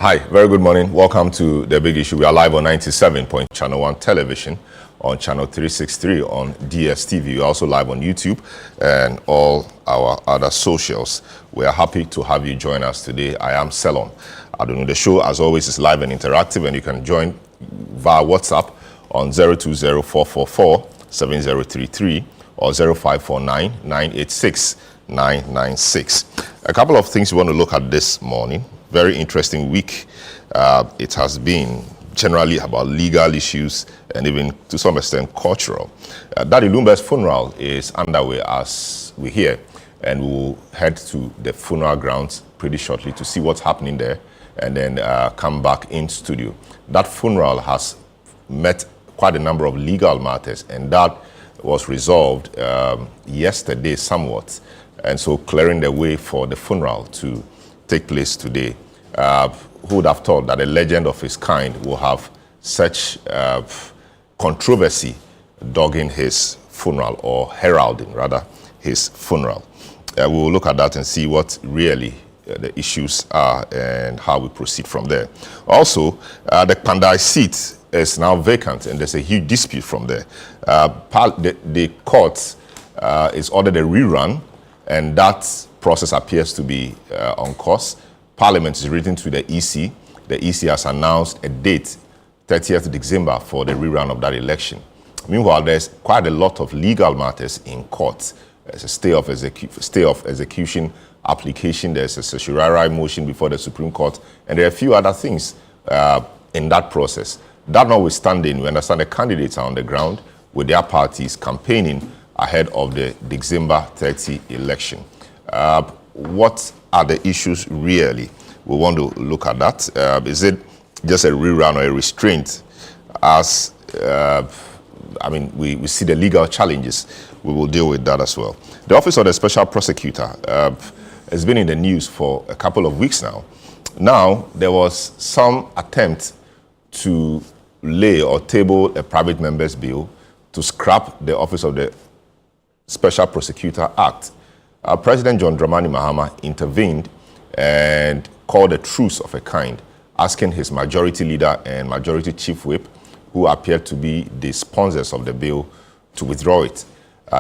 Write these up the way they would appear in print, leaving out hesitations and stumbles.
Hi, very good morning. Welcome to The Big Issue. We are live on 97.ChannelOne television, on channel 363 on DSTV. We are also live on YouTube and all our other socials. We are happy to have you join us today. I am Selorm Adonoo. The show, as always, is live and interactive, and you can join via WhatsApp on 020-444-7033 or 0549-986-996. A couple of things we want to look at this morning. Very interesting week. It has been generally about legal issues and even to some extent cultural. Daddy Lumba's funeral is underway as we hear, and we'll head to the funeral grounds pretty shortly to see what's happening there and then come back in studio. That funeral has met quite a number of legal matters, and that was resolved yesterday somewhat, and so clearing the way for the funeral to take place today. Who would have thought that a legend of his kind will have such controversy dogging his funeral, or heralding rather his funeral. We will look at that and see what really the issues are and how we proceed from there. Also, the Kpandai seat is now vacant, and there's a huge dispute from there. The court is ordered a rerun, and that process appears to be on course. Parliament is written to the EC. The EC has announced a date, 30th December, for the rerun of that election. Meanwhile, there's quite a lot of legal matters in court. There's a stay of execution application. There's a certiorari motion before the Supreme Court, and there are a few other things in that process. That notwithstanding, we understand the candidates are on the ground with their parties campaigning ahead of the December 30 election. What are the issues really? We want to look at that. Is it just a rerun or a restraint? As we see the legal challenges. We will deal with that as well. The Office of the Special Prosecutor has been in the news for a couple of weeks now. Now, there was some attempt to lay or table a private member's bill to scrap the Office of the Special Prosecutor Act. President John Dramani Mahama intervened and called a truce of a kind, asking his majority leader and majority chief whip, who appeared to be the sponsors of the bill, to withdraw it.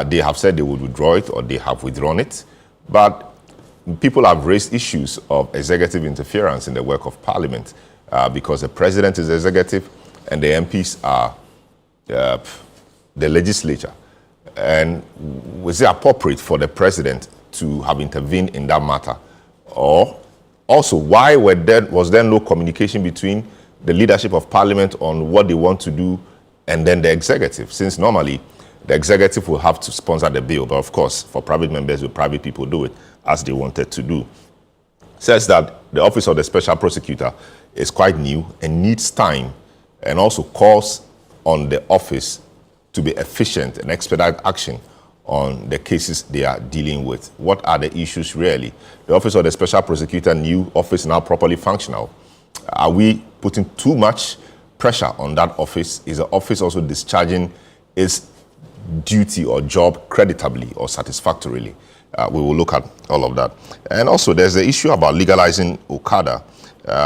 They have said they would withdraw it, or they have withdrawn it, but people have raised issues of executive interference in the work of Parliament because the president is the executive and the MPs are the legislature. And was it appropriate for the president to have intervened in that matter? Or also, why was there no communication between the leadership of Parliament on what they want to do and then the executive? Since normally the executive will have to sponsor the bill, but of course, for private members, the private people do it as they wanted to do. Says that the Office of the Special Prosecutor is quite new and needs time, and also calls on the office to be efficient and expedite action on the cases they are dealing with. What are the issues really? The Office of the Special Prosecutor, new office, now properly functional. Are we putting too much pressure on that office? Is the office also discharging its duty or job creditably or satisfactorily? We will look at all of that. And also, there's the issue about legalizing Okada.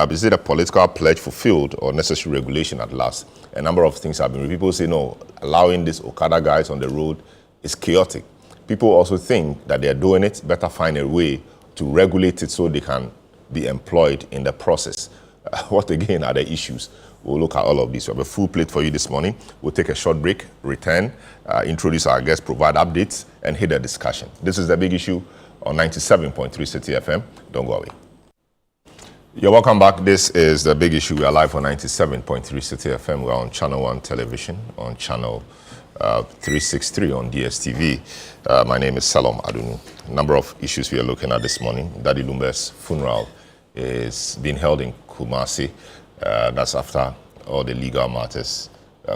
Is it a political pledge fulfilled or necessary regulation at last? A number of things have been. People say, no, allowing these Okada guys on the road is chaotic. People also think that they're doing it, better find a way to regulate it so they can be employed in the process. What again are the issues? We'll look at all of this. We have a full plate for you this morning. We'll take a short break, return, introduce our guests, provide updates, and hit the discussion. This is The Big Issue on 97.3 City FM. Don't go away. You're welcome back. This is The Big Issue. We are live on 97.3 City FM. We're on ChannelOne television, on channel 363 on DSTV. My name is Selorm Adonoo. A number of issues we are looking at this morning. Daddy Lumba's funeral is being held in Kumasi. That's after all the legal matters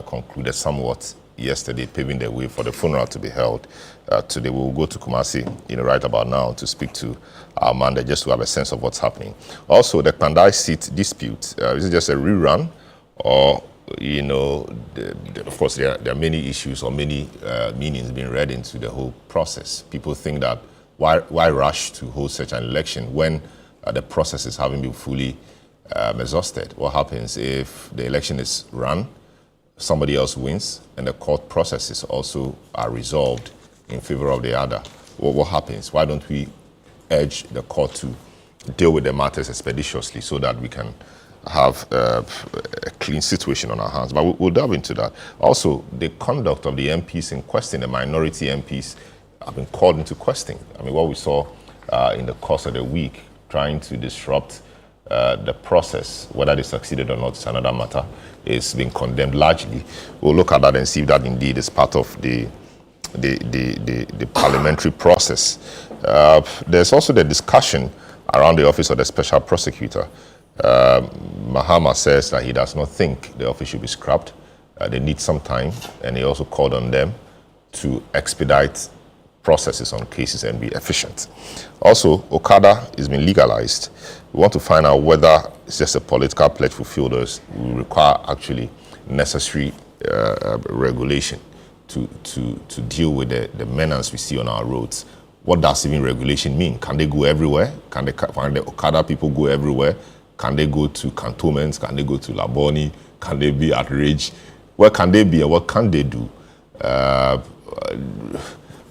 concluded somewhat yesterday, paving the way for the funeral to be held. Today we will go to Kumasi, right about now, to speak to our man there, just to have a sense of what's happening. Also, the Kpandai seat dispute, is it just a rerun, or of course there are many issues or many meanings being read into the whole process. People think that why rush to hold such an election when the process is having been fully exhausted. What happens if the election is run, somebody else wins, and the court processes also are resolved in favor of the other? What happens? Why don't we urge the court to deal with the matters expeditiously so that we can have a clean situation on our hands? But we'll delve into that. Also, the conduct of the MPs in question, the minority MPs, have been called into question. I mean, what we saw in the course of the week, trying to disrupt the process, whether they succeeded or not is another matter, is being condemned largely. We'll look at that and see if that indeed is part of the parliamentary process. There's also the discussion around the office of the Special Prosecutor. Mahama says that he does not think the office should be scrapped. They need some time, and he also called on them to expedite processes on cases and be efficient. Also, Okada has been legalized. We want to find out whether it's just a political pledge fulfilled or will require actually necessary regulation to deal with the menace we see on our roads. What does even regulation mean? Can they go everywhere? Can the Okada people go everywhere? Can they go to cantonments? Can they go to Laboni? Can they be at Ridge? Where can they be and what can they do?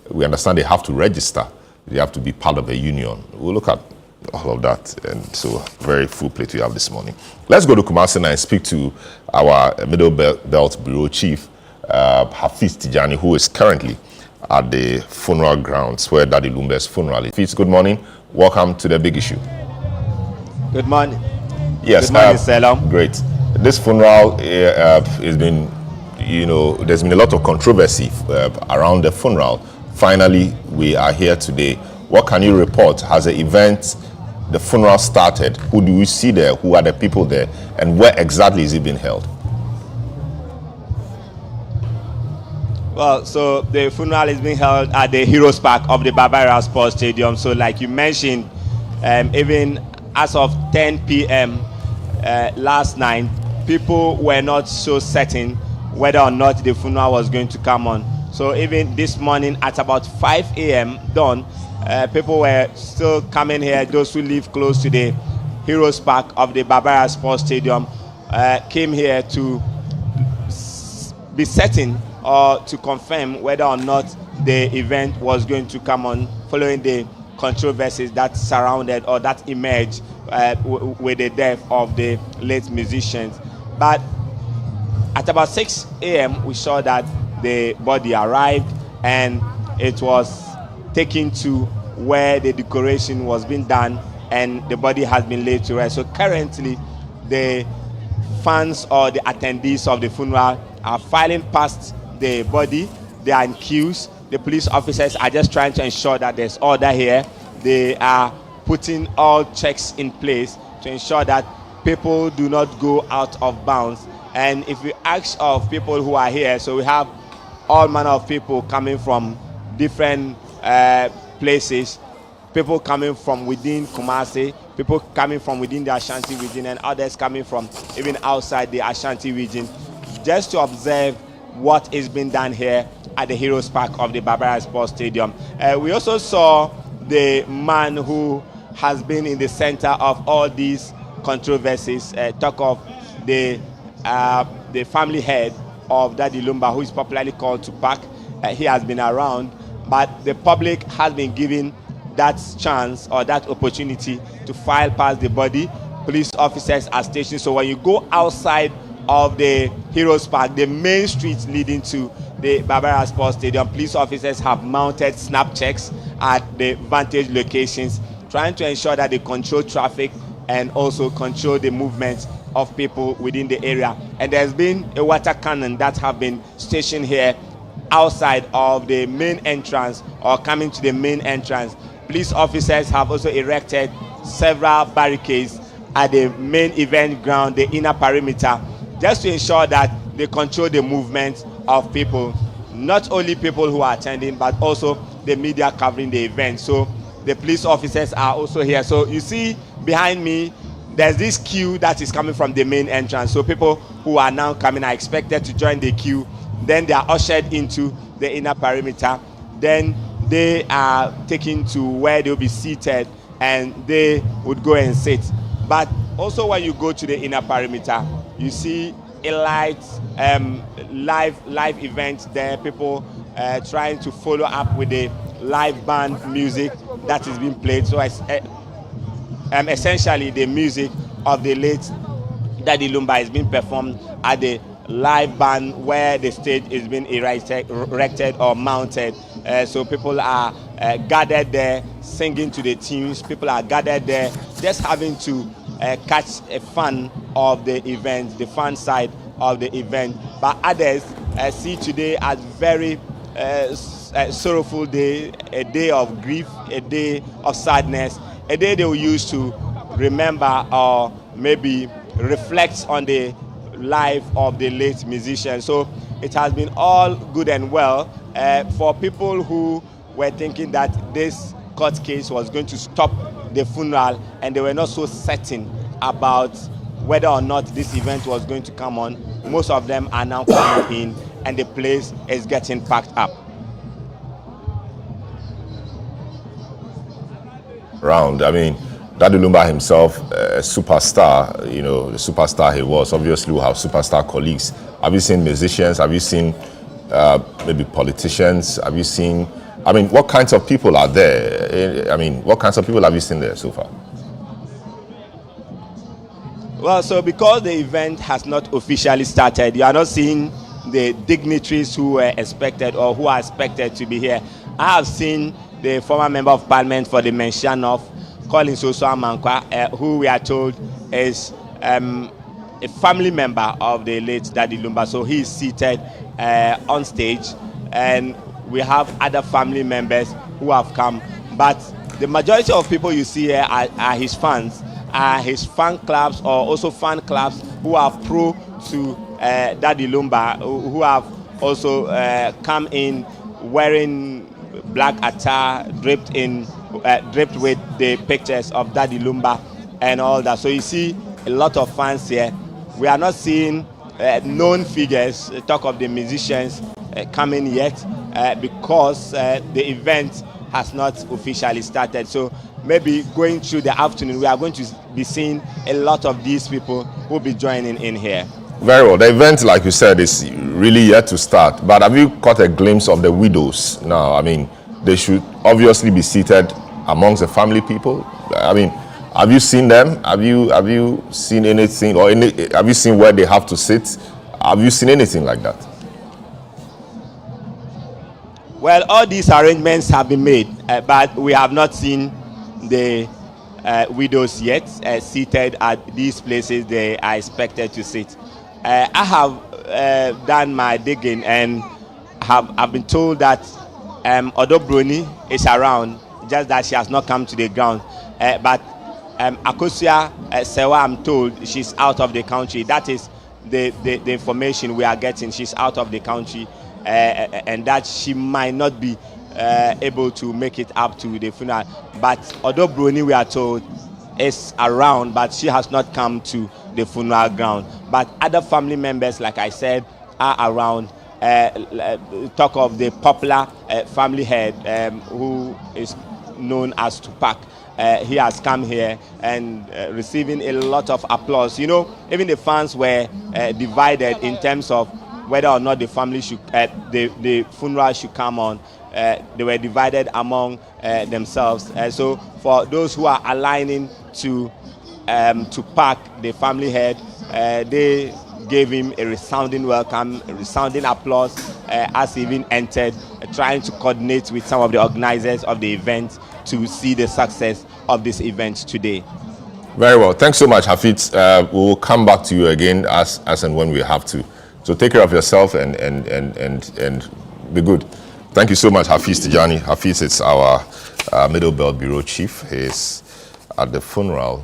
We understand they have to register. They have to be part of a union. We'll look at all of that. And so, very full plate we have this morning. Let's go to Kumasi and speak to our Middle Belt Bureau Chief, Hafiz Tijani, who is currently at the funeral grounds where Daddy Lumba's funeral is. Hafiz, good morning. Welcome to the big issue. Good morning. Yes, good morning, Selorm. Great. This funeral has been, there's been a lot of controversy around the funeral. Finally, we are here today. What can you report? Has the funeral started? Who do you see there? Who are the people there? And where exactly is it being held? Well, so the funeral is being held at the Heroes Park of the Barbara Sports Stadium. So like you mentioned, even as of 10 p.m. Last night, people were not so certain whether or not the funeral was going to come on. So even this morning at about 5 a.m. dawn, people were still coming here. Those who live close to the Heroes Park of the Barbara Sports Stadium came here to be certain or to confirm whether or not the event was going to come on following the controversies that surrounded or that emerged with the death of the late musicians. But at about 6 a.m. we saw that the body arrived and it was taken to where the decoration was being done and the body has been laid to rest. So currently the fans or the attendees of the funeral are filing past the body. They are in queues. The police officers are just trying to ensure that there's order here. They are putting all checks in place to ensure that people do not go out of bounds. And if we ask of people who are here, so we have all manner of people coming from different places, people coming from within Kumasi, people coming from within the Ashanti region, and others coming from even outside the Ashanti region, just to observe what is being done here at the Heroes Park of the Barbara Sports Stadium. We also saw the man who has been in the center of all these controversies, talk of the family head of Daddy Lumba, who is popularly called Tupac. He has been around, but the public has been given that chance or that opportunity to file past the body. Police officers are stationed, so when you go outside of the Heroes Park, the main street leading to the Barbara Sports Stadium, police officers have mounted snap checks at the vantage locations, trying to ensure that they control traffic and also control the movement of people within the area. And there's been a water cannon that have been stationed here outside of the main entrance or coming to the main entrance. Police officers have also erected several barricades at the main event ground, the inner perimeter, just to ensure that they control the movement of people, not only people who are attending, but also the media covering the event. So the police officers are also here. So you see behind me, there's this queue that is coming from the main entrance. So people who are now coming are expected to join the queue. Then they are ushered into the inner perimeter. Then they are taken to where they'll be seated and they would go and sit. But also when you go to the inner perimeter, you see a live event there. People trying to follow up with the live band music that is being played. So essentially the music of the late Daddy Lumba is being performed at the live band where the stage is being erected or mounted. So people are gathered there singing to the tunes. People are gathered there just having to catch a fun of the event, the fun side of the event. But others see today as very sorrowful day, a day of grief, a day of sadness, a day they will use to remember or maybe reflect on the life of the late musician. So it has been all good and well for people who were thinking that this court case was going to stop the funeral, and they were not so certain about whether or not this event was going to come on. Most of them are now coming in, and the place is getting packed up. Round. I mean, Daddy Lumba himself, a superstar, you know, the superstar he was. Obviously, we have superstar colleagues. Have you seen musicians? Have you seen maybe politicians? Have you seen, I mean, what kinds of people are there? I mean, what kinds of people have you seen there so far? Well, so because the event has not officially started, you are not seeing the dignitaries who were expected or who are expected to be here. I have seen the former member of parliament for the mention of Colin Soso Amankwa, who we are told is a family member of the late Daddy Lumba. So he is seated on stage, and we have other family members who have come. But the majority of people you see here are his fans, are his fan clubs, or also fan clubs who are pro to Daddy Lumba, who have also come in wearing black attire draped with the pictures of Daddy Lumba and all that. So you see a lot of fans here. We are not seeing known figures, talk of the musicians coming yet because the event has not officially started. So maybe going through the afternoon, we are going to be seeing a lot of these people who will be joining in here. Very well. The event, like you said, is really yet to start. But have you caught a glimpse of the widows now? I mean, they should obviously be seated amongst the family people. I mean, have you seen them? Have you seen anything, or have you seen where they have to sit? Have you seen anything like that? Well, all these arrangements have been made, but we have not seen the widows yet seated at these places they are expected to sit. I have done my digging and have been told that Odobroni is around, just that she has not come to the ground. But Akosia Sewa, I'm told she's out of the country. That is the information we are getting. She's out of the country, and that she might not be able to make it up to the funeral. But Odobroni, we are told, is around, but she has not come to the funeral ground. But other family members, like I said, are around. Talk of the popular family head who is known as Tupac. He has come here and receiving a lot of applause. You know, even the fans were divided in terms of whether or not the family should, the funeral should come on. They were divided among themselves. So for those who are aligning to Tupac, the family head, they gave him a resounding welcome, a resounding applause as he even entered, trying to coordinate with some of the organizers of the event to see the success of this event today. Very well. Thanks so much, Hafiz. We will come back to you again as and when we have to. So take care of yourself and be good. Thank you so much, Hafiz Tijani. Hafiz is our Middle Belt Bureau Chief. He's at the funeral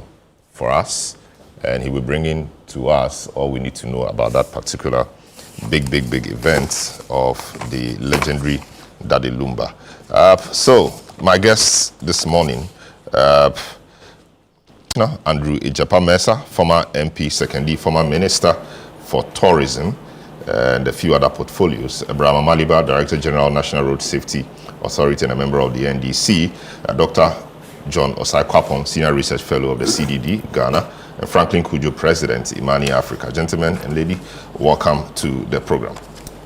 for us, and he will bring in to us all we need to know about that particular big event of the legendary Daddy Lumba. So my guests this morning, Andrew Ejapa-Mensah, former MP, secondly, former Minister for Tourism, and a few other portfolios. Abraham Amaliba, Director General, National Road Safety Authority and a member of the NDC. Dr. John Osai Kwapon, Senior Research Fellow of the CDD, Ghana. and Franklin Kujo, President, Imani Africa. Gentlemen and lady, welcome to the program.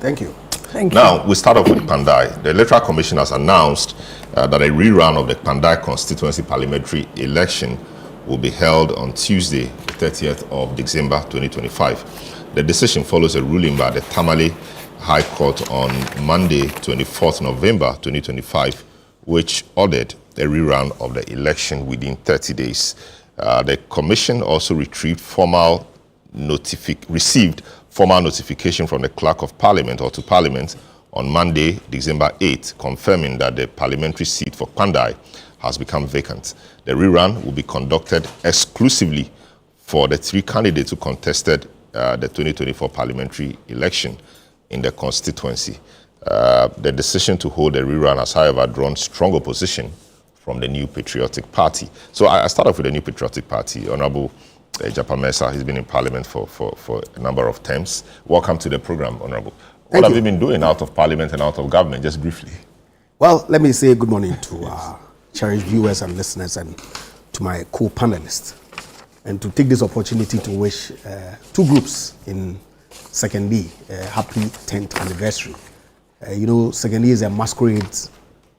Thank you. Thank you. Now, we start off with Kpandai. The Electoral Commission has announced that a rerun of the Kpandai constituency parliamentary election will be held on Tuesday, the 30th of December 2025. The decision follows a ruling by the Tamale High Court on Monday, 24th November 2025, which ordered a rerun of the election within 30 days. The Commission also received formal notification from the Clerk of Parliament or to Parliament on Monday, December 8th, confirming that the parliamentary seat for Kpandai has become vacant. The rerun will be conducted exclusively for the 3 candidates who contested the 2024 parliamentary election in the constituency. The decision to hold a rerun has, however, drawn strong opposition from the New Patriotic Party. So I start off with the New Patriotic Party. Honorable Japamesa, he's been in Parliament for a number of terms. Welcome to the program, Honorable. What have you been doing out of Parliament and out of government, just briefly? Well, let me say good morning to our cherished viewers and listeners and to my co-panelists. And to take this opportunity to wish 2 groups in Second D happy 10th anniversary. You know, Second D is a masquerade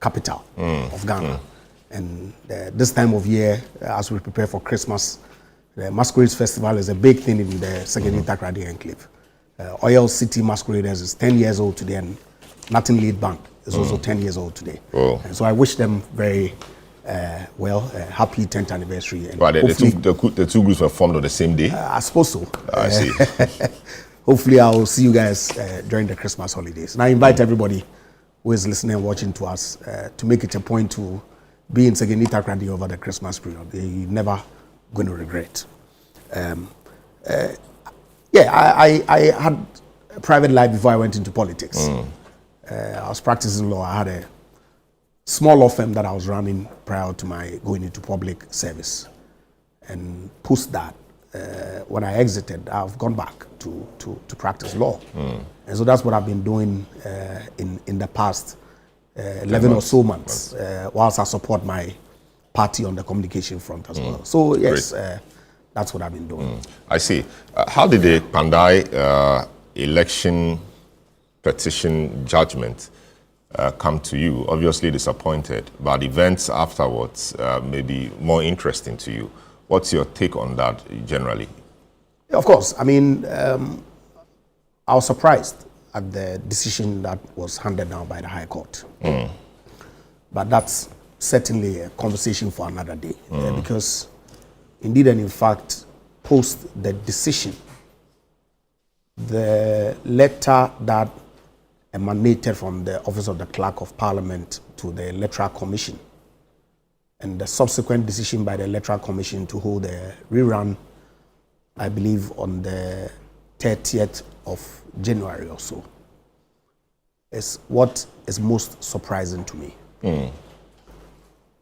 capital of Ghana. And this time of year, as we prepare for Christmas, the Masquerades Festival is a big thing in the Second D Takrady Enclave. Oil City Masqueraders is 10 years old today, and Nothing Lead Bank is also 10 years old today. Oh. And so I wish them very happy 10th anniversary. And right, the 2 groups were formed on the same day? I suppose so. I see. Hopefully I will see you guys during the Christmas holidays. And I invite everybody who is listening and watching to us to make it a point to be in Second D Takrady over the Christmas period. You're never going to regret. I had a private life before I went into politics. I was practicing law. I had a small law firm that I was running prior to my going into public service. And post that, when I exited, I've gone back to practice law. And so that's what I've been doing in the past 11 or so months, whilst I support my party on the communication front as well. So yes, that's what I've been doing. I see. How did the Kpandai election petition judgment come to you? Obviously disappointed, but events afterwards may be more interesting to you. What's your take on that generally? Of course. I mean, I was surprised at the decision that was handed down by the High Court. But that's certainly a conversation for another day. Because indeed and in fact, post the decision, the letter that emanated from the Office of the Clerk of Parliament to the Electoral Commission and the subsequent decision by the Electoral Commission to hold a rerun, I believe, on the 30th of January or so, is what is most surprising to me.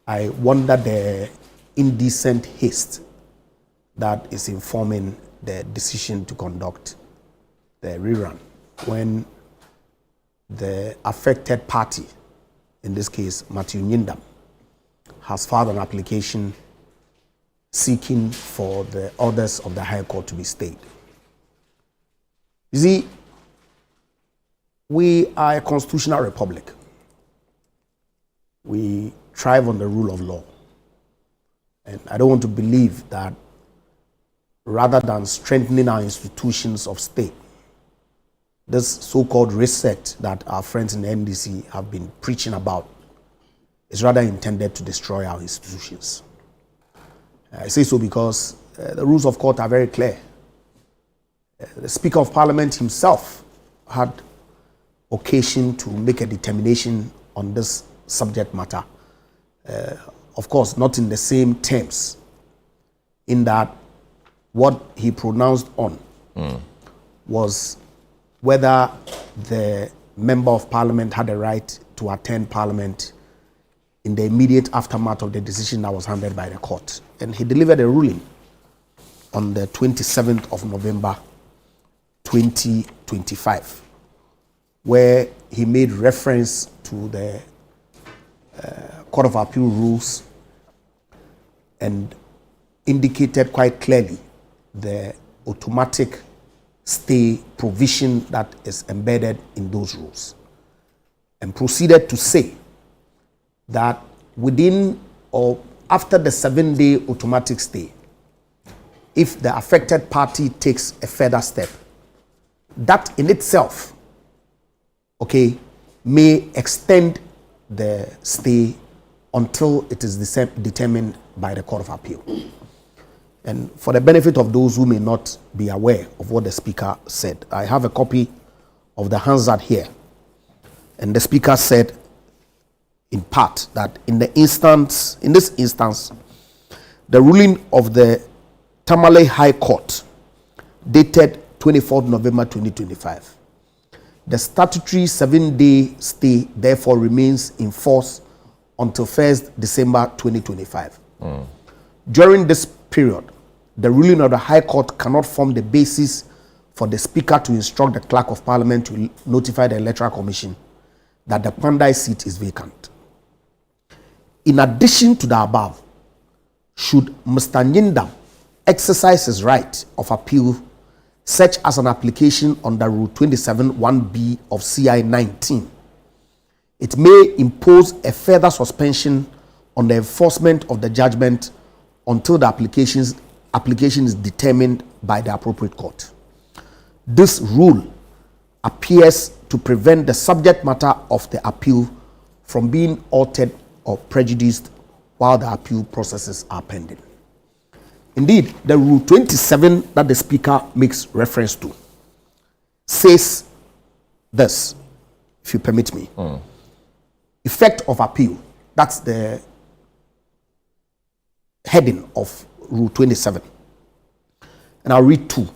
I wonder the indecent haste that is informing the decision to conduct the rerun when the affected party, in this case Matthew Nyindam, has filed an application seeking for the orders of the High Court to be stayed. You see, we are a constitutional republic. We thrive on the rule of law. And I don't want to believe that rather than strengthening our institutions of state, this so-called reset that our friends in the NDC have been preaching about is rather intended to destroy our institutions. I say so because the rules of court are very clear. The Speaker of Parliament himself had occasion to make a determination on this subject matter. Of course, not in the same terms, in that what he pronounced on was whether the Member of Parliament had a right to attend Parliament in the immediate aftermath of the decision that was handed by the court. And he delivered a ruling on the 27th of November 2025, where he made reference to the Court of Appeal rules and indicated quite clearly the automatic stay provision that is embedded in those rules, and proceeded to say that within or after the 7-day automatic stay, if the affected party takes a further step, that in itself, okay, may extend the stay until it is determined by the Court of Appeal. And for the benefit of those who may not be aware of what the Speaker said, I have a copy of the Hansard here. And the Speaker said, in part, that in this instance, the ruling of the Tamale High Court, dated 24th November 2025, the statutory 7-day stay therefore remains in force until 1st December 2025. During this period, the ruling of the High Court cannot form the basis for the Speaker to instruct the Clerk of Parliament to notify the Electoral Commission that the Kpandai seat is vacant. In addition to the above, should Mr. Nyindam exercise his right of appeal, such as an application under Rule 27(1)(b) of CI 19, it may impose a further suspension on the enforcement of the judgment until the application is determined by the appropriate court. This rule appears to prevent the subject matter of the appeal from being altered or prejudiced while the appeal processes are pending. Indeed, the Rule 27 that the Speaker makes reference to says this, if you permit me. Effect of appeal. That's the heading of Rule 27. And I'll read 2.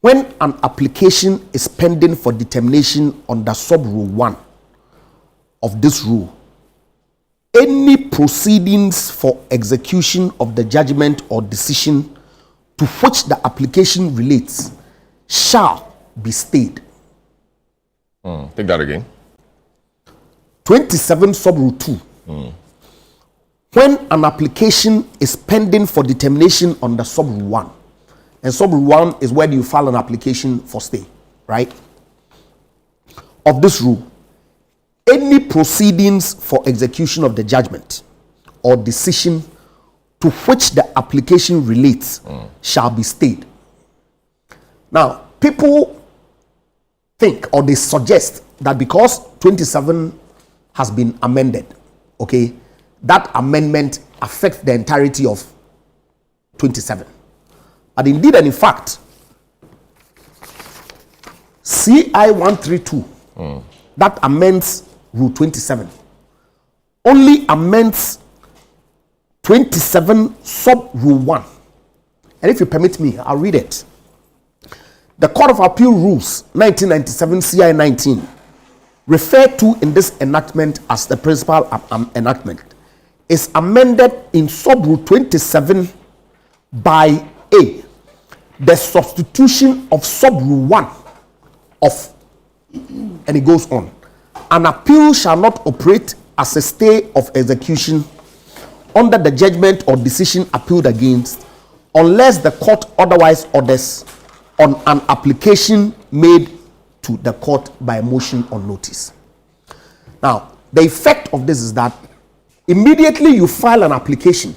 When an application is pending for determination under sub-rule 1 of this rule, any proceedings for execution of the judgment or decision to which the application relates shall be stayed. Take that again. 27 sub-rule 2. When an application is pending for determination under sub-rule 1, and sub-rule 1 is where you file an application for stay, right? Of this rule, any proceedings for execution of the judgment or decision to which the application relates shall be stayed. Now, people think or they suggest that because 27 has been amended, okay, that amendment affects the entirety of 27. But indeed and in fact, CI 132 that amends Rule 27 only amends 27 sub Rule 1. And if you permit me, I'll read it. The Court of Appeal Rules 1997 CI 19, referred to in this enactment as the principal enactment, is amended in sub Rule 27 by A, the substitution of sub Rule 1 of, and it goes on. An appeal shall not operate as a stay of execution under the judgment or decision appealed against unless the court otherwise orders on an application made to the court by motion or notice. Now, the effect of this is that immediately you file an application,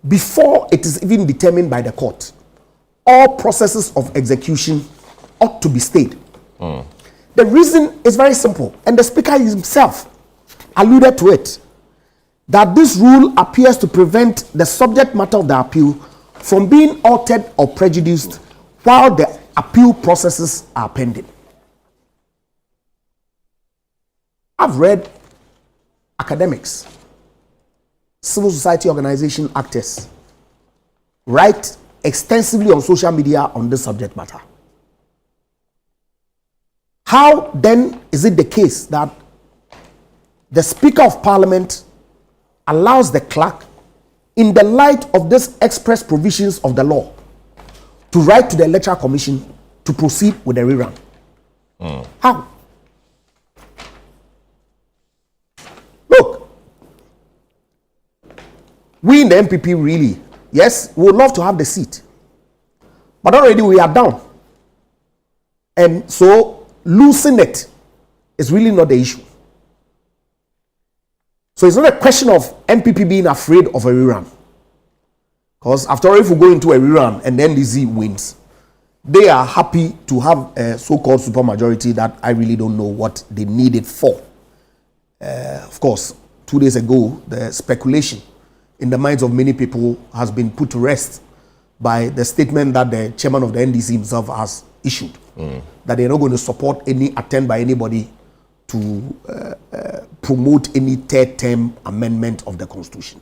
before it is even determined by the court, all processes of execution ought to be stayed. The reason is very simple, and the Speaker himself alluded to it, that this rule appears to prevent the subject matter of the appeal from being altered or prejudiced while the appeal processes are pending. I've read academics, civil society organization actors write extensively on social media on this subject matter. How then is it the case that the Speaker of Parliament allows the clerk, in the light of these express provisions of the law, to write to the Electoral Commission to proceed with the rerun? How? Look, we in the MPP really, yes, we would love to have the seat. But already we are down. And so losing it is really not the issue. So it's not a question of MPP being afraid of a rerun. Because after all, if we go into a rerun and then NDC wins, they are happy to have a so-called supermajority that I really don't know what they need it for. Of course, 2 days ago, the speculation in the minds of many people has been put to rest by the statement that the chairman of the NDC himself has issued, that they're not going to support any attempt by anybody to promote any third term amendment of the Constitution.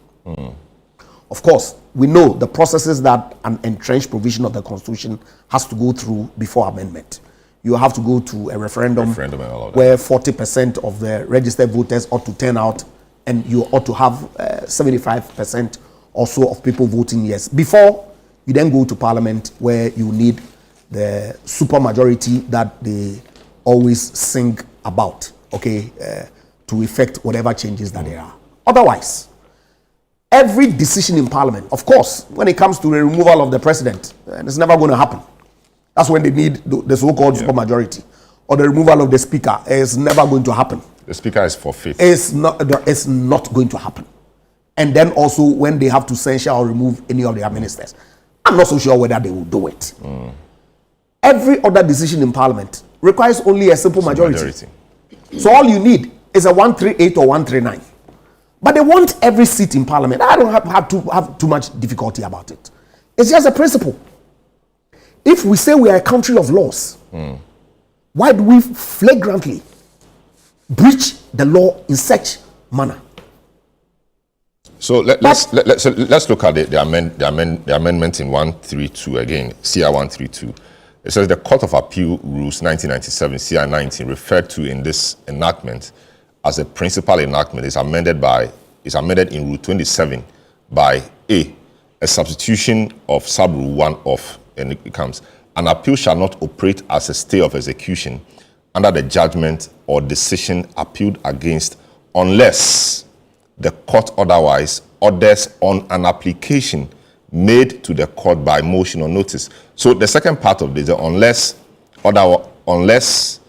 Of course, we know the processes that an entrenched provision of the Constitution has to go through before amendment. You have to go to a referendum where 40% of the registered voters ought to turn out, and you ought to have 75% or so of people voting yes. Before you then go to Parliament, where you need the supermajority that they always sing about, okay, to effect whatever changes that there are. Otherwise, every decision in Parliament, of course, when it comes to the removal of the president, it's never going to happen. That's when they need the so-called supermajority. Or the removal of the speaker is never going to happen. The speaker is forfeit. It's not going to happen. And then also when they have to censure or remove any of their ministers, I'm not so sure whether they will do it. Every other decision in Parliament requires only a simple majority. So all you need is a 138 or 139. But they want every seat in Parliament. I don't have too much difficulty about it. It's just a principle. If we say we are a country of laws, why do we flagrantly breach the law in such manner? So let's look at the amendment in 132 again, CI 132. It says the Court of Appeal Rules 1997, CI 19, referred to in this enactment as a principal enactment is amended in Rule 27 by a substitution of sub Rule 1 of, and it becomes, an appeal shall not operate as a stay of execution under the judgment or decision appealed against unless the court otherwise orders on an application made to the court by motion or notice. So the second part of this, unless otherwise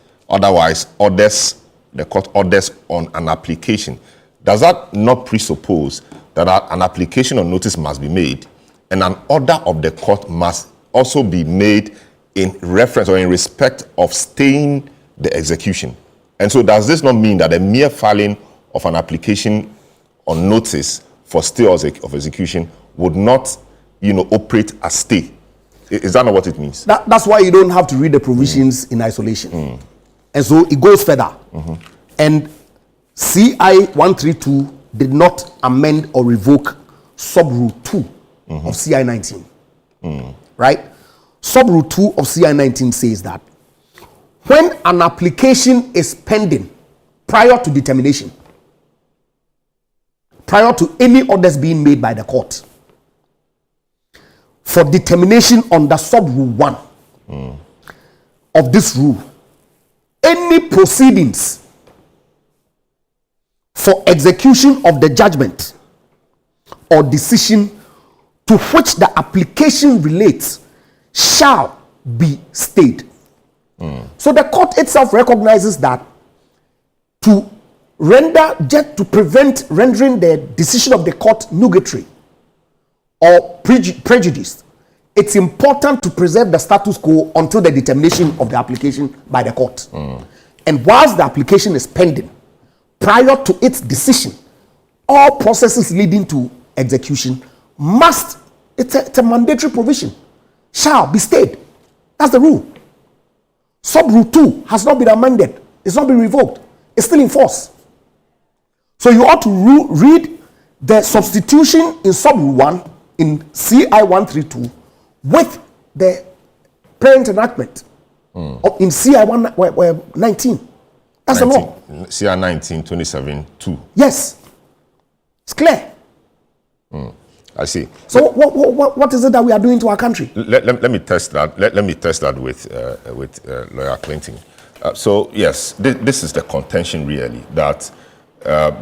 orders, the court orders on an application. Does that not presuppose that an application or notice must be made and an order of the court must also be made in reference or in respect of staying the execution? And so does this not mean that the mere filing of an application or notice for stay of execution would not, operate as stay? Is that not what it means? That's why you don't have to read the provisions in isolation. And so it goes further. And CI 132 did not amend or revoke sub rule 2 of CI 19. Right? Sub rule 2 of CI 19 says that when an application is pending prior to determination, prior to any orders being made by the court for determination under sub rule 1 of this rule, any proceedings for execution of the judgment or decision to which the application relates shall be stayed. So the court itself recognizes that to prevent rendering the decision of the court nugatory or prejudiced, it's important to preserve the status quo until the determination of the application by the court. And whilst the application is pending, prior to its decision, all processes leading to execution must, it's a mandatory provision, shall be stayed. That's the rule. Sub rule 2 has not been amended. It's not been revoked. It's still in force. So you ought to read the substitution in sub rule 1 in CI 132 with the parent enactment in CI 19. That's 19, the law. CI 19, 27, 2. Yes. It's clear. I see. So what is it that we are doing to our country? Let me test that. Let me test that with Lawyer Clinton. So yes, this is the contention really, that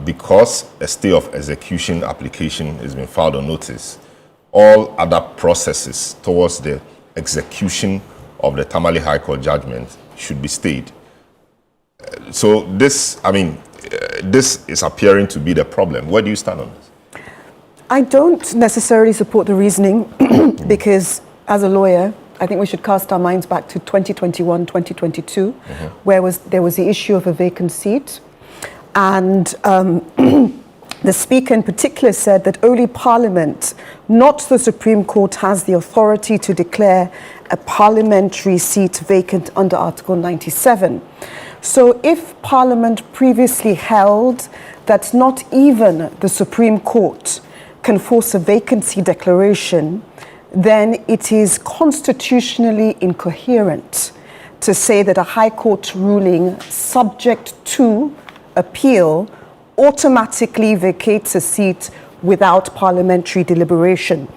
because a stay of execution application has been filed on notice, all other processes towards the execution of the Tamale High Court judgment should be stayed. So this, I mean, this is appearing to be the problem. Where do you stand on this? I don't necessarily support the reasoning because as a lawyer, I think we should cast our minds back to 2021, 2022, where there was the issue of a vacant seat. And the Speaker in particular said that only Parliament, not the Supreme Court, has the authority to declare a parliamentary seat vacant under Article 97. So if Parliament previously held that not even the Supreme Court can force a vacancy declaration, then it is constitutionally incoherent to say that a High Court ruling subject to appeal automatically vacates a seat without parliamentary deliberation.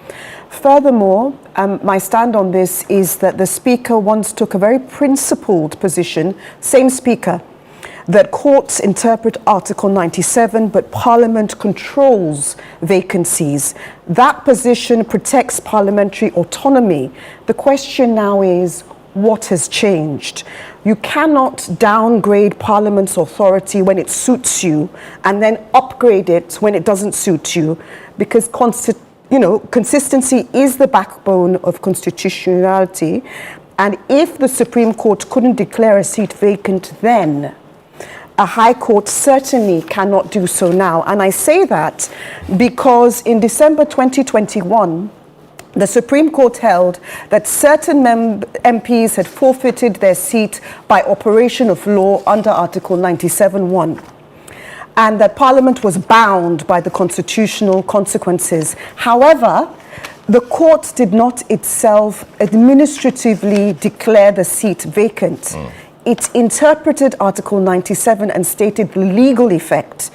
Furthermore, my stand on this is that the Speaker once took a very principled position, same Speaker, that courts interpret Article 97, but Parliament controls vacancies. That position protects parliamentary autonomy. The question now is, what has changed? You cannot downgrade Parliament's authority when it suits you and then upgrade it when it doesn't suit you, because consistency is the backbone of constitutionality. And if the Supreme Court couldn't declare a seat vacant then, a High Court certainly cannot do so now. And I say that because in December 2021, the Supreme Court held that certain MPs had forfeited their seat by operation of law under Article 97(1), and that Parliament was bound by the constitutional consequences. However, the court did not itself administratively declare the seat vacant. It interpreted Article 97 and stated the legal effect.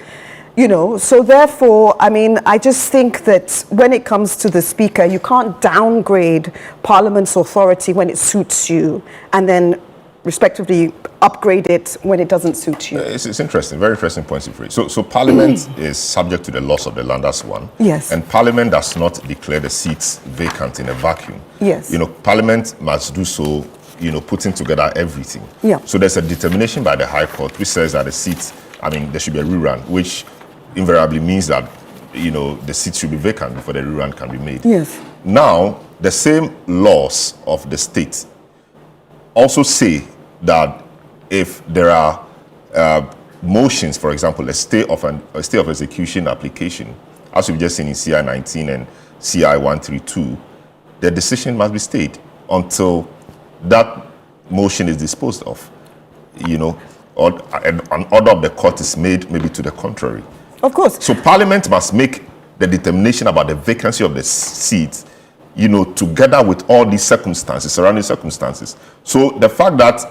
So therefore, I mean, I just think that when it comes to the Speaker, you can't downgrade Parliament's authority when it suits you and then respectively upgrade it when it doesn't suit you. It's interesting, very interesting points you raise. So Parliament is subject to the laws of the land, that's one. Yes. And Parliament does not declare the seats vacant in a vacuum. Yes. Parliament must do so, putting together everything. Yeah. So there's a determination by the High Court which says that the seats, there should be a rerun, which invariably means that, the seat should be vacant before the rerun can be made. Yes. Now, the same laws of the state also say that if there are motions, for example, a stay of execution application, as we've just seen in CI 19 and CI 132, the decision must be stayed until that motion is disposed of, or an order of the court is made maybe to the contrary. Of course. So Parliament must make the determination about the vacancy of the seat, together with all these circumstances, surrounding circumstances. So the fact that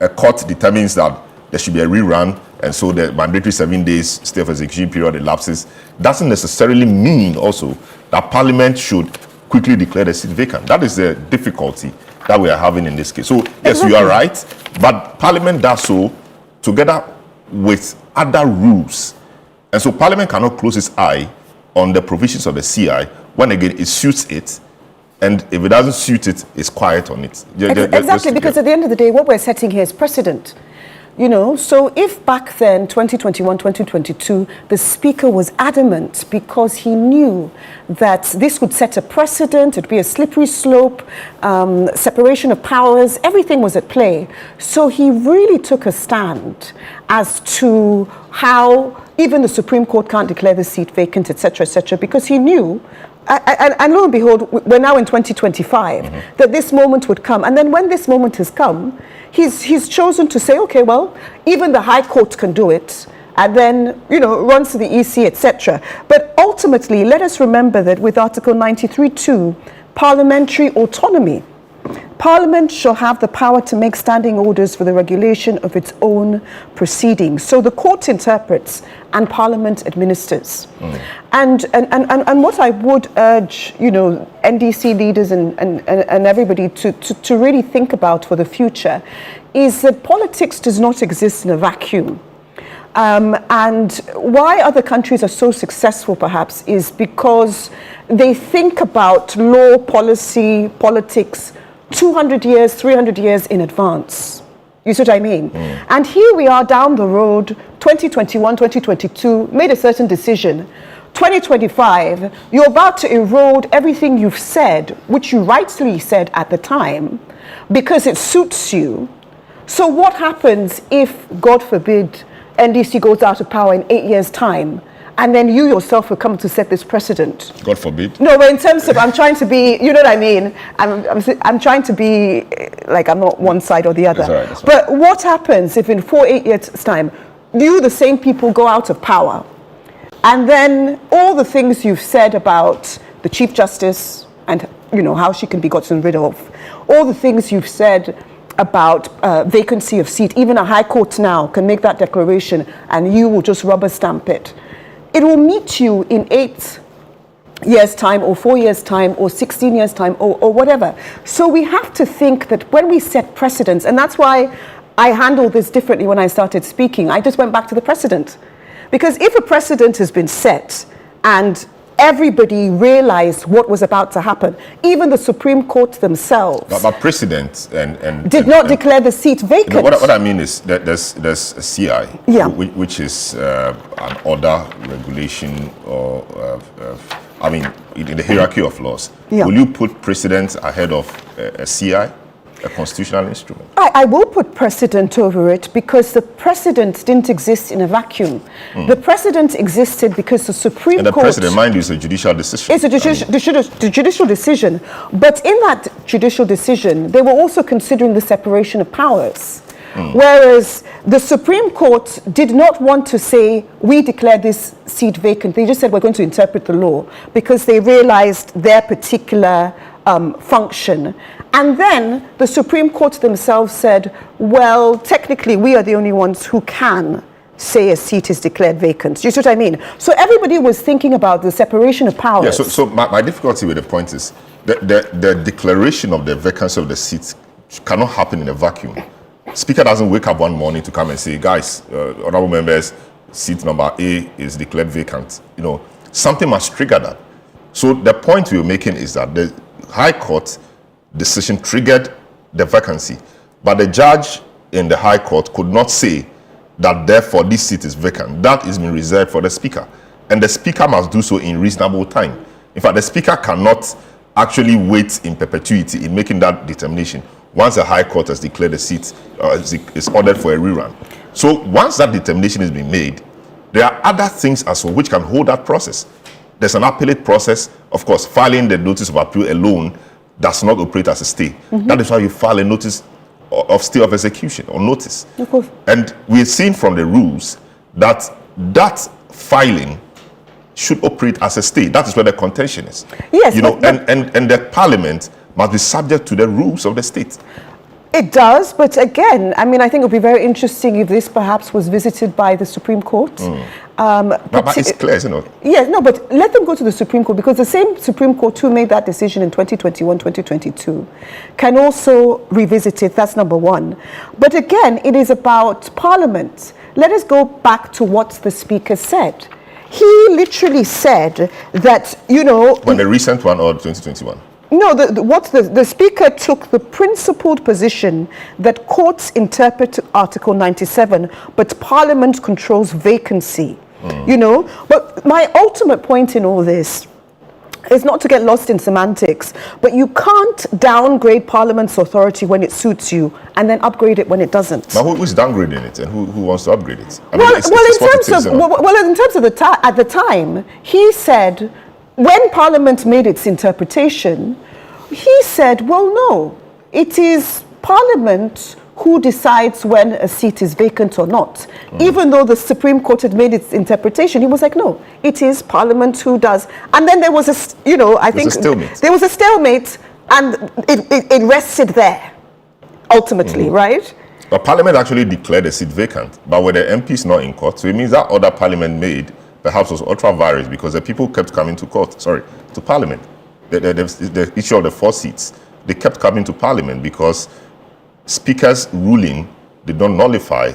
a court determines that there should be a rerun, and so the mandatory 7 days stay of execution period elapses, doesn't necessarily mean also that Parliament should quickly declare the seat vacant. That is the difficulty that we are having in this case. So yes, you are right, but Parliament does so together with other rules. And so Parliament cannot close its eye on the provisions of the CI when again it suits it, and if it doesn't suit it, it's quiet on it. Exactly, because at the end of the day, what we're setting here is precedent. So if back then, 2021, 2022, the Speaker was adamant because he knew that this would set a precedent, it'd be a slippery slope, separation of powers, everything was at play. So he really took a stand as to how even the Supreme Court can't declare the seat vacant, etc., because he knew, and lo and behold, we're now in 2025, that this moment would come. And then when this moment has come, he's chosen to say, okay, well, even the High Court can do it, and then, runs to the EC, etc. But ultimately, let us remember that with Article 93(2), parliamentary autonomy, Parliament shall have the power to make standing orders for the regulation of its own proceedings. So the court interprets and Parliament administers. And what I would urge, NDC leaders and everybody to really think about for the future is that politics does not exist in a vacuum. And why other countries are so successful, perhaps, is because they think about law, policy, politics 200 years, 300 years in advance. You see what I mean? And here we are down the road, 2021, 2022, made a certain decision. 2025, you're about to erode everything you've said, which you rightfully said at the time, because it suits you. So what happens if, God forbid, NDC goes out of power in 8 years' time, and then you yourself will come to set this precedent? God forbid. No, but in terms of, I'm trying to be, you know what I mean? I'm trying to be, like, I'm not one side or the other. That's right. But what happens if in 8 years' time, you, the same people, go out of power, and then all the things you've said about the Chief Justice and, you know, how she can be gotten rid of, all the things you've said about vacancy of seat, even a high court now can make that declaration and you will just rubber stamp it. It will meet you in 8 years' time or 4 years' time or 16 years' time or whatever. So we have to think that when we set precedents, and that's why I handled this differently when I started speaking, I just went back to the precedent. Because if a precedent has been set and everybody realized what was about to happen, even the Supreme Court themselves. But precedent did not declare the seat vacant. You know, what I mean is that there's a CI, yeah, which is an order, regulation, or I mean, in the hierarchy of laws. Yeah. Will you put precedent ahead of a CI? A constitutional instrument? I will put precedent over it because the precedent didn't exist in a vacuum. The precedent existed because the Supreme Court... And the precedent, mind you, is a judicial decision. It's a judicial decision. But in that judicial decision, they were also considering the separation of powers. Whereas the Supreme Court did not want to say, we declare this seat vacant. They just said, we're going to interpret the law because they realized their particular function. And then the Supreme Court themselves said, well, technically, we are the only ones who can say a seat is declared vacant. Do you see what I mean? So everybody was thinking about the separation of powers. Yeah, so my difficulty with the point is the declaration of the vacancy of the seat cannot happen in a vacuum. Speaker doesn't wake up one morning to come and say, guys, honorable members, seat number A is declared vacant. You know, something must trigger that. So the point we're making is that the High Court decision triggered the vacancy, but the judge in the High Court could not say that therefore this seat is vacant. That is being reserved for the Speaker, and the Speaker must do so in reasonable time. In fact, the Speaker cannot actually wait in perpetuity in making that determination once the High Court has declared the seat is ordered for a rerun. So once that determination has been made, there are other things as well which can hold that process. There's an appellate process. Of course, filing the notice of appeal alone does not operate as a stay. That is why you file a notice of stay of execution or notice. Of course. And we've seen from the rules that filing should operate as a stay. That is where the contention is. Yes. You know, and the parliament must be subject to the rules of the state. It does, but again, I mean, I think it would be very interesting if this perhaps was visited by the Supreme Court. But it's clear, isn't it? Yes, no, but let them go to the Supreme Court because the same Supreme Court who made that decision in 2021, 2022 can also revisit it. That's number one. But again, it is about Parliament. Let us go back to what the Speaker said. He literally said that, you know... When the recent one or 2021? No, the Speaker took the principled position that courts interpret Article 97, but Parliament controls vacancy. You know, but my ultimate point in all this is not to get lost in semantics, but you can't downgrade Parliament's authority when it suits you and then upgrade it when it doesn't. But who's downgrading it and who wants to upgrade it? I Well, mean, in terms of at the time, he said, when Parliament made its interpretation, he said, well, no, it is Parliament who decides when a seat is vacant or not. Even though the Supreme Court had made its interpretation, he was like, no, it is Parliament who does. And then there was there was a stalemate and it rested there, ultimately, right? But Parliament actually declared the seat vacant, but with the MPs not in court, so it means that order Parliament made perhaps was ultra vires because the people kept coming to Parliament. The issue of the 4 seats, they kept coming to Parliament because Speaker's ruling did not nullify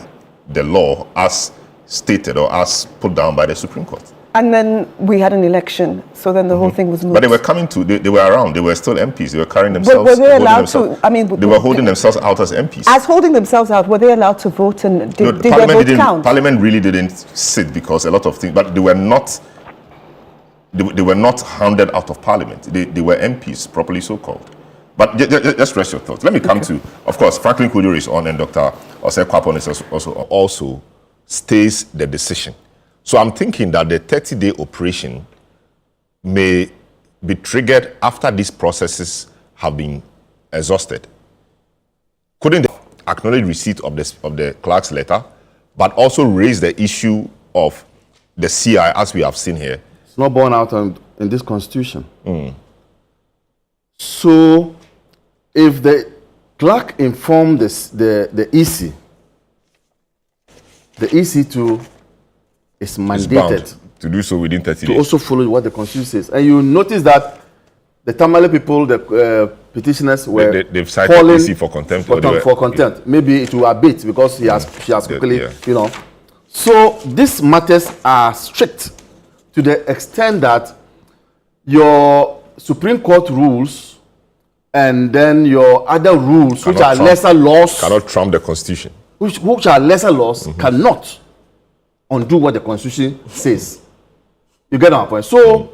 the law as stated or as put down by the Supreme Court. And then we had an election, so then the whole thing was moved. But they were coming to, they were around, they were still MPs, they were carrying themselves. Were they allowed to, I mean... They were holding themselves out as MPs. As holding themselves out, were they allowed to vote and did their vote count? Parliament really didn't sit because a lot of things, but they were not hounded out of Parliament. They were MPs, properly so called. But just rest your thoughts. Let me come to, of course, Franklin Kuduri is on and Dr. Osei Kwapon is also stays the decision. So I'm thinking that the 30-day operation may be triggered after these processes have been exhausted. Couldn't they acknowledge receipt of the clerk's letter, but also raise the issue of the CI as we have seen here? It's not borne out in this constitution. So if the clerk informed the EC, the EC too is mandated to do so within 30 days. To also follow what the constitution says. And you notice that the Tamale people, the petitioners were they've cited EC for contempt. For contempt. Yeah. Maybe it will abate because she has quickly, you know. So these matters are strict to the extent that your Supreme Court rules and then your other rules, which are lesser laws, cannot trump the Constitution. Which are lesser laws, cannot undo what the Constitution says. You get our point. So,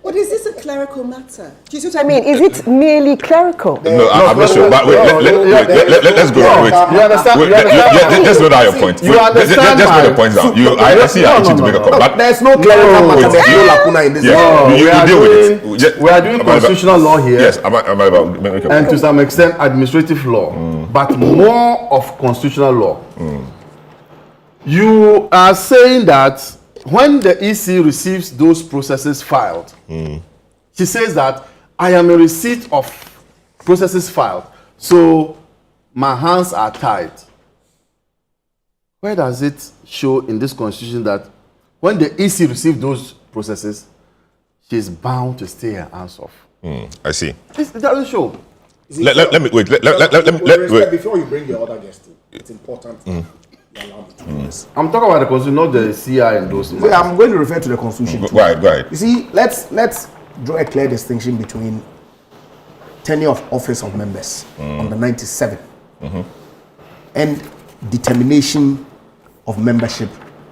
but is this a clerical matter? Do you see what I mean? Is it merely clerical? No, I'm not sure. But let's go on. You understand? Just note down your point. You understand? Just note the points down. I see you're itching to make a comment. But there's no clerical matter. There's no lacuna in this. You deal with it. We are doing constitutional law here. Yes, I'm about to make a point. And to some extent, administrative law, but more of constitutional law. You are saying that when the EC receives those processes filed, she says that I am a receipt of processes filed, so my hands are tied. Where does it show in this constitution that when the EC receives those processes, she is bound to stay her hands off? I see. It doesn't show. Let me wait. Before you bring your other guest in, it's important. I'm talking about the constitution, not the CI and those. Yeah, I'm going to refer to the constitution. Go ahead. You see, let's draw a clear distinction between tenure of office of members on the 97 and determination of membership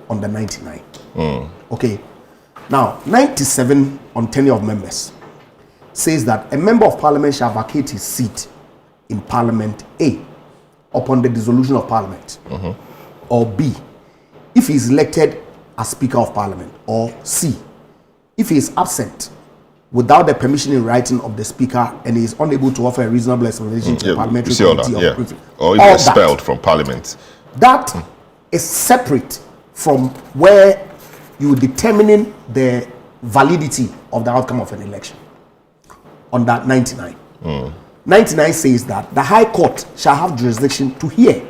on the 99. Okay. Now, 97 on tenure of members says that a member of parliament shall vacate his seat in parliament A upon the dissolution of parliament, or B, if he is elected as Speaker of Parliament, or C, if he is absent without the permission in writing of the Speaker and he is unable to offer a reasonable explanation to the parliamentary committee, or is expelled from Parliament. That is separate from where you determining the validity of the outcome of an election. On that 99. 99 says that the High Court shall have jurisdiction to hear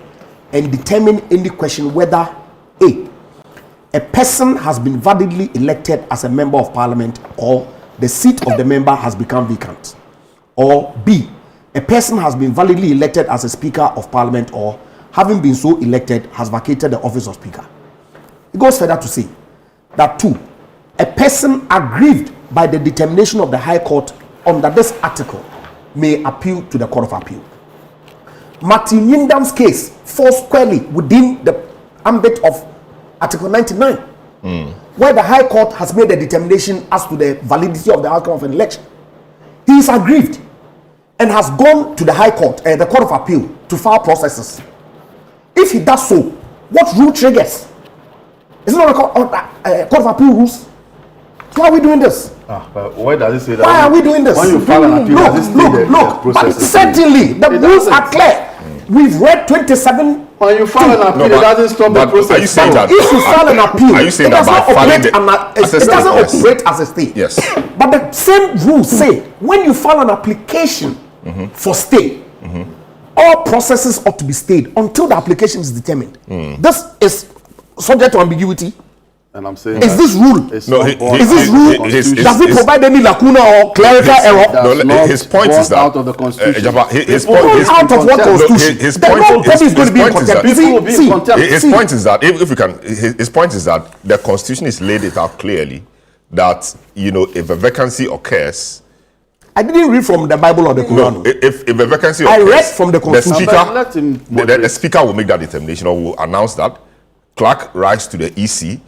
and determine any question whether a person has been validly elected as a member of parliament or the seat of the member has become vacant, or B, a person has been validly elected as a speaker of parliament or having been so elected has vacated the office of speaker. It goes further to say that 2, a person aggrieved by the determination of the High Court under this article may appeal to the Court of Appeal. Martin Yindam's case falls squarely within the ambit of Article 99, where the High Court has made a determination as to the validity of the outcome of an election. He is aggrieved and has gone to the High Court, the Court of Appeal, to file processes. If he does so, what rule triggers? Is it not a Court of Appeal rules? So why are we doing this? But why does it say that? Why are we doing this? When you file an appeal, does it say the but process? certainly the rules are clear. We've read 27. When you file an appeal, it doesn't stop the process. Are you saying that? If you file an appeal, Are you saying that by filing it doesn't operate as a stay. Yes. But the same rules say when you file an application for stay, all processes ought to be stayed until the application is determined. This is subject to ambiguity. And I'm saying Is this rule? it's No, not born Is this out of rule? the Constitution. Does it provide any lacuna or clerical error? That's No, not his point is born that out of the Constitution. His People point will is be Out of what contempt. constitution? his The point- nobody his- is going to be in his point is contempt. that- People will be in contempt. His point is that if we can, his point is that the Constitution is laid it out clearly that if a vacancy occurs, I didn't read from the Bible or the Quran. if a vacancy I occurs, read from the Constitution. But let him the moderate. speaker will make that determination or will announce that. Clerk writes to the EC.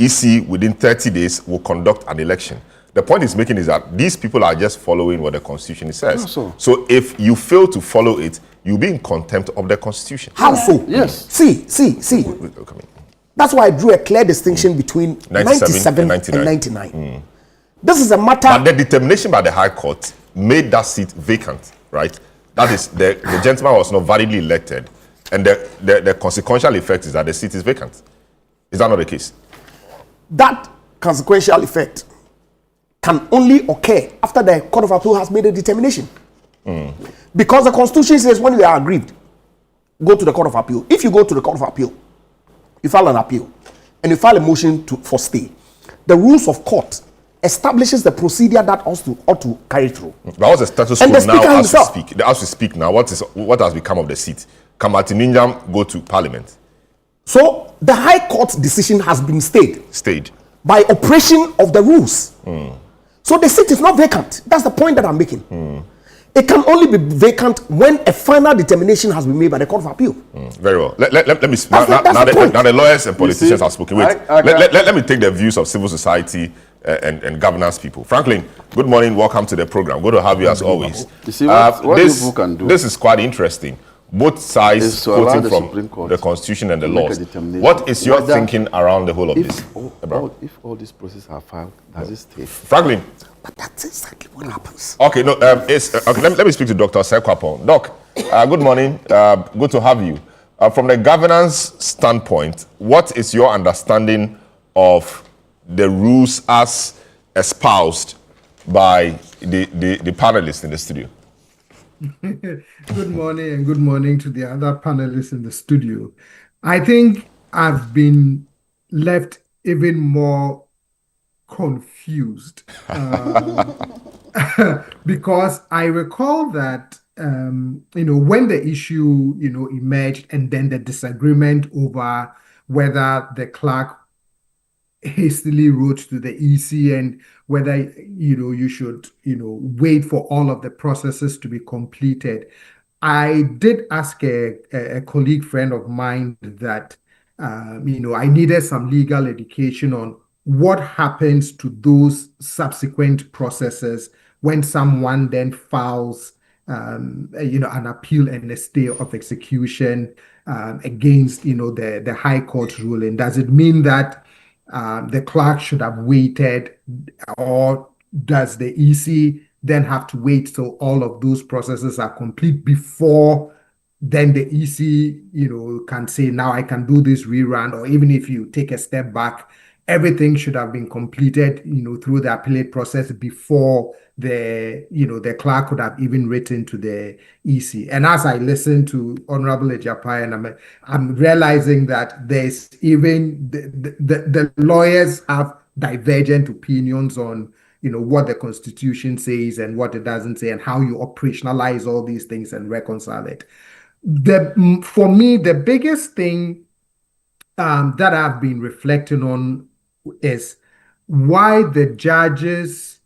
EC within 30 days will conduct an election. The point he's making is that these people are just following what the Constitution says. So if you fail to follow it, you'll be in contempt of the Constitution. How so? Yes. See. That's why I drew a clear distinction between 97 and 99. This is a matter. But the determination by the High Court made that seat vacant, right? That is, the gentleman was not validly elected, and the consequential effect is that the seat is vacant. Is that not the case? That consequential effect can only occur after the Court of Appeal has made a determination. Because the Constitution says when you are aggrieved, go to the Court of Appeal. If you go to the Court of Appeal, you file an appeal, and you file a motion for stay, the rules of court establishes the procedure that ought to carry through. But what's the status And quo the Speaker now as we himself. speak? As we speak now, what has become of the seat? Can Martin Ninjam go to Parliament? So the High Court's decision has been stayed by operation of the rules. So the seat is not vacant. That's the point that I'm making. It can only be vacant when a final determination has been made by the Court of Appeal. Very well. Let me speak. That's the point. Now the lawyers and politicians see, have spoken. Wait, let me take the views of civil society and governance people. Franklin, good morning. Welcome to the program. Good to have you as always. You see what people can do. This is quite interesting. Both sides Is to allow quoting the from Supreme Court the Constitution and the to make a laws. determination What is your whether- thinking around the whole of this? If all these processes are filed, does it stay? Franklin. But that's exactly what happens. Okay, no. Okay. Let me speak to Dr. Sekwapong. Doc, good morning. Good to have you. From the governance standpoint, what is your understanding of the rules as espoused by the panelists in the studio? Good morning, and good morning to the other panelists in the studio. I think I've been left even more confused because I recall that when the issue emerged, and then the disagreement over whether the clerk hastily wrote to the EC and whether you should wait for all of the processes to be completed. I did ask a colleague friend of mine that I needed some legal education on what happens to those subsequent processes when someone then files an appeal and a stay of execution against the High Court ruling. Does it mean that the clerk should have waited, or does the EC then have to wait till all of those processes are complete before then the EC can say, now I can do this rerun? Or even if you take a step back, everything should have been completed through the appellate process before the clerk could have even written to the EC. And as I listen to Honorable Ejapai, I'm realizing that there's even the lawyers have divergent opinions on what the Constitution says and what it doesn't say, and how you operationalize all these things and reconcile it. For me, the biggest thing that I've been reflecting on is why the judges'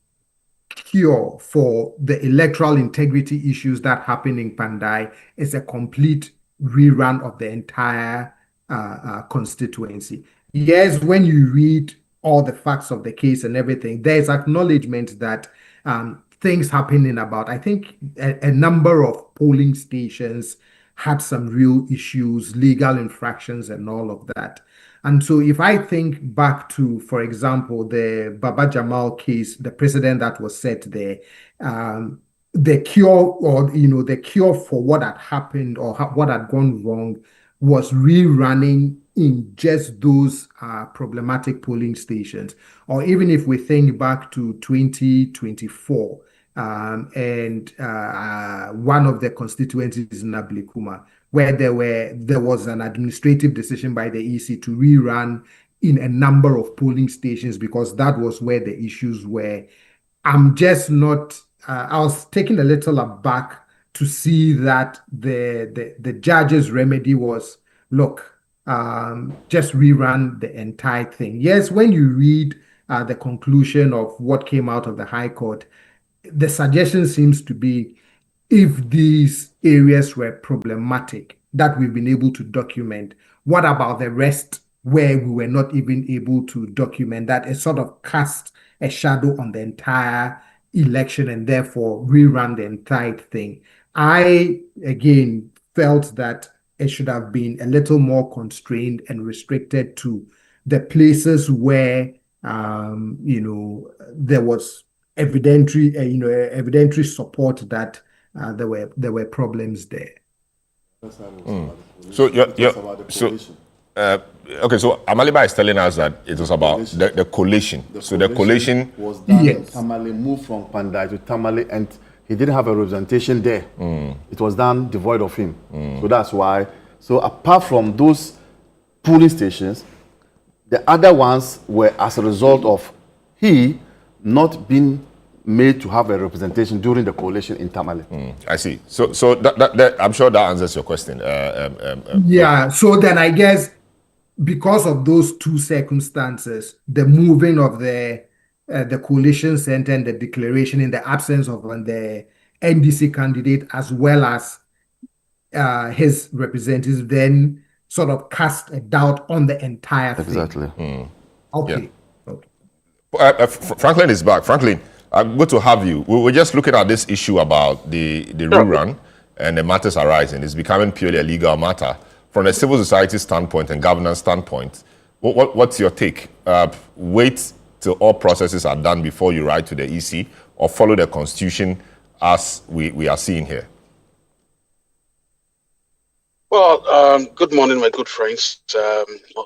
cure for the electoral integrity issues that happen in Kpandai is a complete rerun of the entire constituency. Yes, when you read all the facts of the case and everything, there's acknowledgement that things happen in about, I think, a number of polling stations had some real issues, legal infractions and all of that. And so if I think back to, for example, the Baba Jamal case, the precedent that was set there, the cure for what had happened or what had gone wrong was rerunning in just those problematic polling stations. Or even if we think back to 2024, and one of the constituencies in Ablikuma, where there was an administrative decision by the EC to rerun in a number of polling stations because that was where the issues were. I'm just not, I was taken a little aback to see that the judge's remedy was, look, just rerun the entire thing. Yes, when you read the conclusion of what came out of the High Court, the suggestion seems to be if these areas were problematic that we've been able to document, what about the rest where we were not even able to document that? It sort of cast a shadow on the entire election and therefore rerun the entire thing. I, again, felt that it should have been a little more constrained and restricted to the places where, there was evidentiary support that there were problems there. So okay, so Amaliba is telling us that it was about the collation. So the collation was done. Yes. Tamale moved from Kpandai to Tamale, and he didn't have a representation there. It was done devoid of him. So that's why. So apart from those polling stations, the other ones were as a result of he not being made to have a representation during the coalition in Tamale. I see. So that I'm sure that answers your question. Yeah. So then I guess because of those two circumstances, the moving of the coalition center and the declaration in the absence of the NDC candidate as well as his representatives then sort of cast a doubt on the entire thing. Exactly. Okay. Yeah. Okay. Franklin is back. Franklin, I'm good to have you. We were just looking at this issue about the rerun and the matters arising. It's becoming purely a legal matter. From a civil society standpoint and governance standpoint, what's your take? Wait till all processes are done before you write to the EC, or follow the constitution as we are seeing here? Well, good morning, my good friends,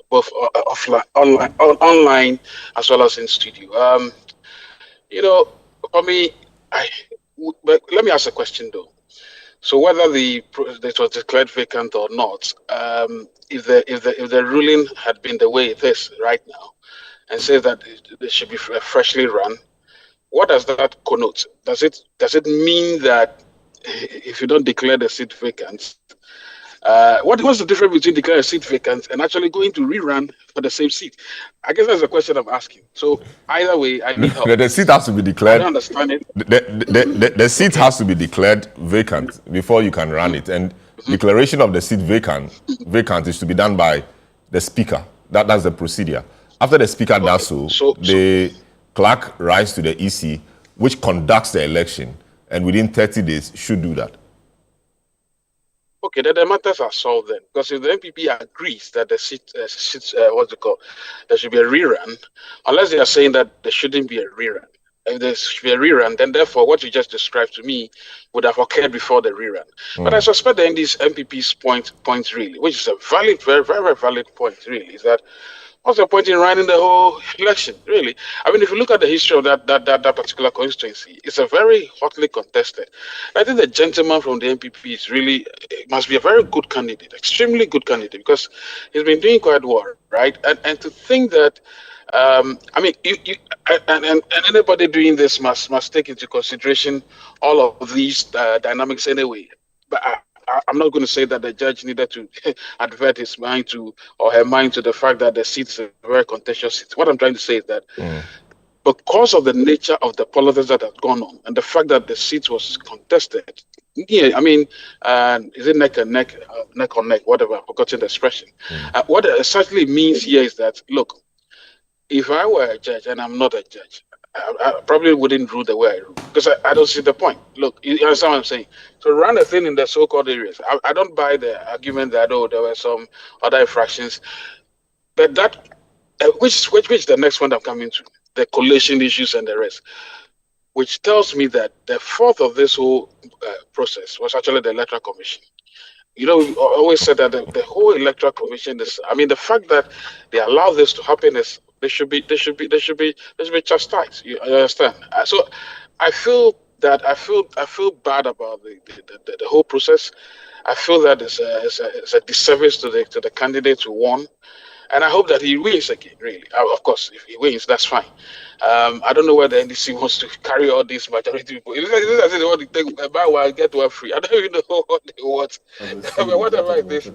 both online as well as in studio. For me, but let me ask a question though. So whether it was declared vacant or not, if the ruling had been the way it is right now, and says that it should be freshly run, what does that connote? Does it mean that if you don't declare the seat vacant, what's the difference between declaring a seat vacant and actually going to rerun for the same seat? I guess that's the question I'm asking. So either way, I need help. The seat has to be declared. I don't understand it. The seat has to be declared vacant before you can run it. And declaration of the seat vacant is to be done by the speaker. That's the procedure. After the speaker does so, the clerk writes to the EC, which conducts the election, and within 30 days should do that. Okay, then the matters are solved then. Because if the MPP agrees that the seat, there should be a rerun, unless they are saying that there shouldn't be a rerun. If there should be a rerun, then therefore what you just described to me would have occurred before the rerun. But I suspect that in this MPP's point really, which is a valid, very, very valid point really, is that what's the point in running the whole election, really? I mean, if you look at the history of that particular constituency, it's a very hotly contested. I think the gentleman from the MPP is really, must be a very good candidate, extremely good candidate, because he's been doing quite well, right? And to think that, I mean, and anybody doing this must take into consideration all of these dynamics anyway. But I'm not going to say that the judge needed to advert his mind to, or her mind to, the fact that the seat is a very contentious seat. What I'm trying to say is that because of the nature of the politics that had gone on and the fact that the seat was contested, yeah, I mean, is it neck and neck, neck on neck, whatever, I've forgotten the expression. What it essentially means here is that, look, if I were a judge and I'm not a judge, I probably wouldn't rule the way I rule, because I don't see the point. Look, you understand what I'm saying? So run a thing in the so-called areas. I don't buy the argument that, oh, there were some other infractions. But that, which is the next one I'm coming to, the collation issues and the rest, which tells me that the fourth of this whole process was actually the Electoral Commission. You know, we always said that the whole Electoral Commission is, I mean, the fact that they allow this to happen is, they should be chastised. You understand? So I feel bad about the whole process. I feel that it's a disservice to the candidates who won. And I hope that he wins again, really. Of course, if he wins, that's fine. I don't know where the NDC wants to carry all these majority people. It's as if they want to take buy one, get one free. I don't even know what they want. Whatever it is.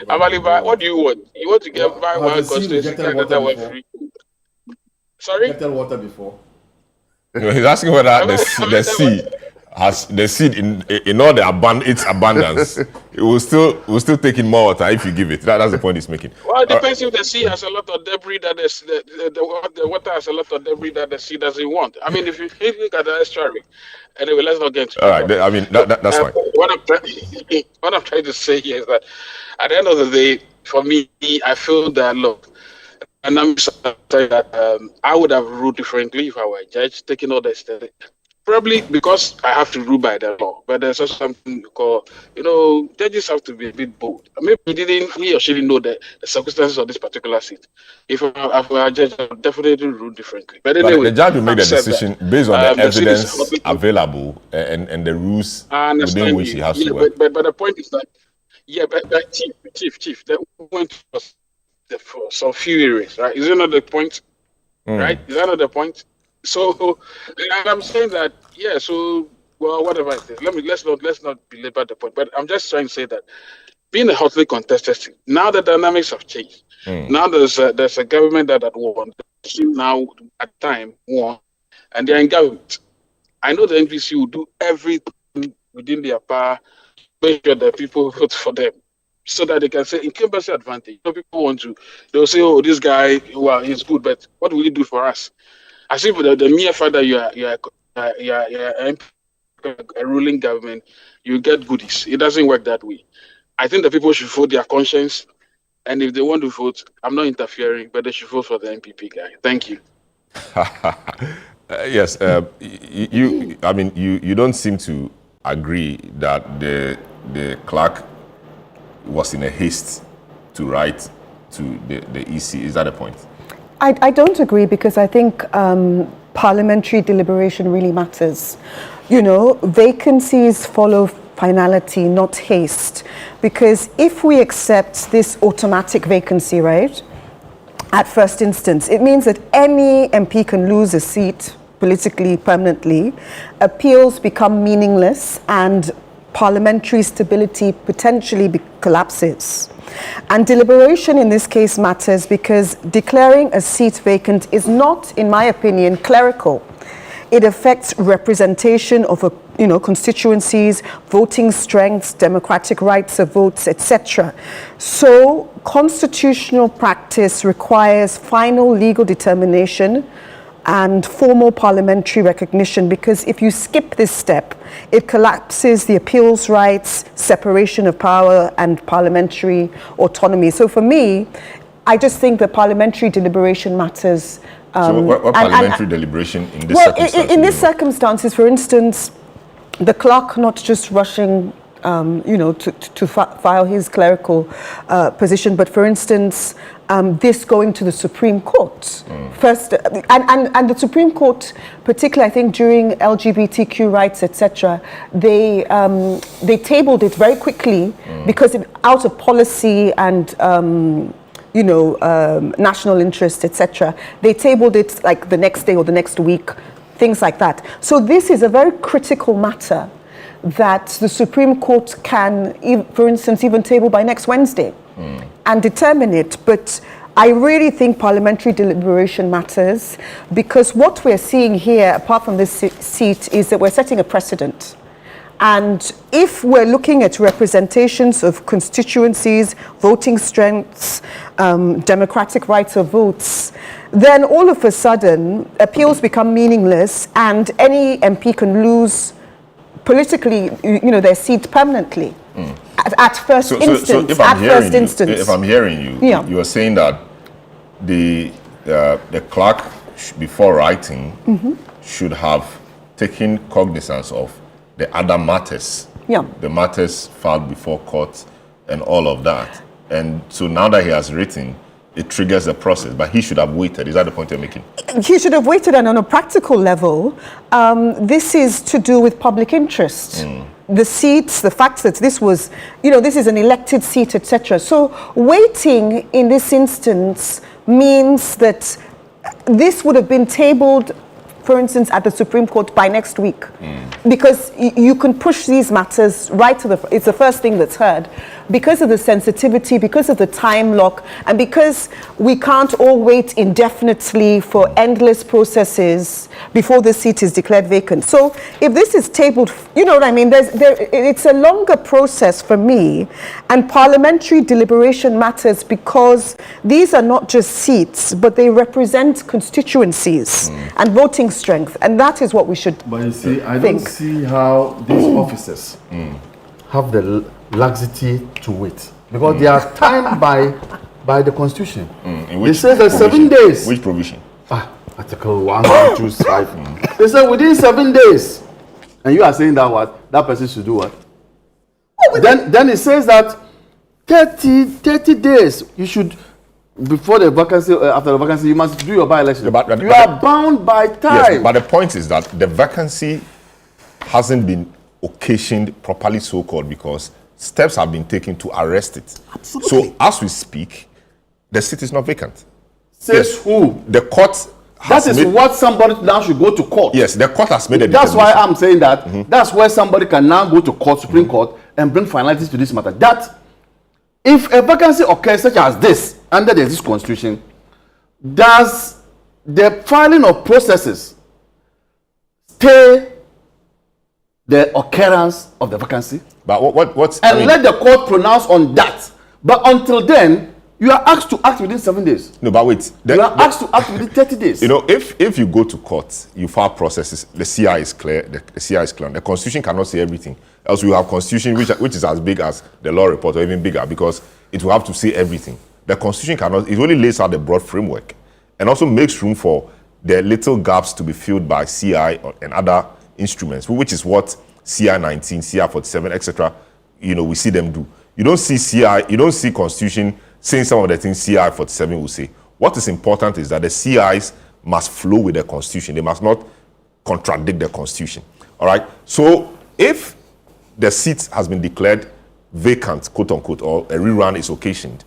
Amaliba, what do you want? You want to get buy one constituency, get another one free? Sorry? Get water before. He's asking whether the seed has the seed in all the its abundance. It will still take in more water if you give it. That's the point he's making. Well, it depends if the sea has a lot of debris that the water has a lot of debris that the sea doesn't want. I mean, if you look at the estuary. Anyway, let's not get into all right. I mean, that's fine. What I'm trying to say here is that at the end of the day, for me, I feel that and I'm saying that I would have ruled differently if I were a judge, taking all the steps. Probably because I have to rule by the law, but there's also something called, judges have to be a bit bold. Maybe he or she didn't know the circumstances of this particular seat. If I were a judge, I would definitely rule differently. But anyway, the judge will make the decision based on the evidence available and the rules within which he has to work. But the point is that, but Chief, the point was for some few areas, right? Is that not the point? Right? Is that not the point? So I'm saying that, whatever it is. Let's not belabor the point. But I'm just trying to say that being a hotly contested seat, now the dynamics have changed. Now there's a government that won. Now at time won, and they're in government. I know the NPC will do everything within their power to make sure that people vote for them, so that they can say incumbency advantage. People they'll say, oh, this guy, he's good, but what will he do for us? As if the mere fact that you're a ruling government, you get goodies. It doesn't work that way. I think the people should vote their conscience, and if they want to vote, I'm not interfering, but they should vote for the MPP guy. Thank you. Yes, you don't seem to agree that the clerk was in a haste to write to the EC. Is that a point? I don't agree, because I think parliamentary deliberation really matters. Vacancies follow finality, not haste. Because if we accept this automatic vacancy, right, at first instance, it means that any MP can lose a seat politically, permanently, appeals become meaningless, and parliamentary stability potentially collapses. And deliberation in this case matters because declaring a seat vacant is not, in my opinion, clerical. It affects representation of constituencies, voting strengths, democratic rights of votes, etc. So constitutional practice requires final legal determination and formal parliamentary recognition, because if you skip this step, it collapses the appeals rights, separation of power, and parliamentary autonomy. So for me, I just think that parliamentary deliberation matters. So what parliamentary deliberation in this circumstance? In these circumstances, for instance, the clerk not just rushing to file his clerical position, but for instance, this going to the Supreme Court first, and the Supreme Court, particularly I think during LGBTQ rights, etc., they tabled it very quickly because out of policy and national interest, etc. They tabled it like the next day or the next week, things like that. So this is a very critical matter that the Supreme Court can, for instance, even table by next Wednesday and determine it. But I really think parliamentary deliberation matters, because what we're seeing here, apart from this seat, is that we're setting a precedent. And if we're looking at representations of constituencies, voting strengths, democratic rights of votes, then all of a sudden appeals become meaningless, and any MP can lose politically, their seat permanently at first instance. So if I'm hearing you, you are saying that the clerk, before writing, should have taken cognizance of the other matters, the matters filed before court, and all of that. And so now that he has written, it triggers the process, but he should have waited. Is that the point you're making? He should have waited, and on a practical level, this is to do with public interest. the seats, the fact that this was, this is an elected seat, etc. So waiting in this instance means that this would have been tabled, for instance, at the Supreme Court by next week. Because you can push these matters right to it's the first thing that's heard. Because of the sensitivity, because of the time lock, and because we can't all wait indefinitely for endless processes before the seat is declared vacant. So if this is tabled, you know what I mean, it's a longer process for me, and parliamentary deliberation matters because these are not just seats, but they represent constituencies and voting strength, and that is what we should But you see, I think. don't see how these officers have the laxity to wait, because they are timed by the Constitution. It says that 7 days. Which provision? Article 125. They said within 7 days, and you are saying that what that person should do what? Then it says that 30 days you should. Before the vacancy, after the vacancy, you must do your by-election. You are bound by time. Yes, but the point is that the vacancy hasn't been occasioned properly, so-called, because steps have been taken to arrest it. Absolutely. So as we speak, the seat is not vacant. Says who? The court has That is what somebody now should go to court. Yes, the court has made a That's why determination. I'm saying that. That's where somebody can now go to court, Supreme Court, and bring finalities to this matter. That if a vacancy occurs such as this under this Constitution, does the filing of processes stay the occurrence of the vacancy? But what's And let the court pronounce on that. But until then, you are asked to act within 7 days. No, but wait. You are asked to act within 30 days. You know, if you go to court, you file processes, the CI is clear, the CI is clear. The Constitution cannot say everything. Else we have Constitution which is as big as the law report, or even bigger, because it will have to say everything. The Constitution cannot, it only lays out the broad framework and also makes room for the little gaps to be filled by CI and other instruments, which is what CI 19, CI 47, etc. We see them do. You don't see CI, you don't see Constitution saying some of the things CI 47 will say. What is important is that the CIs must flow with the Constitution. They must not contradict the Constitution. All right. So if the seat has been declared vacant, quote unquote, or a rerun is occasioned,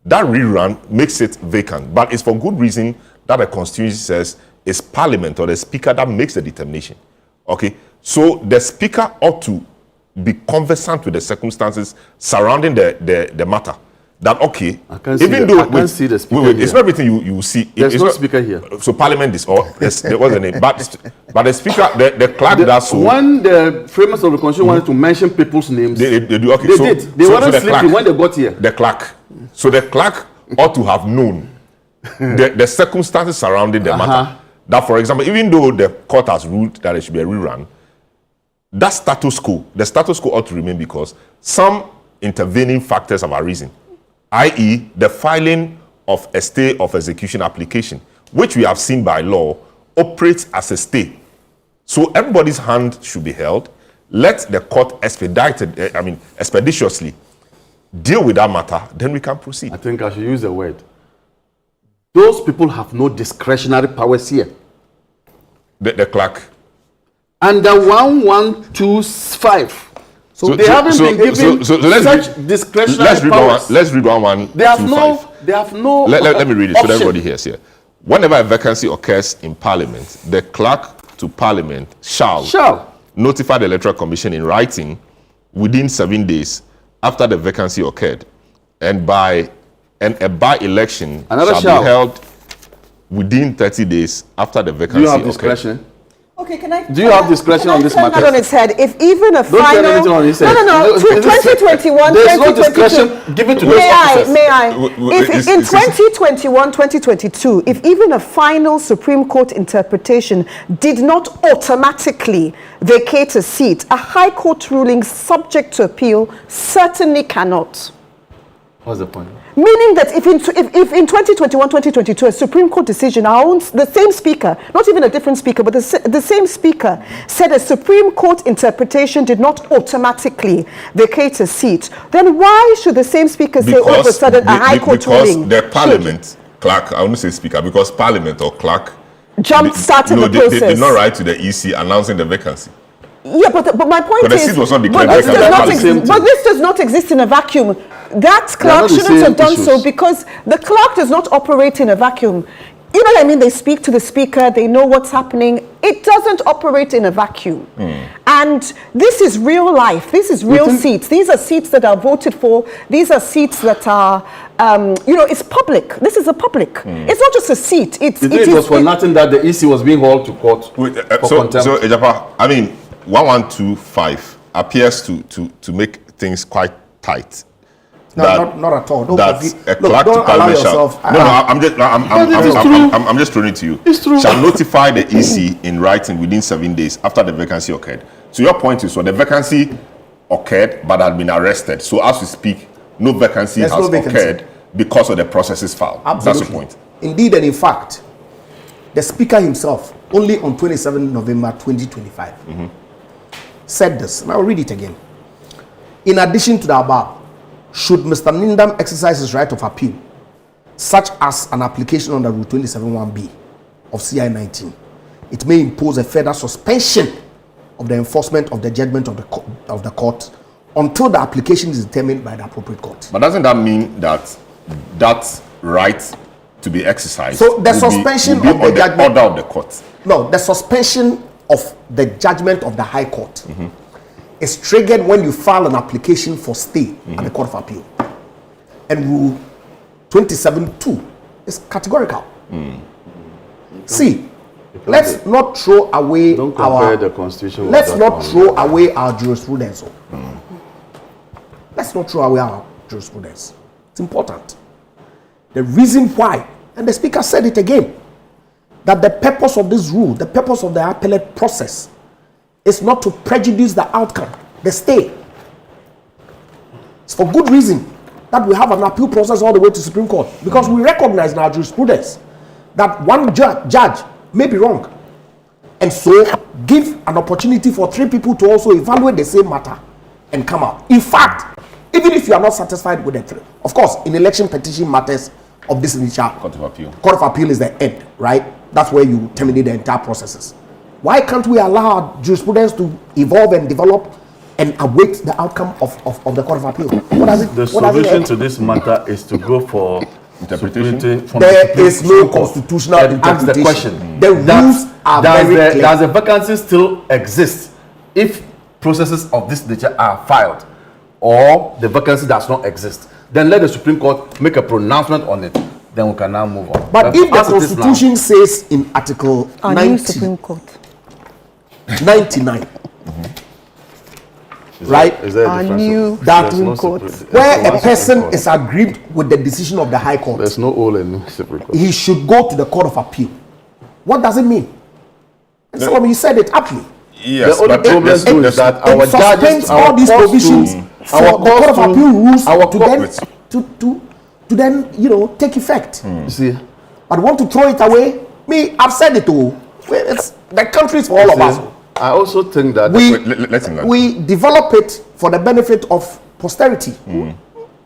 that rerun makes it vacant. But it's for good reason that the Constitution says it's Parliament or the Speaker that makes the determination. Okay. So the Speaker ought to be conversant with the circumstances surrounding the matter. That okay, I can't see the speaker wait, here. it's not everything you see. There's it's no not, speaker here. So Parliament is all. Yes, there was a name, but the speaker, the clerk does so. When the framers of the Constitution wanted to mention people's names, They do. Okay, they so, did. They so weren't the sleeping clerk, when they got here. The clerk. So the clerk ought to have known the circumstances surrounding the matter. That, for example, even though the court has ruled that it should be a rerun, that status quo, the status quo ought to remain because some intervening factors have arisen, i.e., the filing of a stay of execution application, which we have seen by law operates as a stay. So everybody's hand should be held. Let the court expeditiously deal with that matter, then we can proceed. I think I should use the word. Those people have no discretionary powers here. The clerk. Under 1125. So they haven't been given such discretionary powers. Let's read one. They have no. Let me read it so that option. everybody hears here. Whenever a vacancy occurs in Parliament, the clerk to Parliament shall notify the Electoral Commission in writing within 7 days after the vacancy occurred, and a by-election shall be held within 30 days after the vacancy occurred. Do you have discretion? Okay, can I? Do you have discretion on this matter? That on its head. If even a Don't final, turn anything on its head. no, 2021, there's no 2022. discretion given to those officers. May I? If in 2021, 2022, if even a final Supreme Court interpretation did not automatically vacate a seat, a High Court ruling subject to appeal certainly cannot. What's the point? Meaning that if in 2021, 2022, a Supreme Court decision, the same speaker, not even a different speaker, but the same speaker said a Supreme Court interpretation did not automatically vacate a seat, then why should the same speaker say all of a sudden a High Court ruling? Because the Parliament clerk, I won't say speaker, because Parliament or clerk started the process. They did not write to the EC announcing the vacancy. Yeah, but my point But the is, seat was not declared but this vacant. does not That's the same exist. But this does not exist in a vacuum. That They are clerk not the shouldn't same have done so issues. because the clerk does not operate in a vacuum. You know what I mean? They speak to the speaker. They know what's happening. It doesn't operate in a vacuum. And this is real life. This is real seats. These are seats that are voted for. These are seats that are, it's public. This is a public. It's not just a seat. It was for nothing that the EC was being hauled to court for contempt. So Ejapa, I mean, 1125 appears to make things quite tight. No, not at all. That a clerk to parliament shall. I'm just throwing it to you. It's true. Shall notify the EC in writing within 7 days after the vacancy occurred. So your point is, so the vacancy occurred but had been arrested. So as we speak, no vacancy has occurred because of the processes filed. Absolutely. That's the point. Indeed, and in fact, the speaker himself, only on 27 November 2025, said this, and I'll read it again. In addition to the above, should Mr. Nindam exercise his right of appeal, such as an application under Rule 27(1)(b) of CI 19, it may impose a further suspension of the enforcement of the judgment of the court until the application is determined by the appropriate court. But doesn't that mean that that right to be exercised? So the suspension will be of the judgment, order of the court. No, the suspension of the judgment of the High Court is triggered when you file an application for stay at the Court of Appeal. And Rule 27(2) is categorical. See, let's not throw away Don't compare the Constitution with let's that not one. throw away our jurisprudence. Let's not throw away our jurisprudence. It's important. The reason why, and the Speaker said it again, that the purpose of this rule, the purpose of the appellate process, is not to prejudice the outcome, the stay. It's for good reason that we have an appeal process all the way to Supreme Court, because we recognize in our jurisprudence that one judge may be wrong, and so give an opportunity for 3 people to also evaluate the same matter and come out. In fact, even if you are not satisfied with the 3, of course, in election petition matters of this nature, Court of Appeal is the end, right? That's where you terminate the entire processes. Why can't we allow our jurisprudence to evolve and develop and await the outcome of the Court of Appeal? The solution to this matter is to go for interpretation. There is no constitutional interpretation. Ask the question. The rules are very clear. Does the vacancy still exist if processes of this nature are filed, or the vacancy does not exist? Then let the Supreme Court make a pronouncement on it. Then we can now move on. But if the Constitution says in Article 99, right, is there a difference? That where a person is aggrieved with the decision of the High Court, there's no old and new Supreme Court. He should go to the Court of Appeal. What does it mean? Selorm, you said it aptly. Yes, the only problem is that our judges, all these provisions for the Court of Appeal rules to then take effect. You see, but want to throw it away? Me, I've said it all. It's the country is for all of us. I also think that we develop it for the benefit of posterity.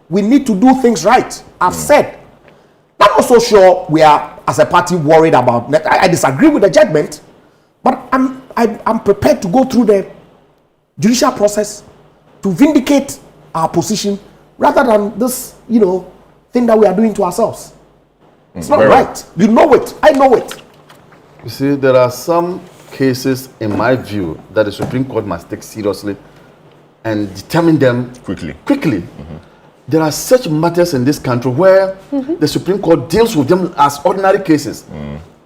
We need to do things right. I've said. I'm also sure we are, as a party, worried about. I disagree with the judgment, but I'm prepared to go through the judicial process to vindicate our position rather than this, thing that we are doing to ourselves. It's not right. You know it. I know it. You see, there are some cases, in my view, that the Supreme Court must take seriously and determine them quickly. There are such matters in this country where the Supreme Court deals with them as ordinary cases.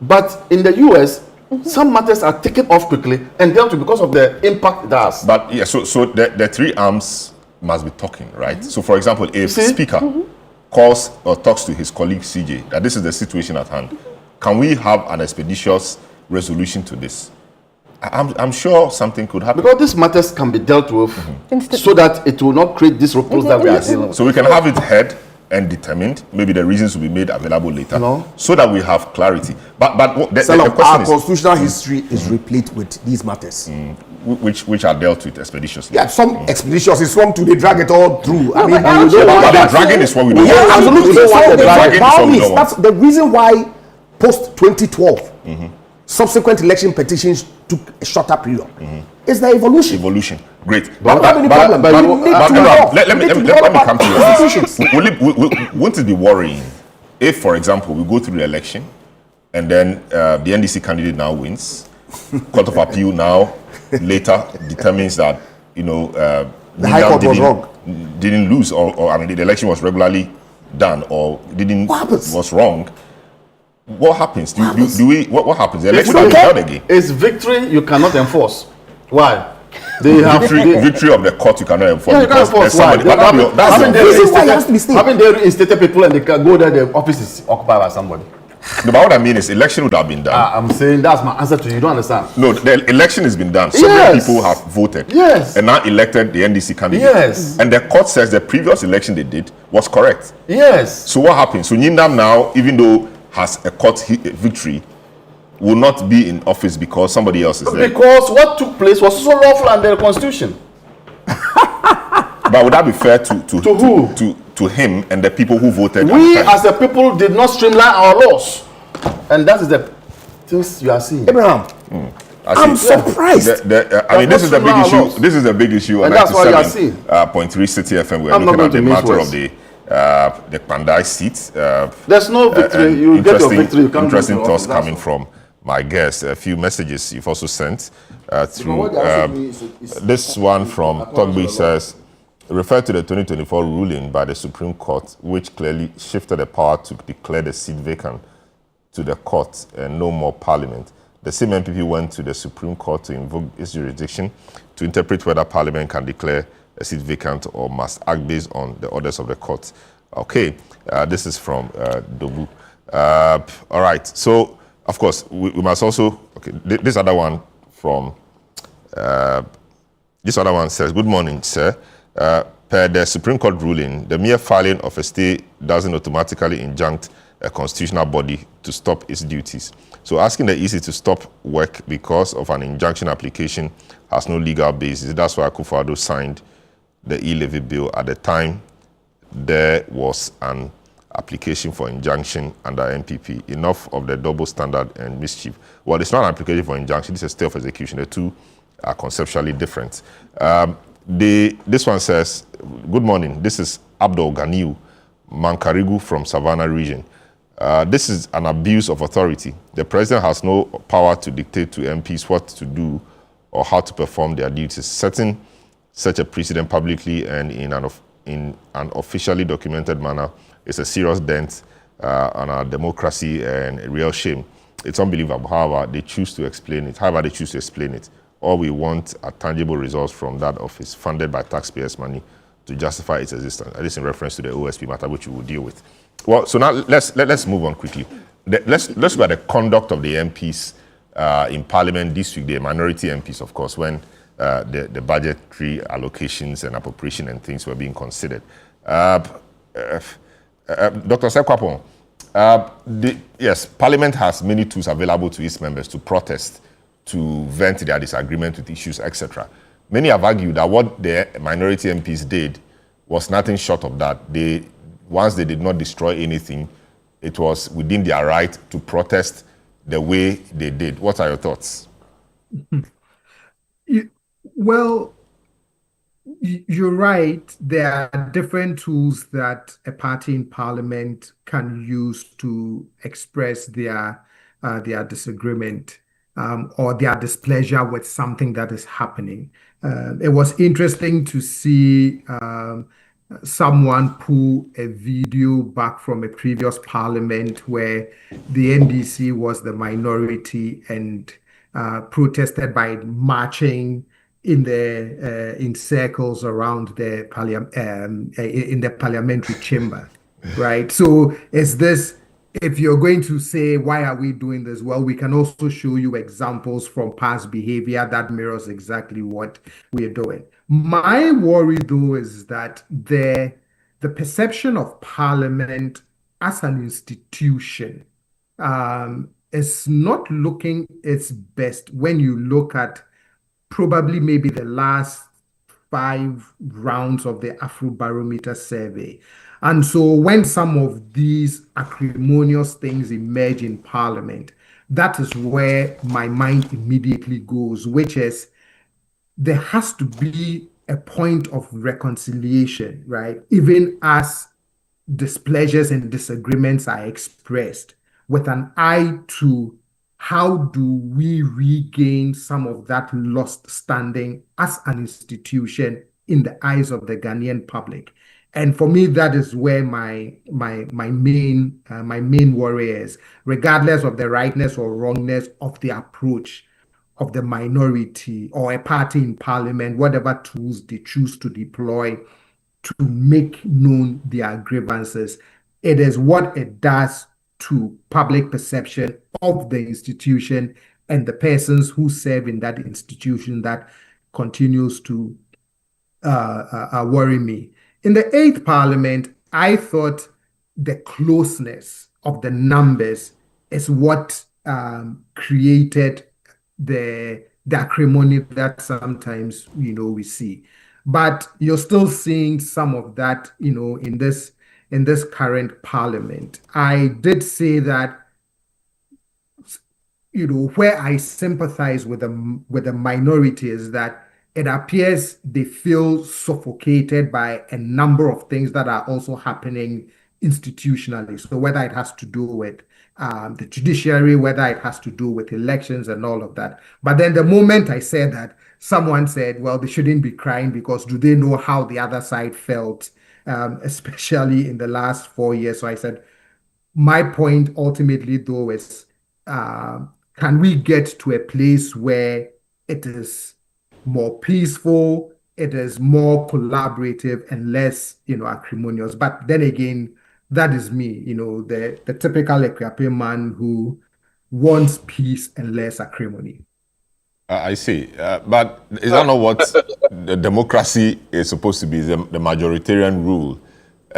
But in the US, some matters are taken off quickly and dealt with because of the impact it has. But yeah, so the 3 arms must be talking, right? So for example, if Speaker calls or talks to his colleague CJ that this is the situation at hand, can we have an expeditious resolution to this? I'm sure something could happen. Because these matters can be dealt with so that it will not create these ripples that we are dealing with. So we can have it heard and determined. Maybe the reasons will be made available later, so that we have clarity. But the question our is, constitutional history is replete with these matters, which are dealt with expeditiously. Yeah, some expeditiously, some to they drag it all through. No, the dragging is what we don't want. Yeah, absolutely. So that's the reason why post 2012 subsequent election petitions took a shorter period. It's the evolution. Evolution. Great. But let me come come to you. Won't it be worrying if, for example, we go through the election and then the NDC candidate now wins, Court of Appeal now later determines that, the High Court was wrong. Didn't lose, or I mean, the election was regularly done, or was wrong. What happens? What happens? The election will be held again. It's victory you cannot enforce. Why? They have victory of the court you cannot enforce. Yeah, you can't enforce. Why? Haven't they reinstated people and they can go there, the office is occupied by somebody? No, but what I mean is, election would have been done. I'm saying that's my answer to you. You don't understand. No, the election has been done. So many people have voted. Yes. And now elected the NDC candidate. Yes. And the court says the previous election they did was correct. Yes. So what happens? So Nyindam now, even though has a court victory, will not be in office because somebody else is there. Because what took place was also lawful under the Constitution. But would that be fair to who? To him and the people who voted? We as a people did not streamline our laws, and that is the things you are seeing. Abraham, I'm surprised. I mean, this is the big issue. This is a big issue. And that's why you are seeing. 0.3 City FM. We're looking at the matter of the Kpandai seat. There's no victory. You get your victory. You can't interesting thoughts coming from my guests. A few messages you've also sent through. This one from Togbi says, refer to the 2024 ruling by the Supreme Court, which clearly shifted the power to declare the seat vacant to the court and no more parliament. The same MPP went to the Supreme Court to invoke its jurisdiction to interpret whether parliament can declare a seat vacant or must act based on the orders of the court. Okay, this is from Dobu. All right, so of course we must also, okay, this other one from, this other one says, good morning, sir. Per the Supreme Court ruling, the mere filing of a stay doesn't automatically injunct a constitutional body to stop its duties. So asking the EC to stop work because of an injunction application has no legal basis. That's why Akufo-Addo signed the e-levy bill. At the time, there was an application for injunction under MPP. Enough of the double standard and mischief. Well, it's not an application for injunction. It's a stay of execution. The two are conceptually different. This one says, good morning. This is Abdul Ganiu Mankarigu from Savannah region. This is an abuse of authority. The president has no power to dictate to MPs what to do or how to perform their duties. Setting such a precedent publicly and in an officially documented manner is a serious dent on our democracy and a real shame. It's unbelievable. However, they choose to explain it. All we want are tangible results from that office, funded by taxpayers' money, to justify its existence. This in reference to the OSP matter, which we will deal with. Well, so now let's move on quickly. Let's look at the conduct of the MPs in Parliament this week. The minority MPs, of course, when the budgetary allocations and appropriation and things were being considered. Dr. Sekwapon, yes, Parliament has many tools available to its members to protest, to vent their disagreement with issues, etc. Many have argued that what the minority MPs did was nothing short of that. Once they did not destroy anything, it was within their right to protest the way they did. What are your thoughts? Well, you're right. There are different tools that a party in Parliament can use to express their disagreement or their displeasure with something that is happening. It was interesting to see someone pull a video back from a previous Parliament where the NDC was the minority and protested by marching in circles around the in the parliamentary chamber, right? So is this, if you're going to say, why are we doing this? Well, we can also show you examples from past behavior that mirrors exactly what we're doing. My worry, though, is that the perception of Parliament as an institution is not looking its best when you look at probably maybe the last 5 rounds of the Afrobarometer survey. And so when some of these acrimonious things emerge in Parliament, that is where my mind immediately goes, which is there has to be a point of reconciliation, right? Even as displeasures and disagreements are expressed, with an eye to how do we regain some of that lost standing as an institution in the eyes of the Ghanaian public. And for me, that is where my main worry is, regardless of the rightness or wrongness of the approach of the minority or a party in parliament, whatever tools they choose to deploy to make known their grievances. It is what it does to public perception of the institution and the persons who serve in that institution that continues to worry me. In the 8th Parliament, I thought the closeness of the numbers is what created the acrimony that sometimes we see. But you're still seeing some of that in this current parliament. I did say that where I sympathize with the minority is that it appears they feel suffocated by a number of things that are also happening institutionally. So whether it has to do with the judiciary, whether it has to do with elections and all of that. But then the moment I said that, someone said, well, they shouldn't be crying because do they know how the other side felt, especially in the last 4 years? So I said, my point ultimately, though, is can we get to a place where it is more peaceful, it is more collaborative and less, acrimonious? But then again, that is me, the typical Ekwape man who wants peace and less acrimony. I see. But is that not what the democracy is supposed to be, the majoritarian rule?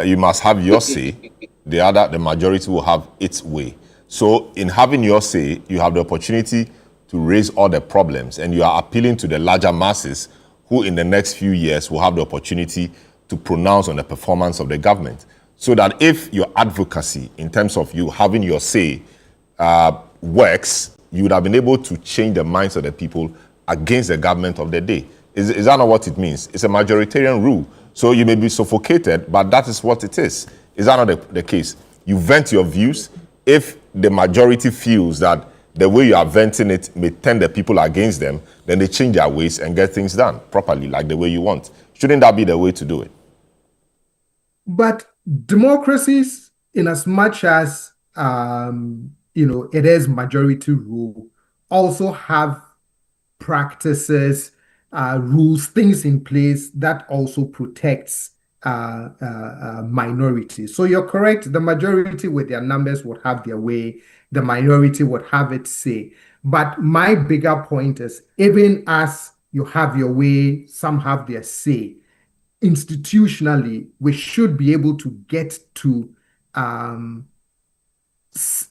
You must have your say. The majority will have its way. So in having your say, you have the opportunity to raise all the problems, and you are appealing to the larger masses who in the next few years will have the opportunity to pronounce on the performance of the government. So that if your advocacy in terms of you having your say works, you would have been able to change the minds of the people against the government of the day. Is that not what it means? It's a majoritarian rule. So you may be suffocated, but that is what it is. Is that not the case? You vent your views. If the majority feels that the way you are venting it may turn the people against them, then they change their ways and get things done properly, like the way you want. Shouldn't that be the way to do it? But democracies, in as much as it is majority rule, also have practices, rules, things in place that also protects minorities. So you're correct. The majority with their numbers would have their way. The minority would have its say. But my bigger point is, even as you have your way, some have their say. Institutionally, we should be able to get to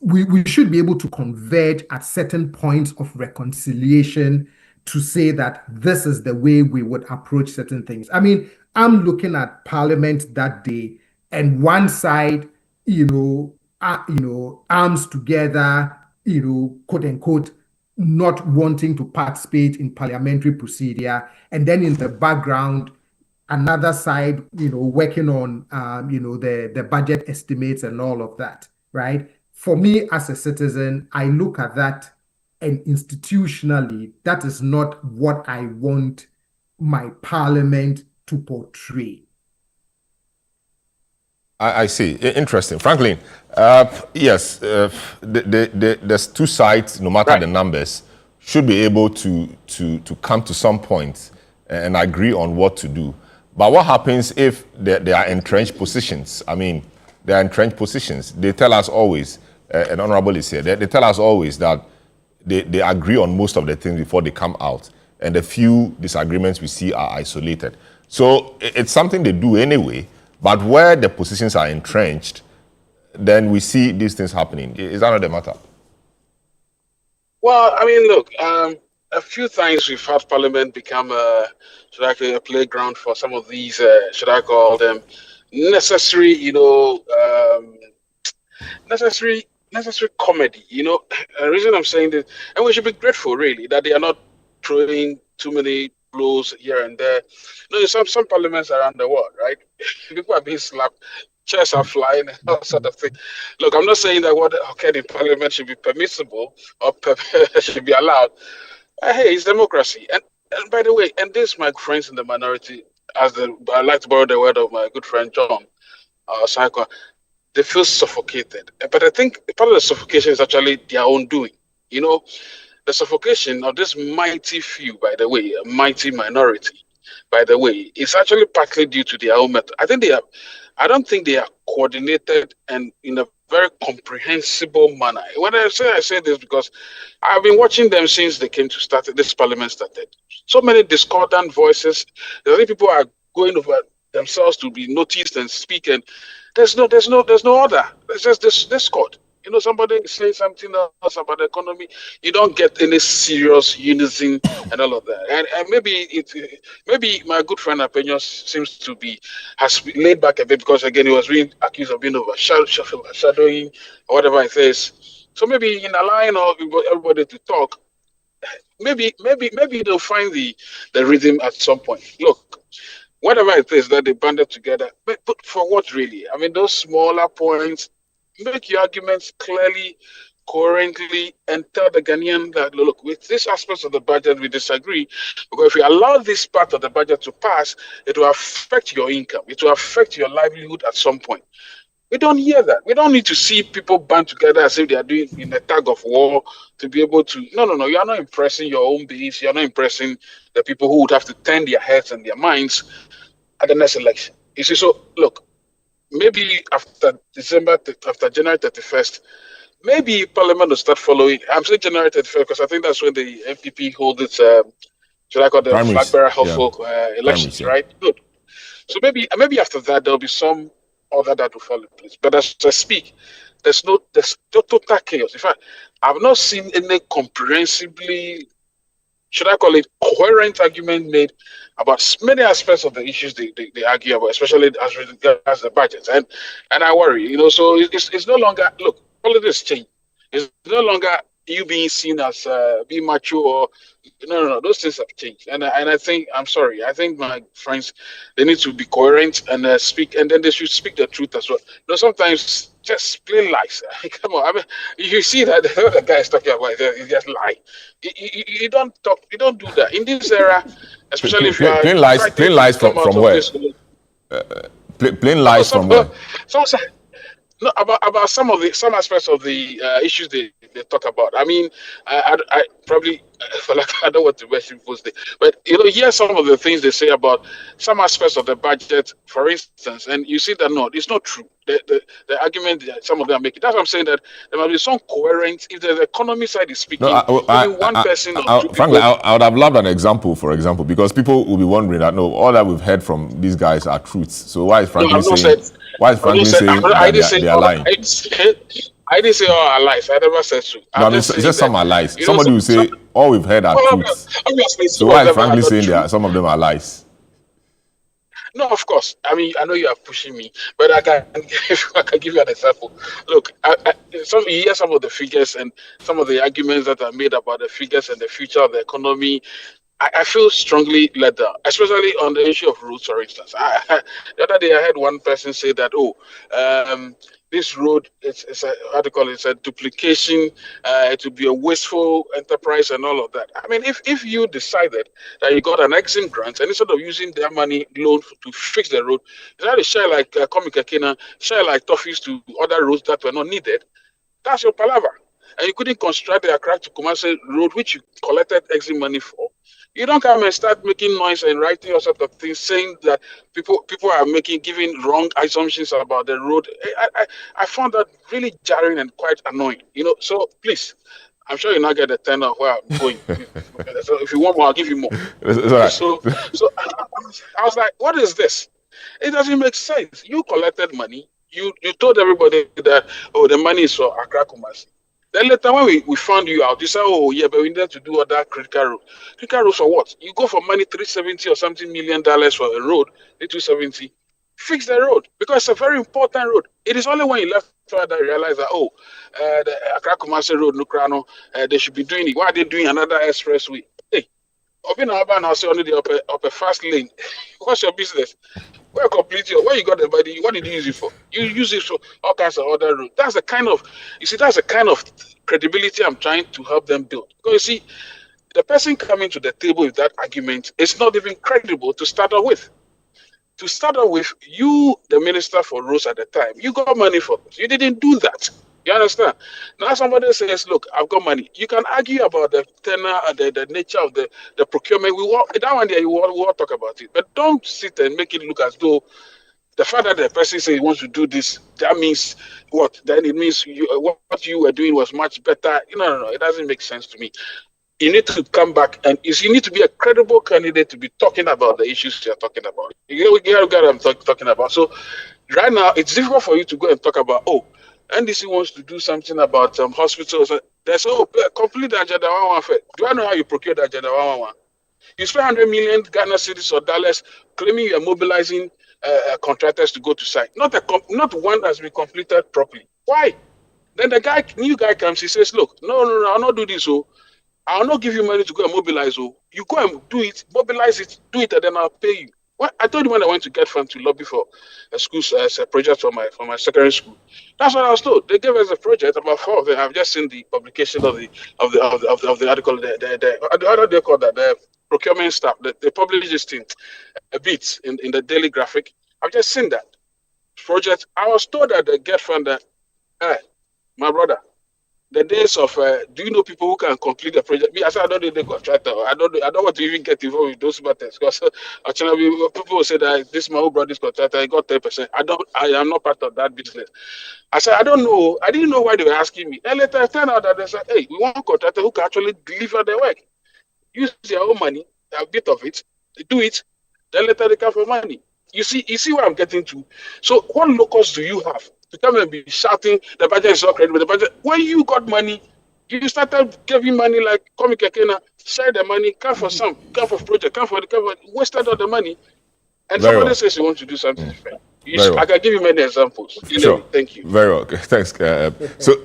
we should be able to converge at certain points of reconciliation to say that this is the way we would approach certain things. I mean, I'm looking at Parliament that day, and one side, arms together, quote unquote, not wanting to participate in parliamentary procedure, and then in the background, another side, working on, the budget estimates and all of that, right? For me as a citizen, I look at that, and institutionally, that is not what I want my parliament to portray. I see. Interesting. Franklin, yes, there's two sides, no matter the numbers, should be able to come to some point and agree on what to do. But what happens if there are entrenched positions? I mean, there are entrenched positions. They tell us always, and Honorable is here, they tell us always that they agree on most of the things before they come out. And the few disagreements we see are isolated. So it's something they do anyway. But where the positions are entrenched, then we see these things happening. Is that not the matter? Well, I mean, look, a few times we've had Parliament become a playground for some of these, should I call them, necessary, necessary comedy. The reason I'm saying this, and we should be grateful, really, that they are not throwing too many blows here and there. You know, some parliaments around the world, right? People are being slapped, chairs are flying, and all sort of thing. Look, I'm not saying that what occurred in parliament should be permissible or should be allowed. Hey, it's democracy. And by the way, and this, my friends in the minority, I like to borrow the word of my good friend John Saiko, they feel suffocated. But I think part of the suffocation is actually their own doing. You know, the suffocation of this mighty few, by the way, a mighty minority, by the way, is actually partly due to their own method. I don't think they are coordinated and in a very comprehensible manner. When I say this because I've been watching them since they came to start, this parliament started. So many discordant voices. I think people are going over themselves to be noticed and speak, and there's no order. There's just this discord. You know, somebody say something else about the economy, you don't get any serious unison and all of that. And maybe my good friend Apeño has laid back a bit because again he was being accused of being overshadowing or whatever it is. So maybe in allowing everybody to talk, maybe they'll find the rhythm at some point. Look, whatever it is that they banded together, but for what really? I mean, those smaller points. Make your arguments clearly, coherently, and tell the Ghanaian that, look, with this aspect of the budget, we disagree. Because if you allow this part of the budget to pass, it will affect your income. It will affect your livelihood at some point. We don't hear that. We don't need to see people band together as if they are doing in a tug of war to be able to. No. You are not impressing your own base. You are not impressing the people who would have to turn their heads and their minds at the next election. You see, so look. Maybe after January 31st, maybe Parliament will start following. I'm saying January 31st because I think that's when the MPP hold its, should I call the flag bearer helpful elections, right? Good. So maybe after that, there'll be some other that will fall in place. But as I speak, there's total chaos. In fact, I've not seen any comprehensively, should I call it, coherent argument made about many aspects of the issues they argue about, especially as regards the budget. And I worry, you know, so it's no longer, look, politics change. It's no longer you being seen as being mature or, no, those things have changed. And I think, I'm sorry, I think my friends, they need to be coherent and speak, and then they should speak the truth as well. You know, sometimes just plain lies. Come on, I mean, you see that the guy is talking about, he just lie. You don't do that. In this era, especially if you are plain lies from where? Plain lies from where? No, about some aspects of the issues they talk about. I mean, I probably I don't want to mention people's name, but you know, hear some of the things they say about some aspects of the budget, for instance, and you see that no, it's not true. The argument that some of them are making. That's what I'm saying, that there must be some coherence. If the economy side is speaking, one person or two frankly, people. I would have loved an example, for example, because people will be wondering that no, all that we've heard from these guys are truths. So why is Franklin saying? Why is Franklin saying that they are lying? I didn't say all are lies. I never said so. No, I mean, it's just some are lies. Somebody will say all we've heard are truths. So why is Franklin saying some of them are lies? No, of course. I mean, I know you are pushing me, but I can give you an example. Look, you hear some of the figures and some of the arguments that are made about the figures and the future of the economy. I feel strongly let down, especially on the issue of roads, for instance. The other day I heard one person say that, this road it's a duplication, it will be a wasteful enterprise and all of that. I mean, if you decided that you got an exim grant and instead of using their money loan to fix the road, you had to share like Komika share like toffees to other roads that were not needed, that's your palaver. And you couldn't construct the Accra to Kumasi road, which you collected exim money for. You don't come and start making noise and writing all sorts of things, saying that people are giving wrong assumptions about the road. I found that really jarring and quite annoying. You know, so please, I'm sure you'll not get the turn of where I'm going. So if you want more, I'll give you more. Right. So I was like, what is this? It doesn't make sense. You collected money. You told everybody that, the money is for Accra Kumasi. Then later when we found you out, you said, but we need to do other critical road. Critical roads for what? You go for money, $370 or something $million for a road, $270. Fix the road because it's a very important road. It is only when you left that you realize that, the Accra Kumasi Road, Nukrano, they should be doing it. Why are they doing another expressway? Hey, Open our ban, I'll say only the upper fast lane. What's your business? Where you got the money? What did you use it for? You use it for all kinds of other routes. That's the kind of credibility I'm trying to help them build. Because you see, the person coming to the table with that argument is not even credible to start off with. To start off with, you, the minister for roads at the time, you got money for this. You didn't do that. You understand? Now somebody says, look, I've got money. You can argue about the tenor, the nature of the procurement. That one day, we will talk about it. But don't sit and make it look as though the fact that the person says he wants to do this, that means what? Then it means what you were doing was much better. No. It doesn't make sense to me. You need to come back and you need to be a credible candidate to be talking about the issues you're talking about. You get what I'm talking about. So right now, it's difficult for you to go and talk about, NDC wants to do something about hospitals. There's complete the Agenda 111. Do I know how you procure the Agenda 111? You spend 100 million Ghana cedis or dollars claiming you are mobilizing contractors to go to site. Not one has been completed properly. Why? Then the new guy comes, he says, look, no, I'll not do this. I'll not give you money to go and mobilize. You go and do it, mobilize it, do it, and then I'll pay you. Well, I told you when I went to get funds to lobby for a school a project for my secondary school. That's what I was told. They gave us a project, about 4 of them. I've just seen the publication of the article. How do they call that? The procurement staff. They published this thing a bit in the Daily Graphic. I've just seen that project. I was told that they get fund that, my brother, the days of do you know people who can complete the project? I said I don't need the contractor. I don't want to even get involved with those matters because people will say that this man who brought this contractor, he got 10%. I am not part of that business. I said I don't know. I didn't know why they were asking me. And later I turned out that they said, hey, we want a contractor who can actually deliver the work. Use their own money, a bit of it, do it, then later they come for money. You see where I'm getting to. So what locals do you have to come and be shouting the budget is not credible? The budget, when you got money, you started giving money like Comic Kekena, share the money, come for some, come for project, come for wasted all the money. And somebody says you want to do something different. I can give you many examples. Sure. Thank you. Very well. Okay. Thanks. So,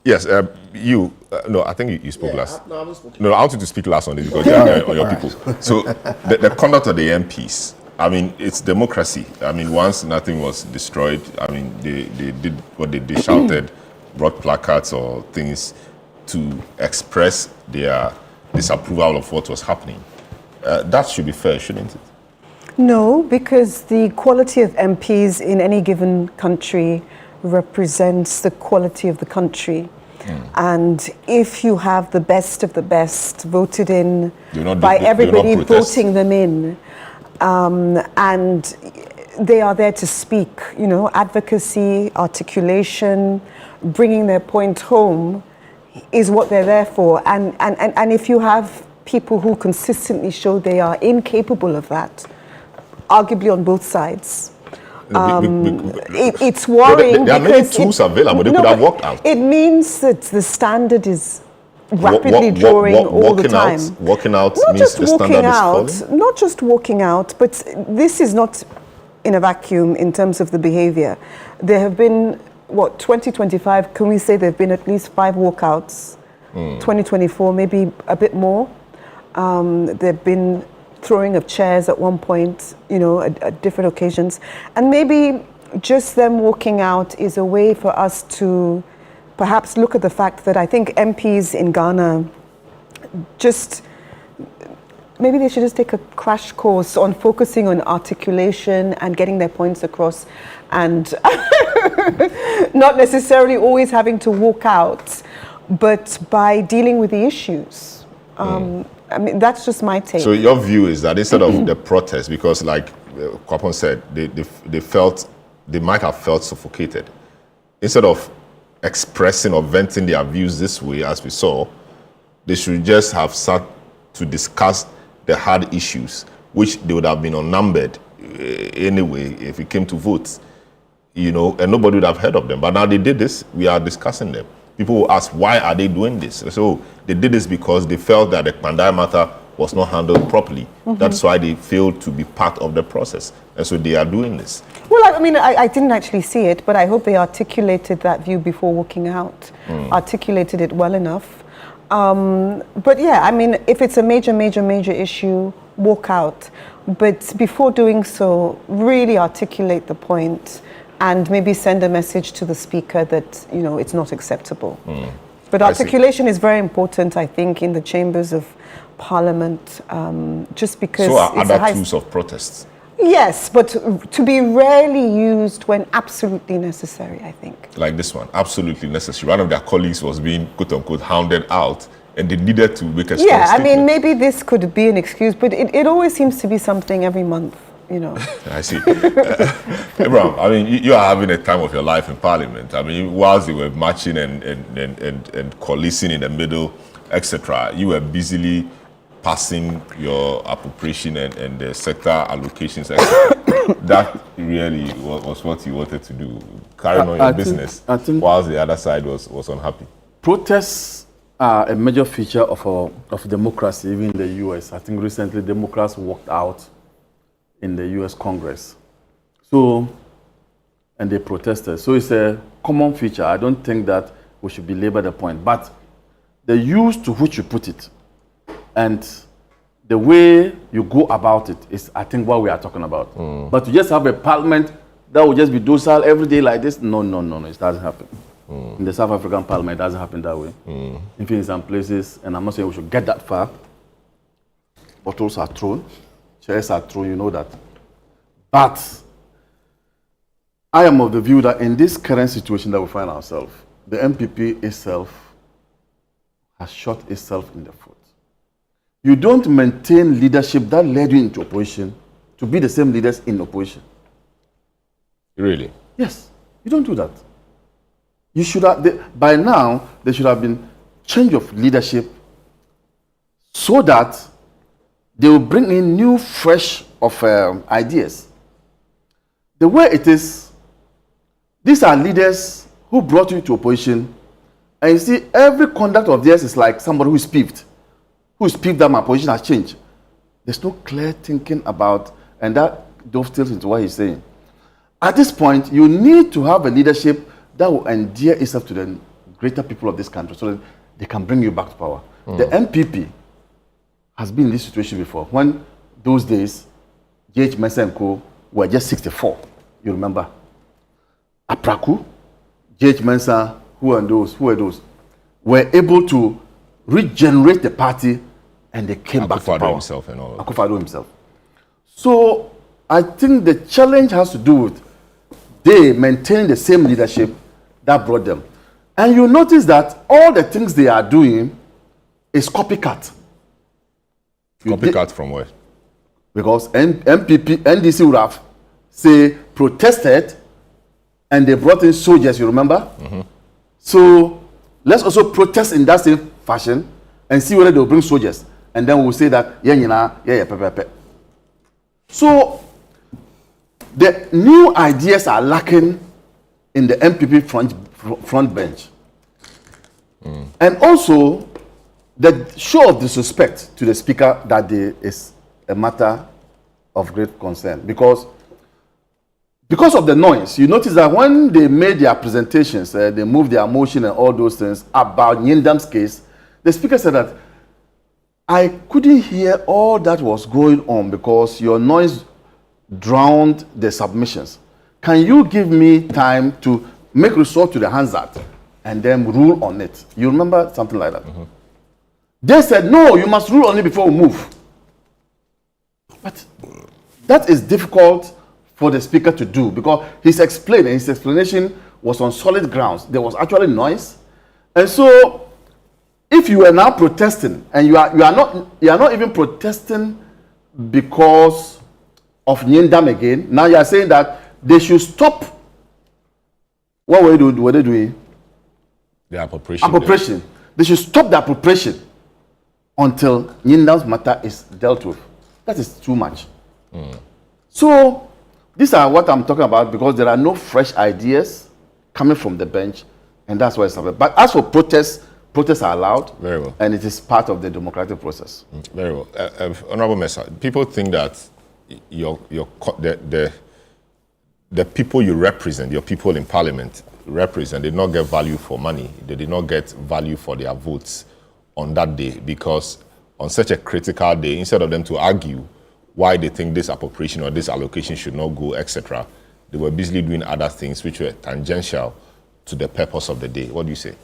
yes, no, I think you spoke last. No, I haven't spoken. No, I want you to speak last on this because you're your people. So, the conduct of the MPs, I mean, it's democracy. I mean, once nothing was destroyed, I mean, they did what they did, shouted, brought placards or things to express their disapproval of what was happening. That should be fair, shouldn't it? No, because the quality of MPs in any given country represents the quality of the country. And if you have the best of the best voted in by everybody voting them in, and they are there to speak, advocacy, articulation, bringing their point home is what they're there for. And if you have people who consistently show they are incapable of that, arguably on both sides, it's worrying. There are many tools available. They could have worked out. It means that the standard is rapidly drawing all the time. Walking out not means just the standard is falling? Not just walking out, but this is not in a vacuum in terms of the behavior. There have been, 2025, can we say there have been at least 5 walkouts? 2024, maybe a bit more. There have been throwing of chairs at one point, at different occasions. And maybe just them walking out is a way for us to perhaps look at the fact that I think MPs in Ghana maybe they should just take a crash course on focusing on articulation and getting their points across and not necessarily always having to walk out, but by dealing with the issues. I mean, that's just my take. So your view is that instead of the protest, because like Kwapon said, they might have felt suffocated. Instead of expressing or venting their views this way, as we saw, they should just have sat to discuss the hard issues, which they would have been unnumbered anyway if it came to votes, and nobody would have heard of them. But now they did this, we are discussing them. People will ask, why are they doing this? So they did this because they felt that the Kpandai matter was not handled properly. That's why they failed to be part of the process. And so they are doing this. Well, I mean, I didn't actually see it, but I hope they articulated that view before walking out, articulated it well enough. But yeah, I mean, if it's a major issue, walk out. But before doing so, really articulate the point and maybe send a message to the speaker that, you know, it's not acceptable. But articulation is very important, I think, in the chambers of Parliament, just because... So are other tools of protest? Yes, but to be rarely used when absolutely necessary, I think. Like this one, absolutely necessary. One of their colleagues was being, quote-unquote, hounded out, and they needed to make a strong statement. I mean, maybe this could be an excuse, but it always seems to be something every month, you know. I see. Abraham, I mean, you are having a time of your life in Parliament. I mean, whilst they were marching and coalescing in the middle, etc., you were busily passing your appropriation and the sector allocations, etc. That really was what you wanted to do, carrying on your business, whilst the other side was unhappy. Protests are a major feature of democracy, even in the US. I think recently Democrats walked out in the US Congress. So, and they protested. So it's a common feature. I don't think that we should belabor the point. But the use to which you put it and the way you go about it is, I think, what we are talking about. But to just have a parliament that will just be docile every day like this, no, it doesn't happen. In the South African parliament, it doesn't happen that way. In fact, in some places, and I'm not saying we should get that far, bottles are thrown, chairs are thrown, you know that. But I am of the view that in this current situation that we find ourselves, the MPP itself has shot itself in the foot. You don't maintain leadership that led you into opposition to be the same leaders in opposition. Really? Yes, you don't do that. You should have, by now, there should have been change of leadership so that they will bring in new, fresh ideas. The way it is, these are leaders who brought you to opposition, and you see every conduct of theirs is like somebody who is peeved. Who is peeved that my position has changed. There's no clear thinking about, and that dovetails into what he's saying. At this point, you need to have a leadership that will endear itself to the greater people of this country so that they can bring you back to power. The MPP has been in this situation before. When those days, J.H. Mensah and Co. were just 64, you remember? Apraku, J.H. Mensah, who were those? Were able to regenerate the party, and they came back to power. Himself and all of Akufo-Addo himself. So I think the challenge has to do with they maintaining the same leadership that brought them. And you notice that all the things they are doing is copycat. Copycat from where? Because MPP, NDC would have, say, protested, and they brought in soldiers, you remember? So let's also protest in that same fashion and see whether they'll bring soldiers. And then we'll say that, So the new ideas are lacking in the MPP front bench. And also, the show of disrespect to the speaker that day is a matter of great concern. Because of the noise, you notice that when they made their presentations, they moved their motion and all those things about Nyindam's case, the speaker said that, I couldn't hear all that was going on because your noise drowned the submissions. Can you give me time to make resort to the Hansard and then rule on it? You remember something like that? They said, no, you must rule on it before we move. But that is difficult for the speaker to do because his explanation was on solid grounds. There was actually noise. And so if you are now protesting and you are not even protesting because of Nyindam again, now you are saying that they should stop. What were they doing? The appropriation. Appropriation. They should stop the appropriation until Nyindam's matter is dealt with. That is too much. So these are what I'm talking about because there are no fresh ideas coming from the bench, and that's why it's happening. But as for protests are allowed. Very well. And it is part of the democratic process. Very well. Honorable Mensah, people think that the people you represent, your people in Parliament represent, did not get value for money. They did not get value for their votes on that day, because on such a critical day, instead of them to argue why they think this appropriation or this allocation should not go, etc., they were busily doing other things which were tangential to the purpose of the day. What do you say?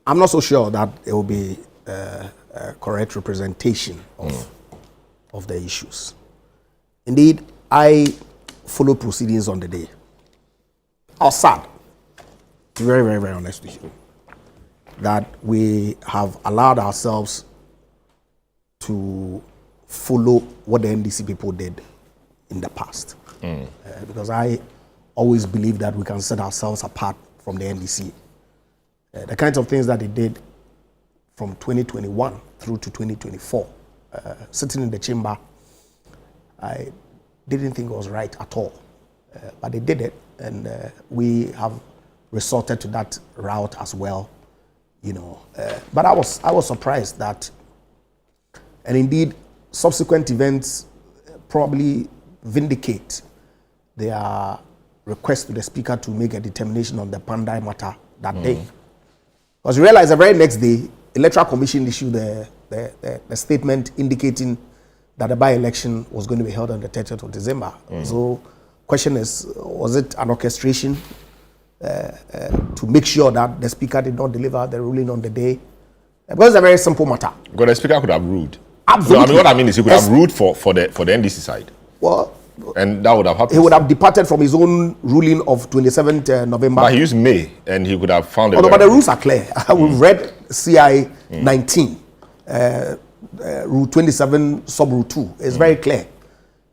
I'm not so sure that it will be a correct representation of the issues. Indeed, I followed proceedings on the day. I was sad, to be very, very, very honest with you, that we have allowed ourselves to follow what the NDC people did in the past. Because I always believe that we can set ourselves apart from the NDC. The kinds of things that they did from 2021 through to 2024, sitting in the chamber, I didn't think it was right at all. But they did it, and we have resorted to that route as well, you know. But I was surprised that, and indeed, subsequent events probably vindicate their request to the Speaker to make a determination on the Kpandai matter that day. Because you realize the very next day, Electoral Commission issued the statement indicating that the by-election was going to be held on the 30th of December. So, question is, was it an orchestration to make sure that the Speaker did not deliver the ruling on the day? Because it's a very simple matter. Because the Speaker could have ruled. Absolutely. No, I mean, what I mean is he could have ruled for the NDC side. Well, and that would have happened. He would have departed from his own ruling of 27th November. But he used May, and he could have found it. No, but the rules are clear. We've read CI 19, Rule 27, Sub Rule 2. It's very clear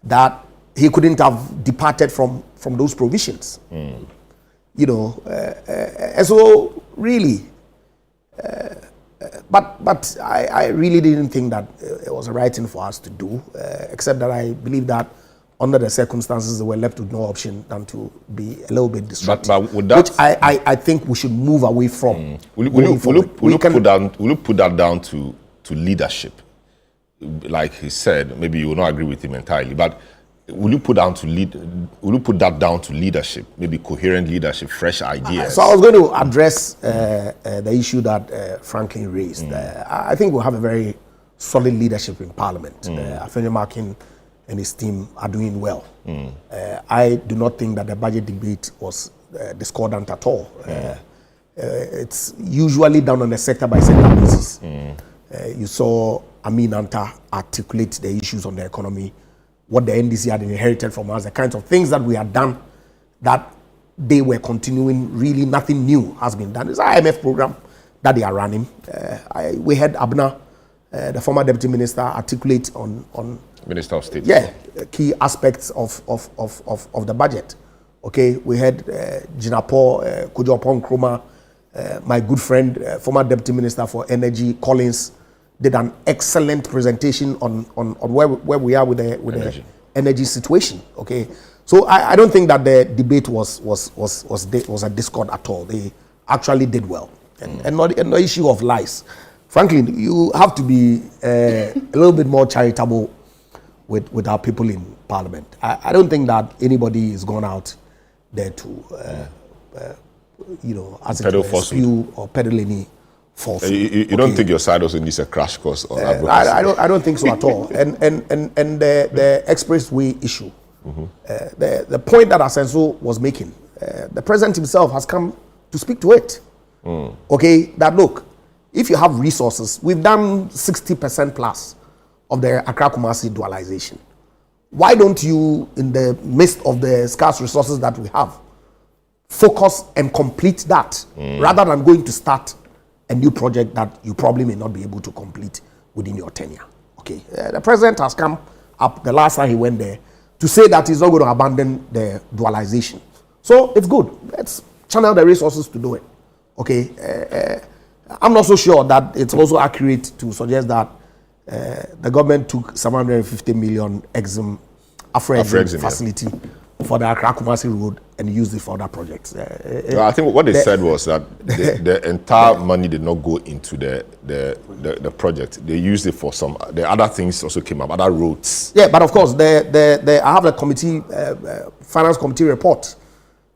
that he couldn't have departed from those provisions. You know, and so really, but I really didn't think that it was the right thing for us to do, except that I believe that under the circumstances, they were left with no option than to be a little bit distracted. But would that, which I think we should move away from. Will you put that down to leadership? Like he said, maybe you will not agree with him entirely, but will you put that down to leadership? Maybe coherent leadership, fresh ideas. So I was going to address the issue that Franklin raised. I think we'll have a very solid leadership in Parliament. Afeni Markin and his team are doing well. I do not think that the budget debate was discordant at all. It's usually done on a sector-by-sector basis. You saw Amin Anta articulate the issues on the economy, what the NDC had inherited from us, the kinds of things that we had done that they were continuing. Really nothing new has been done. It's an IMF program that they are running. We had Abna, the former deputy minister, articulate on Minister of State. Yeah, key aspects of the budget. Okay, we had Jinapo, Kujopon Nkrumah, my good friend, former deputy minister for energy, Collins, did an excellent presentation on where we are with the energy situation. Okay, so I don't think that the debate was a discord at all. They actually did well, and not an issue of lies. Frankly, you have to be a little bit more charitable with our people in Parliament. I don't think that anybody is gone out there to as it were, spew or peddle any false. You don't think your side also needs a crash course on I don't think so at all. And the expressway issue, the point that Asenso was making, the president himself has come to speak to it. Okay, that look, if you have resources, we've done 60% plus of the Accra Kumasi dualization. Why don't you, in the midst of the scarce resources that we have, focus and complete that rather than going to start a new project that you probably may not be able to complete within your tenure? Okay, the president has come up the last time he went there to say that he's not going to abandon the dualization. So it's good. Let's channel the resources to do it. Okay, I'm not so sure that it's also accurate to suggest that the government took 750 million Afro-Exim facility for the Accra Kumasi Road and used it for other projects. I think what they said was that the entire money did not go into the project. They used it for some. The other things also came up, other roads. Yeah, but of course, I have a committee, finance committee report.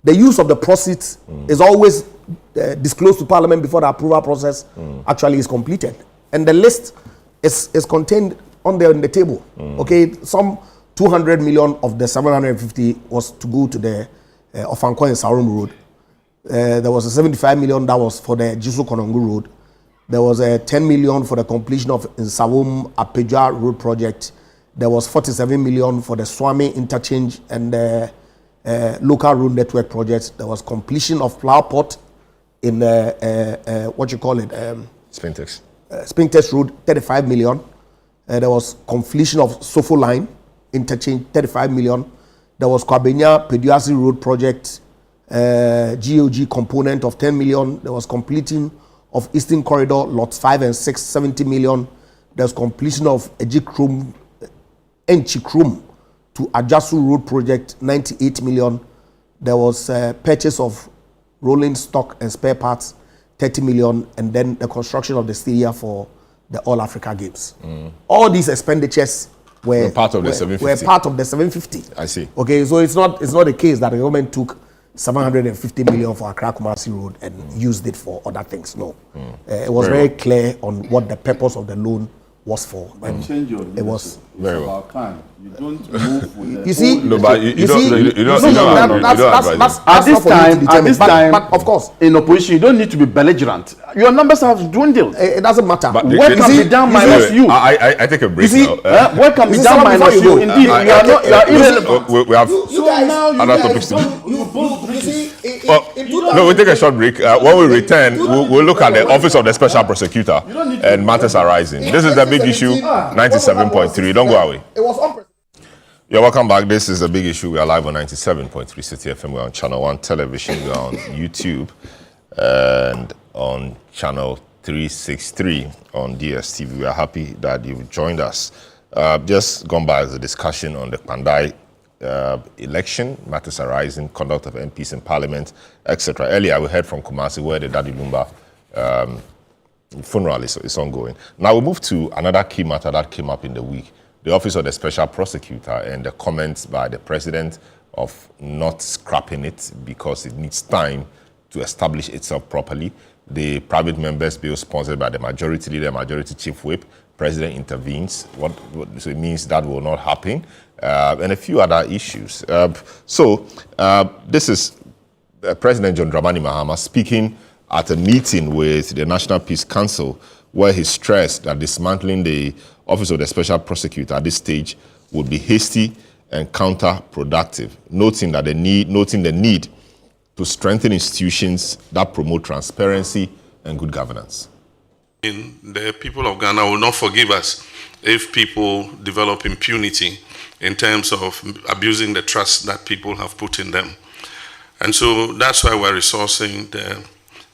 The use of the proceeds is always disclosed to Parliament before the approval process actually is completed. And the list is contained on the table. Okay, some 200 million of the 750 was to go to the Ofankwa and Selorm Road. There was a 75 million that was for the Jisu Konongo Road. There was a 10 million for the completion of Nsawam Apejwa Road project. There was 47 million for the Swami interchange and the local road network project. There was completion of Flower Pot in what you call it? Spintex. Spintex Road, 35 million. There was completion of Sofo Line interchange, 35 million. There was Kwabenya Peduasi Road project, GOG component of 10 million. There was completing of Eastern Corridor lots 5 and 6, 70 million. There's completion of Ejikrum to Ajasu Road project, 98 million. There was purchase of rolling stock and spare parts, 30 million, and then the construction of the stadium for the All Africa Games. All these expenditures were part of the 750. Were part of the 750. I see. Okay, so it's not the case that the government took 750 million for Accra Kumasi Road and used it for other things. No, it was very clear on what the purpose of the loan was for. And change your it was very well. about time. You don't move with the you see, No, but you don't that's At this time, but of course, in opposition, you don't need to be belligerent. Your numbers have dwindled. it doesn't matter. But What can be done minus you? I take a break You see, now. What can be see, done someone minus before you? you go. Indeed, you are not. You are irrelevant. We have You guys, now you other guys topics to do. you see, No, we'll take a short break. When we return, we'll look at the Office of the Special Prosecutor and matters arising. This is the big issue, 97.3. Don't go away. It was unprecedented. Yeah, welcome back. This is the big issue. We are live on 97.3 City FM. We're on ChannelOne television. We're on YouTube and on Channel 363 on DSTV. We are happy that you've joined us. Just gone by the discussion on the Kpandai election, matters arising, conduct of MPs in Parliament, etc. Earlier, we heard from Kumasi where the Daddy Lumba funeral is ongoing. Now we move to another key matter that came up in the week. The Office of the Special Prosecutor and the comments by the President of not scrapping it because it needs time to establish itself properly. The private members bill sponsored by the Majority Leader, Majority Chief Whip, President intervenes. So it means that will not happen. And a few other issues. This is President John Dramani Mahama speaking at a meeting with the National Peace Council where he stressed that dismantling the Office of the Special Prosecutor at this stage would be hasty and counterproductive, noting the need to strengthen institutions that promote transparency and good governance. The people of Ghana will not forgive us if people develop impunity in terms of abusing the trust that people have put in them. And so that's why we're resourcing the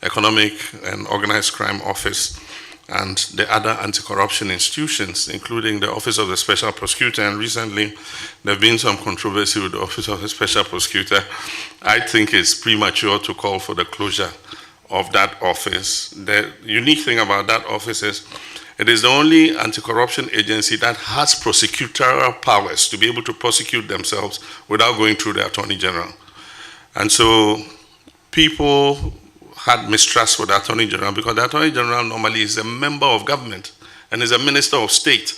Economic and Organized Crime Office and the other anti-corruption institutions, including the Office of the Special Prosecutor. And recently, there have been some controversy with the Office of the Special Prosecutor. I think it's premature to call for the closure of that office. The unique thing about that office is it is the only anti-corruption agency that has prosecutorial powers to be able to prosecute themselves without going through the Attorney General. And so people had mistrust for the Attorney General because the Attorney General normally is a member of government and is a minister of state.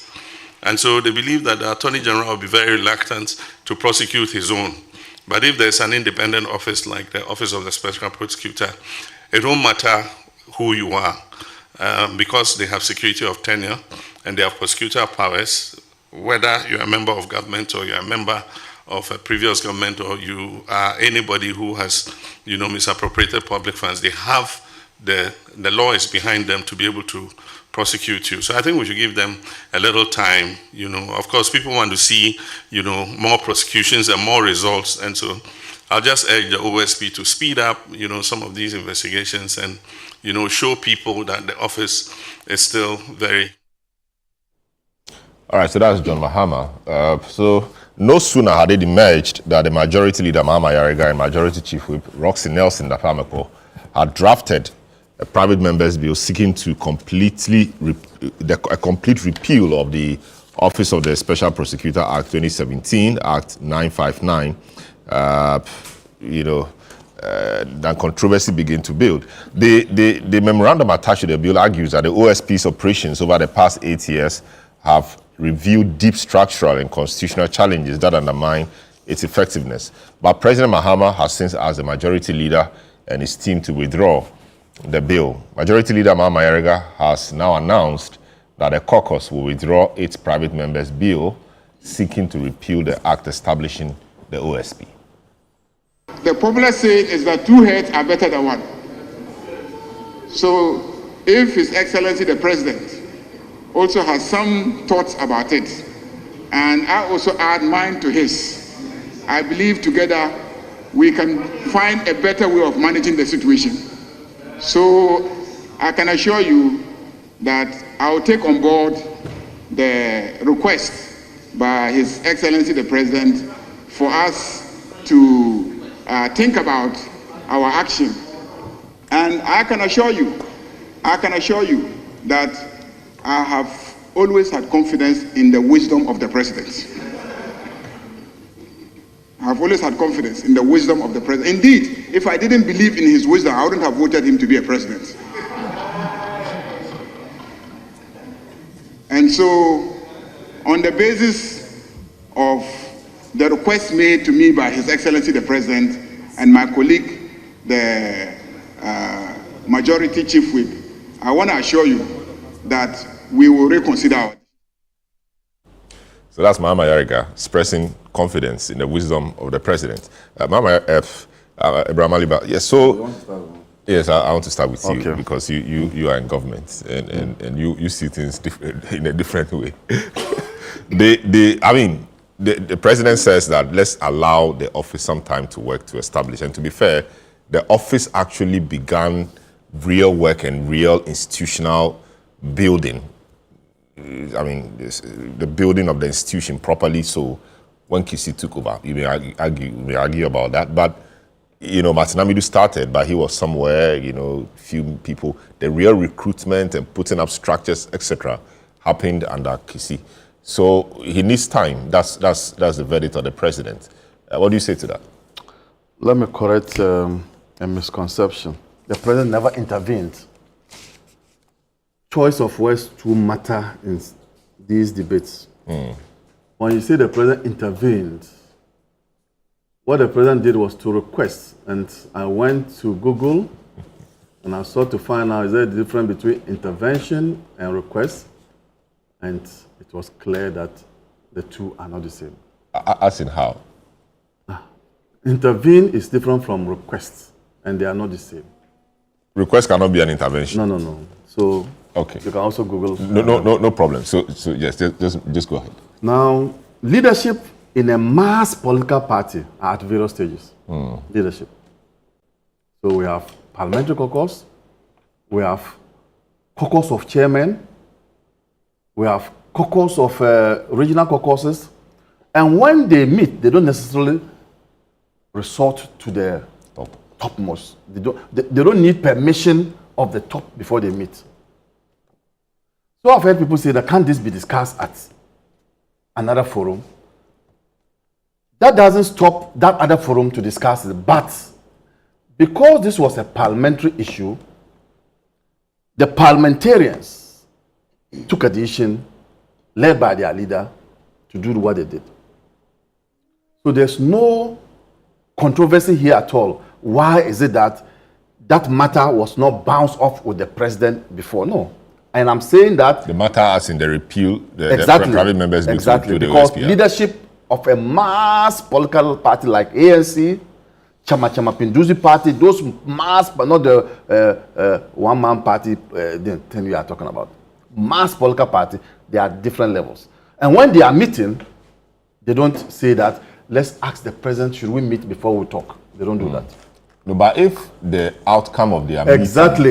And so they believe that the Attorney General will be very reluctant to prosecute his own. But if there's an independent office like the Office of the Special Prosecutor, it won't matter who you are because they have security of tenure and they have prosecutorial powers, whether you're a member of government or you're a member of a previous government or you are anybody who has, misappropriated public funds. They have the law is behind them to be able to prosecute you. So I think we should give them a little time. Of course, people want to see, more prosecutions and more results. And so I'll just urge the OSP to speed up, some of these investigations and, show people that the office is still very. All right, so that's John Mahama. So no sooner had it emerged that the Majority Leader, Mahama Yarega, and Majority Chief Whip, Roxy Nelson Dapameko, had drafted a private members bill seeking to a complete repeal of the Office of the Special Prosecutor Act 2017, Act 959, then controversy begin to build. The memorandum attached to the bill argues that the OSP's operations over the past 8 years have revealed deep structural and constitutional challenges that undermine its effectiveness. But President Mahama has since asked the majority leader and his team to withdraw the bill. Majority Leader Mahama Yarega has now announced that the caucus will withdraw its private members' bill seeking to repeal the act establishing the OSP. The popular saying is that two heads are better than one. So if His Excellency the President also has some thoughts about it, and I also add mine to his, I believe together we can find a better way of managing the situation. So I can assure you that I will take on board the request by His Excellency the President for us to think about our action. And I can assure you that I have always had confidence in the wisdom of the President. I have always had confidence in the wisdom of the President. Indeed, if I didn't believe in his wisdom, I wouldn't have voted him to be a president. And so, on the basis of the request made to me by His Excellency the President and my colleague, the Majority Chief Whip, I want to assure you that we will reconsider. So that's Mahama Yarega expressing confidence in the wisdom of the President. Mahama Ibrahim Aliba, yes, so... Yes, I want to start with you because you are in government and you see things in a different way. The President says that let's allow the office some time to work to establish. And to be fair, the office actually began real work and real institutional building. The building of the institution properly. So when Kisi took over, you may argue about that, but Martin Amidu started, but he was somewhere, few people. The real recruitment and putting up structures, etc., happened under Kisi. So he needs time. That's the verdict of the President. What do you say to that? Let me correct a misconception. The President never intervened. Choice of words do matter in these debates. When you say the President intervened, what the President did was to request, and I went to Google and I sought to find out is there a difference between intervention and request, and it was clear that the two are not the same. As in how? Intervene is different from request, and they are not the same. Request cannot be an intervention. No. So okay, you can also Google. No problem. So yes, just go ahead. Now, leadership in a mass political party are at various stages. Leadership. So we have parliamentary caucus, we have caucus of chairmen, we have caucus of regional caucuses, and when they meet, they don't necessarily resort to the topmost. They don't need permission of the top before they meet. So I've heard people say that can't this be discussed at another forum? That doesn't stop that other forum to discuss it, but because this was a parliamentary issue, the parliamentarians took a decision led by their leader to do what they did. So there's no controversy here at all. Why is it that that matter was not bounced off with the President before? No. And I'm saying that... The matter as in the repeal, the private members... Exactly, because leadership of a mass political party like ANC, Chama Pinduzi party, those mass, but not the one-man party, the thing we are talking about. Mass political party, they are different levels. And when they are meeting, they don't say that, let's ask the President, should we meet before we talk? They don't do that. No, but if the outcome of their meeting...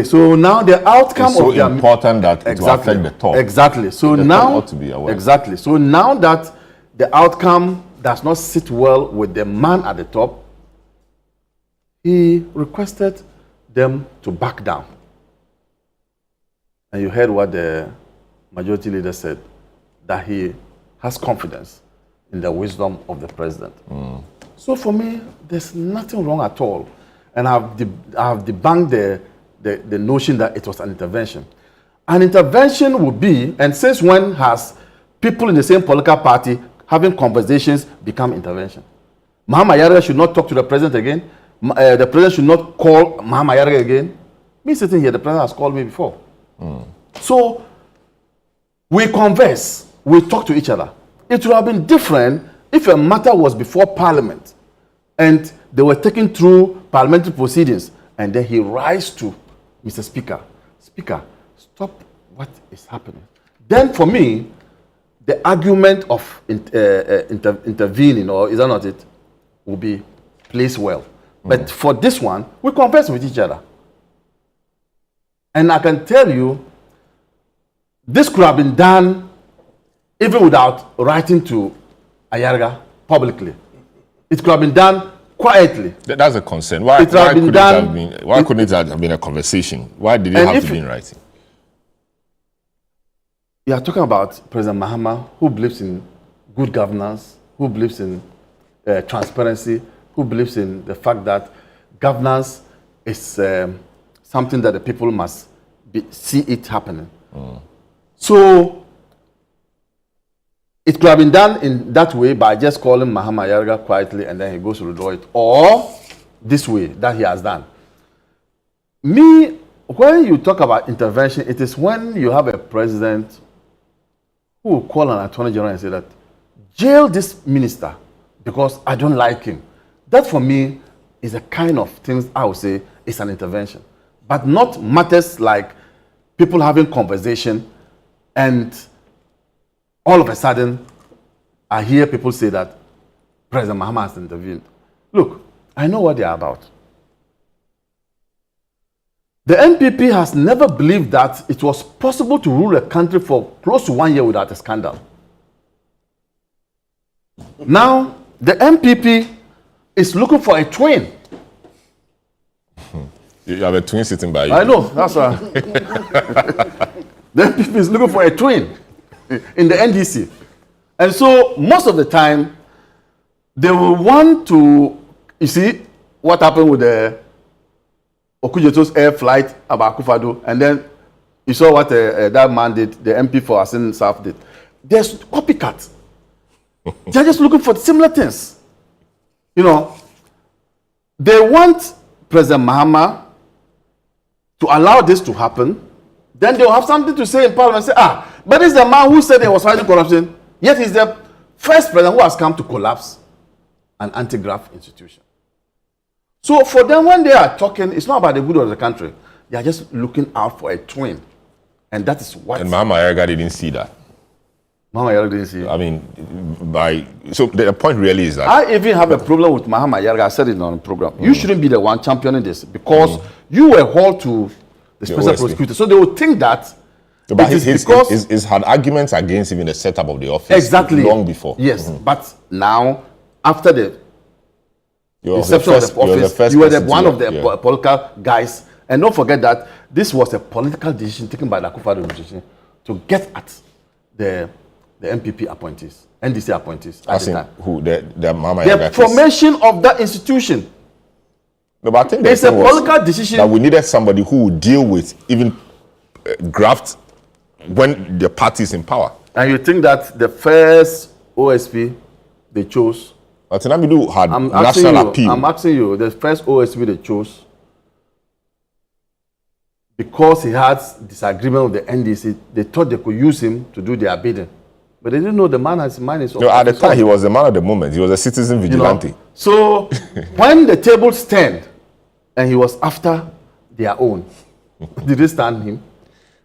So now the outcome is so important that it will affect the top. Exactly. So the now... top ought to be aware. Exactly. So now that the outcome does not sit well with the man at the top, he requested them to back down. And you heard what the majority leader said, that he has confidence in the wisdom of the President. So for me, there's nothing wrong at all. and I have debunked the notion that it was an intervention. An intervention would be, and since when has people in the same political party having conversations become intervention? Mahama Yarga should not talk to the president again. The president should not call Mahama Yarga again. Me sitting here, the president has called me before. So we converse, we talk to each other. It would have been different if a matter was before Parliament and they were taken through parliamentary proceedings, and then he rise to Mr. Speaker, Speaker, stop what is happening. Then for me, the argument of intervening, or is that not it, will be placed well. But for this one, we converse with each other. And I can tell you, this could have been done even without writing to Ayarga publicly. It could have been done quietly. That's a concern. Why couldn't it have been a conversation? Why did it have to be in writing? You are talking about President Mahama, who believes in good governance, who believes in transparency, who believes in the fact that governance is something that the people must see it happening. So it could have been done in that way by just calling Mahama Yarga quietly and then he goes to withdraw it, or this way that he has done. Me, when you talk about intervention, it is when you have a president who will call an attorney general and say that, jail this minister because I don't like him. That for me is a kind of things I would say is an intervention. But not matters like people having conversation and all of a sudden I hear people say that President Mahama has intervened. Look, I know what they are about. The NPP has never believed that it was possible to rule a country for close to 1 year without a scandal. Now, the NPP is looking for a twin. You have a twin sitting by you. I know, that's why. The NPP is looking for a twin in the NDC. And so, most of the time, they will want to, you see, what happened with the Okujeto's air flight about Akufo-Addo, and then you saw what that man did, the MP for Asin South did. There's copycat. They're just looking for similar things. You know, they want President Mahama to allow this to happen. Then they'll have something to say in Parliament and say, but it's the man who said he was fighting corruption, yet he's the first president who has come to collapse an anti-graft institution. So for them, when they are talking, it's not about the good of the country. They are just looking out for a twin. And that is what... And Mahama Yarga didn't see that. Mahama Yarga didn't see it. I mean, so the point really is that... I even have a problem with Mahama Yarga. I said it on the program. You shouldn't be the one championing this because you were hauled to the Special Prosecutor. So they would think that... But he's had arguments against even the setup of the office long before. Yes, but now, after the inception of the office, you were one of the political guys. And don't forget that this was a political decision taken by the Akufo-Addo administration to get at the MPP appointees, NDC appointees at the time. Who? The formation of that institution. No, but I think it's a political decision that we needed somebody who would deal with even graft when the party is in power. And you think that the first OSP they chose? Atinamidu had national appeal. I'm asking you, the first OSP they chose because he had disagreement with the NDC, they thought they could use him to do their bidding. But they didn't know the man has mind is no, at the time he was the man of the moment. He was a citizen vigilante. You know? So when the tables stand and he was after their own, did they stand him?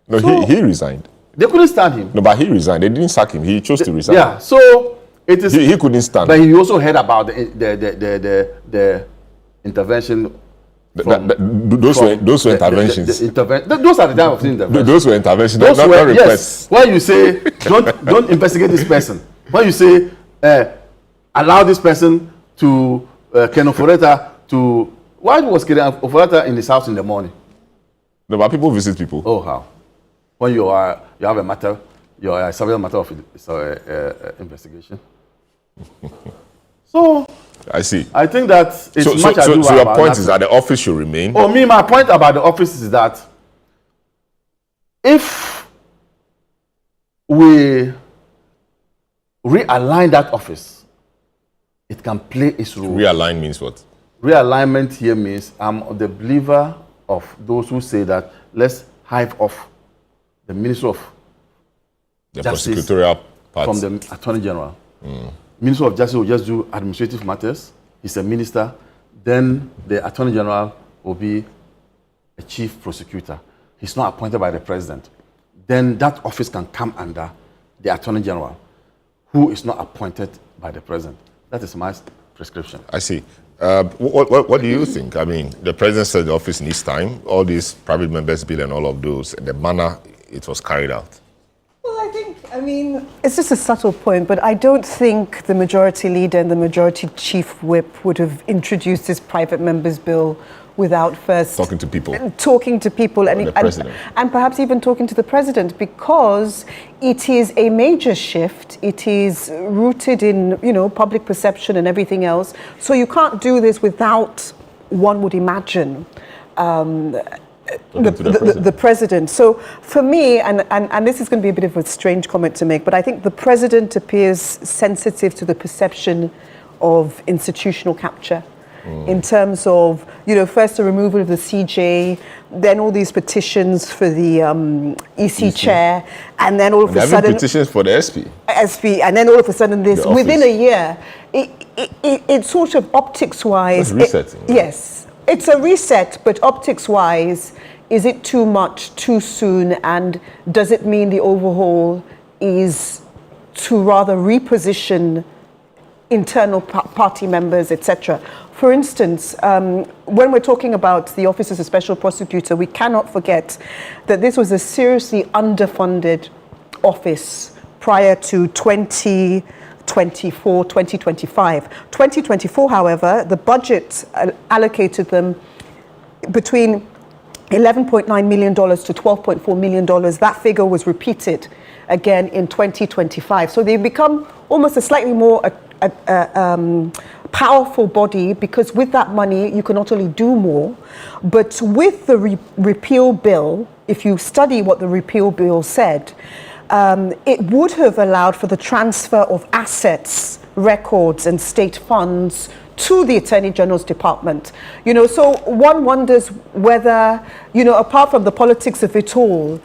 No, so, he resigned. They couldn't stand him. No, but he resigned. They didn't sack him. He chose to resign. Yeah, so it is. He couldn't stand. But he also heard about the intervention. Those were interventions. Those are the type of interventions. Those were interventions. Those not requests. Yes. When you say don't investigate this person. When you say allow this person to Ken Oforeta to. Why was Ken Oforeta in his house in the morning? No, but people visit people. Oh, how? When you have a matter, you are a several matter of investigation. So I see. I think that it's So much ado your about point is nothing. that the office should remain? Oh, my point about the office is that if we realign that office, it can play its role. Realign means what? Realignment here means I'm the believer of those who say that let's hive off the Minister of The Justice prosecutorial part. from the Attorney General. Minister of Justice will just do administrative matters. He's a minister. Then the Attorney General will be a chief prosecutor. He's not appointed by the president. Then that office can come under the Attorney General, who is not appointed by the president. That is my prescription. I see. What do you think? I mean, the president said the office needs time. All these private members bill and all of those, and the manner it was carried out. Well, I mean, it's just a subtle point, but I don't think the majority leader and the majority chief whip would have introduced this private members bill without first Talking to people. and The president. and perhaps even talking to the president, because it is a major shift. It is rooted in, public perception and everything else. So you can't do this without, one would imagine, the president. So for me, and this is going to be a bit of a strange comment to make, but I think the president appears sensitive to the perception of institutional capture. In terms of, first the removal of the CJ, then all these petitions for the EC chair, and then all of a sudden petitions for the SP, and then all of a sudden this, within a year, it sort of optics-wise, resetting. Yes, it's a reset, but optics-wise, is it too much, too soon, and does it mean the overhaul is to rather reposition internal party members, etc.? For instance, when we're talking about the Office of the Special Prosecutor, we cannot forget that this was a seriously underfunded office prior to 2024, 2025. 2024, however, the budget allocated them between $11.9 million to $12.4 million. That figure was repeated again in 2025. So they've become almost a slightly more powerful body, because with that money you can not only do more, but with the repeal bill, if you study what the repeal bill said, it would have allowed for the transfer of assets, records and state funds to the Attorney General's department. So one wonders whether, apart from the politics of it all,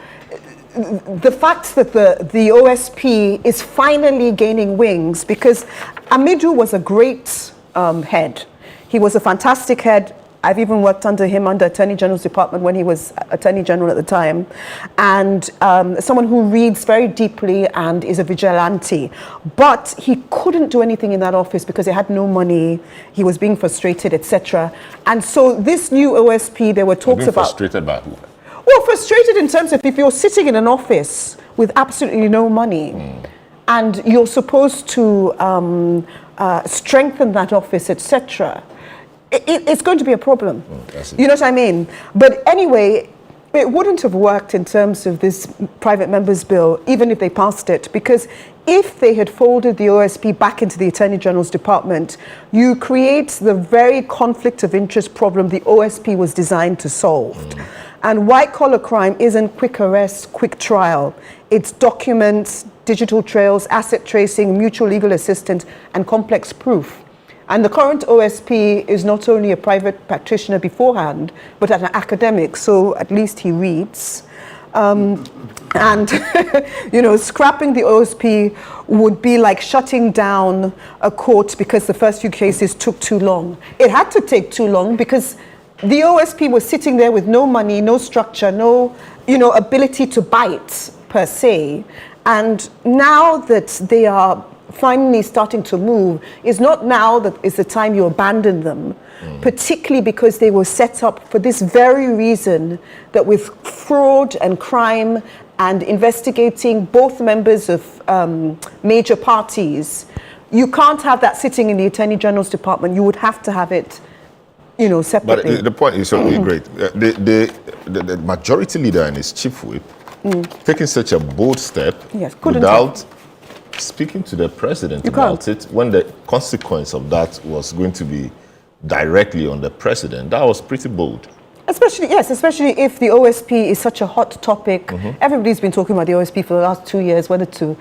the fact that the OSP is finally gaining wings, because Amidou was a great head. He was a fantastic head. I've even worked under him under Attorney General's department when he was Attorney General at the time, and someone who reads very deeply and is a vigilante. But he couldn't do anything in that office because he had no money. He was being frustrated, etc. And so this new OSP, there were talks about... Frustrated by who? Well, frustrated in terms of if you're sitting in an office with absolutely no money and you're supposed to strengthen that office, etc., it's going to be a problem. You know what I mean? But anyway, it wouldn't have worked in terms of this private members bill, even if they passed it, because if they had folded the OSP back into the Attorney General's department, you create the very conflict of interest problem the OSP was designed to solve. And white-collar crime isn't quick arrest, quick trial. It's documents, digital trails, asset tracing, mutual legal assistance, and complex proof. And the current OSP is not only a private practitioner beforehand, but an academic, so at least he reads. And, scrapping the OSP would be like shutting down a court because the first few cases took too long. It had to take too long because the OSP was sitting there with no money, no structure, no, ability to bite per se. And now that they are finally starting to move, is not now that is the time you abandon them, particularly because they were set up for this very reason, that with fraud and crime and investigating both members of major parties, you can't have that sitting in the Attorney General's department. You would have to have it separately. But the point is certainly great. The majority leader and his chief whip taking such a bold step without speaking to the president about it, when the consequence of that was going to be directly on the president, that was pretty bold. Especially if the OSP is such a hot topic. Everybody's been talking about the OSP for the last 2 years, whether to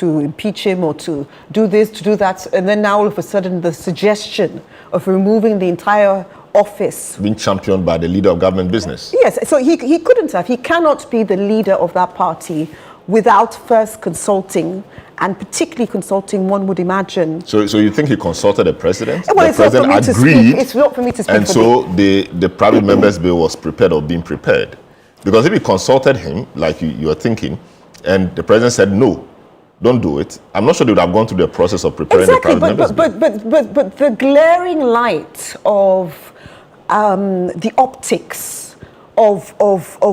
impeach him or to do this, to do that. And then now all of a sudden the suggestion of removing the entire office. Being championed by the leader of government business. Yes, so he couldn't have. He cannot be the leader of that party without first consulting, and particularly consulting, one would imagine. So you think he consulted the president? Well, the president agreed. It's not for me to speak. And so the private members bill was prepared or being prepared. Because if he consulted him, like you are thinking, and the president said, no, don't do it, I'm not sure they would have gone through the process of preparing the private members bill. But the glaring light of the optics of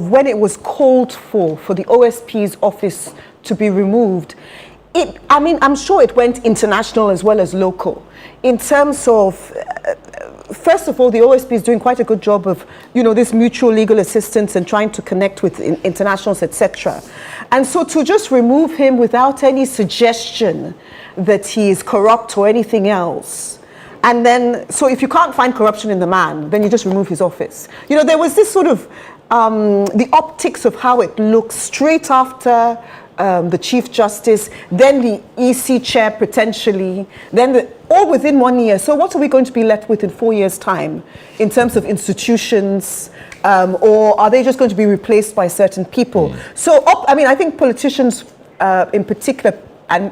when it was called for the OSP's office to be removed, I'm sure it went international as well as local. In terms of, first of all, the OSP is doing quite a good job of, this mutual legal assistance and trying to connect with internationals, etc. And so to just remove him without any suggestion that he is corrupt or anything else, and then, so if you can't find corruption in the man, then you just remove his office. There was this sort of, the optics of how it looks straight after the Chief Justice, then the EC chair potentially, then all within 1 year. So what are we going to be left with in 4 years' time in terms of institutions, or are they just going to be replaced by certain people? So, I think politicians in particular, and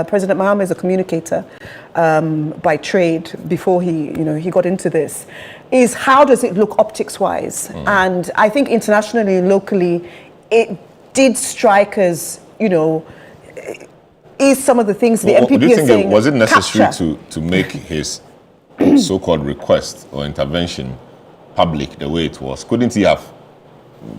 President Mahama is a communicator by trade before he got into this, is how does it look optics-wise? And I think internationally and locally, it did strike as, is some of the things the MPP do you is think saying, was it necessary capture? to make his so-called request or intervention public the way it was? Couldn't he have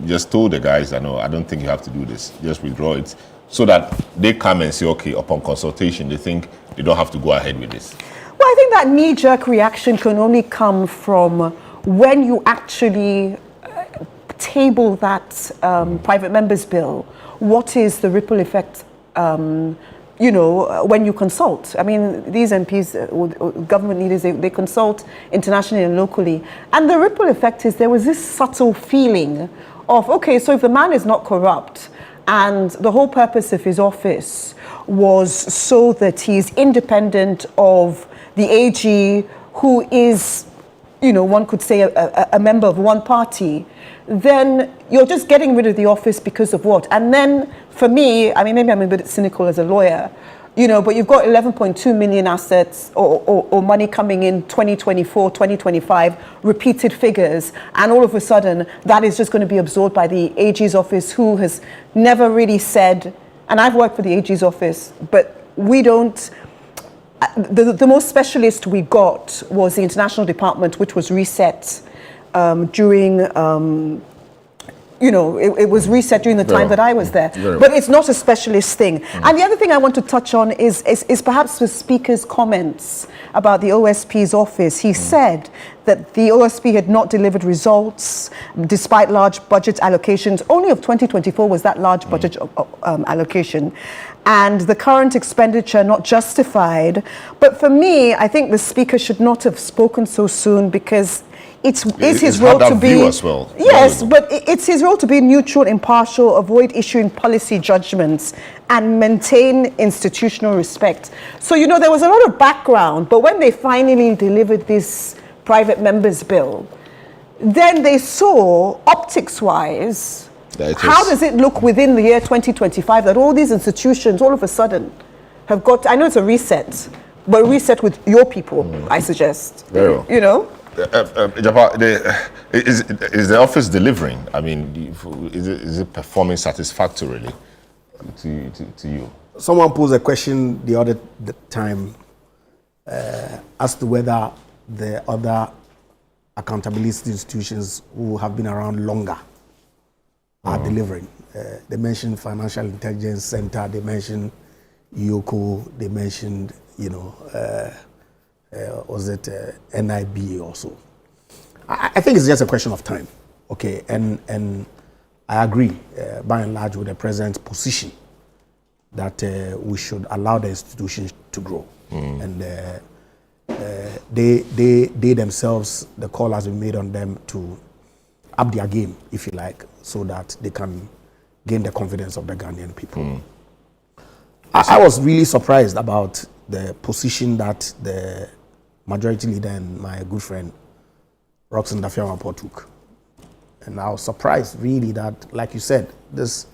just told the guys, I don't think you have to do this, just withdraw it, so that they come and say, okay, upon consultation, they think they don't have to go ahead with this? Well, I think that knee-jerk reaction can only come from when you actually table that private members bill. What is the ripple effect, when you consult? I mean, these MPs, or government leaders, they consult internationally and locally. And the ripple effect is there was this subtle feeling of, okay, so if the man is not corrupt, and the whole purpose of his office was so that he's independent of the AG, who is, one could say a member of one party, then you're just getting rid of the office because of what? And then for me, maybe I'm a bit cynical as a lawyer, but you've got 11.2 million assets or money coming in 2024, 2025, repeated figures, and all of a sudden that is just going to be absorbed by the AG's office, who has never really said, and I've worked for the AG's office, but we don't, the most specialist we got was the international department, which was reset during, it was reset during the time that I was there. But it's not a specialist thing. And the other thing I want to touch on is perhaps the Speaker's comments about the OSP's office. He said that the OSP had not delivered results despite large budget allocations. Only of 2024 was that large budget allocation. And the current expenditure not justified. But for me, I think the Speaker should not have spoken so soon, because it's his role to be, as well. Yes, but it's his role to be neutral, impartial, avoid issuing policy judgments, and maintain institutional respect. So, there was a lot of background, but when they finally delivered this private members bill, then they saw, optics-wise, how does it look within the year 2025 that all these institutions all of a sudden have got, I know it's a reset, but a reset with your people, I suggest. Very well. Japa, is the office delivering? Is it performing satisfactorily to you? Someone posed a question the other time as to whether the other accountability institutions who have been around longer are delivering. They mentioned Financial Intelligence Center, they mentioned YOCO, they mentioned, was it NIB also? I think it's just a question of time, okay? And I agree, by and large, with the president's position that we should allow the institutions to grow. And they themselves, the call has been made on them to up their game, if you like, so that they can gain the confidence of the Ghanaian people. I was really surprised about the position that the majority leader and my good friend Roxanne Dafiamapo took. And I was surprised really that, like you said, this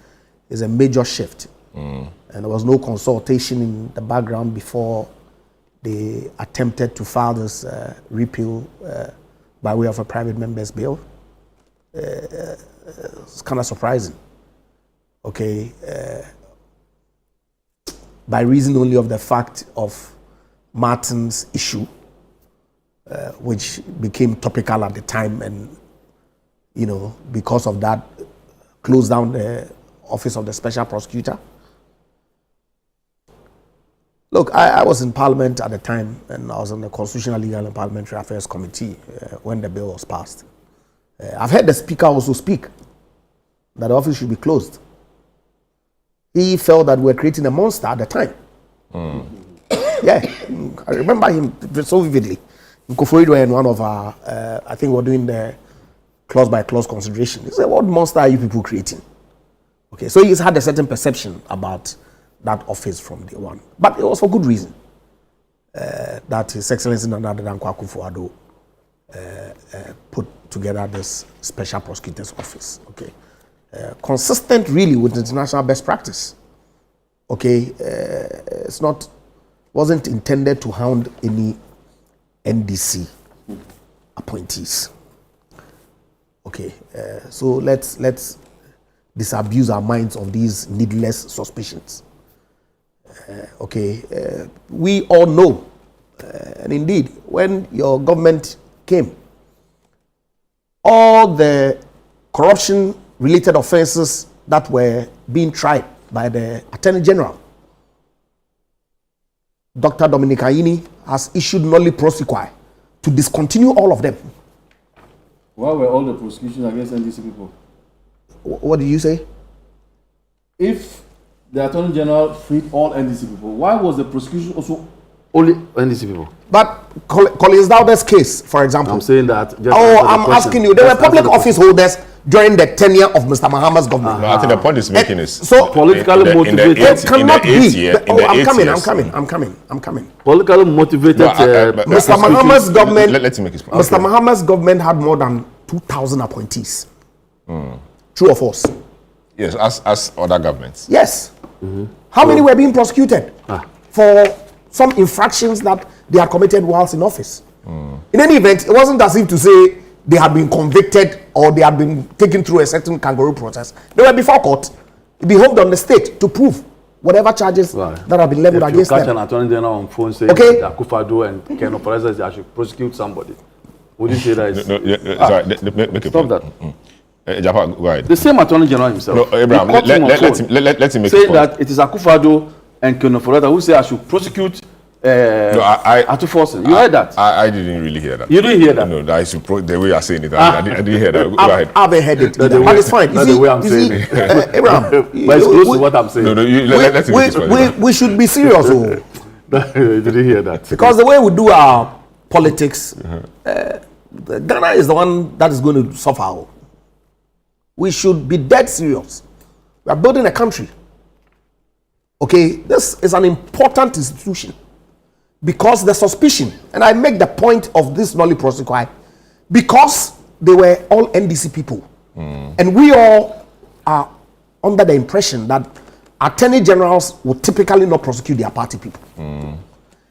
is a major shift. And there was no consultation in the background before they attempted to file this repeal by way of a private member's bill. It's kind of surprising. Okay, by reason only of the fact of Martin's issue, which became topical at the time, and you know, because of that, closed down the office of the Special Prosecutor. Look, I was in Parliament at the time, and I was on the Constitutional, Legal and Parliamentary Affairs Committee when the bill was passed. I've heard the Speaker also speak that the office should be closed. He felt that we were creating a monster at the time. Yeah, I remember him so vividly. Nkoforido and one of our, I think we're doing the clause by clause consideration. He said, what monster are you people creating? Okay, so he's had a certain perception about that office from day one. But it was for good reason that His Excellency Nana Dankwa Akufo-Addo put together this Special Prosecutor's Office. Okay, consistent really with international best practice. Okay, wasn't intended to hound any NDC appointees. Okay, so let's disabuse our minds of these needless suspicions. We all know, and indeed, when your government came, all the corruption-related offenses that were being tried by the Attorney General, Dr. Dominic Ayini has issued nolli prosequi to discontinue all of them. Why were all the prosecutions against NDC people? What did you say? If the Attorney General freed all NDC people, why was the prosecution also only NDC people? But Collins Dowder's case, for example. I'm saying that. I'm asking you. There were public office holders during the tenure of Mr. Mahama's government. No, I think the point is making is so politically motivated. It cannot be. I'm coming. Politically motivated. Mr. Mahama's government. Let's make it. Mr. Mahama's government had more than 2,000 appointees. True or false? Yes, as other governments. Yes. How many were being prosecuted for some infractions that they had committed whilst in office? In any event, it wasn't as if to say they had been convicted or they had been taken through a certain kangaroo process. They were before court. It behoved on the state to prove whatever charges that have been leveled against them. If you catch an Attorney General on phone saying that Akufo-Addo and Ken Opereza, I should prosecute somebody, would you say that is... Sorry, stop that. Japa, go ahead. The same Attorney General himself. No, Abraham, let him make say that it is Akufo-Addo and Ken Opereza who say I should prosecute Atuforsen. You heard that? I didn't really hear that. You didn't hear that? No, that is the way you are saying it. I didn't hear that. Go ahead. I haven't heard it. But it's fine. That's the way I'm saying it. Abraham, but it's close to what I'm saying. No, let him make it. We should be serious. You didn't hear that. Because the way we do our politics, Ghana is the one that is going to suffer. We should be dead serious. We are building a country. Okay, this is an important institution because the suspicion, and I make the point of this nolli prosequi, because they were all NDC people, and we all are under the impression that attorney generals would typically not prosecute their party people.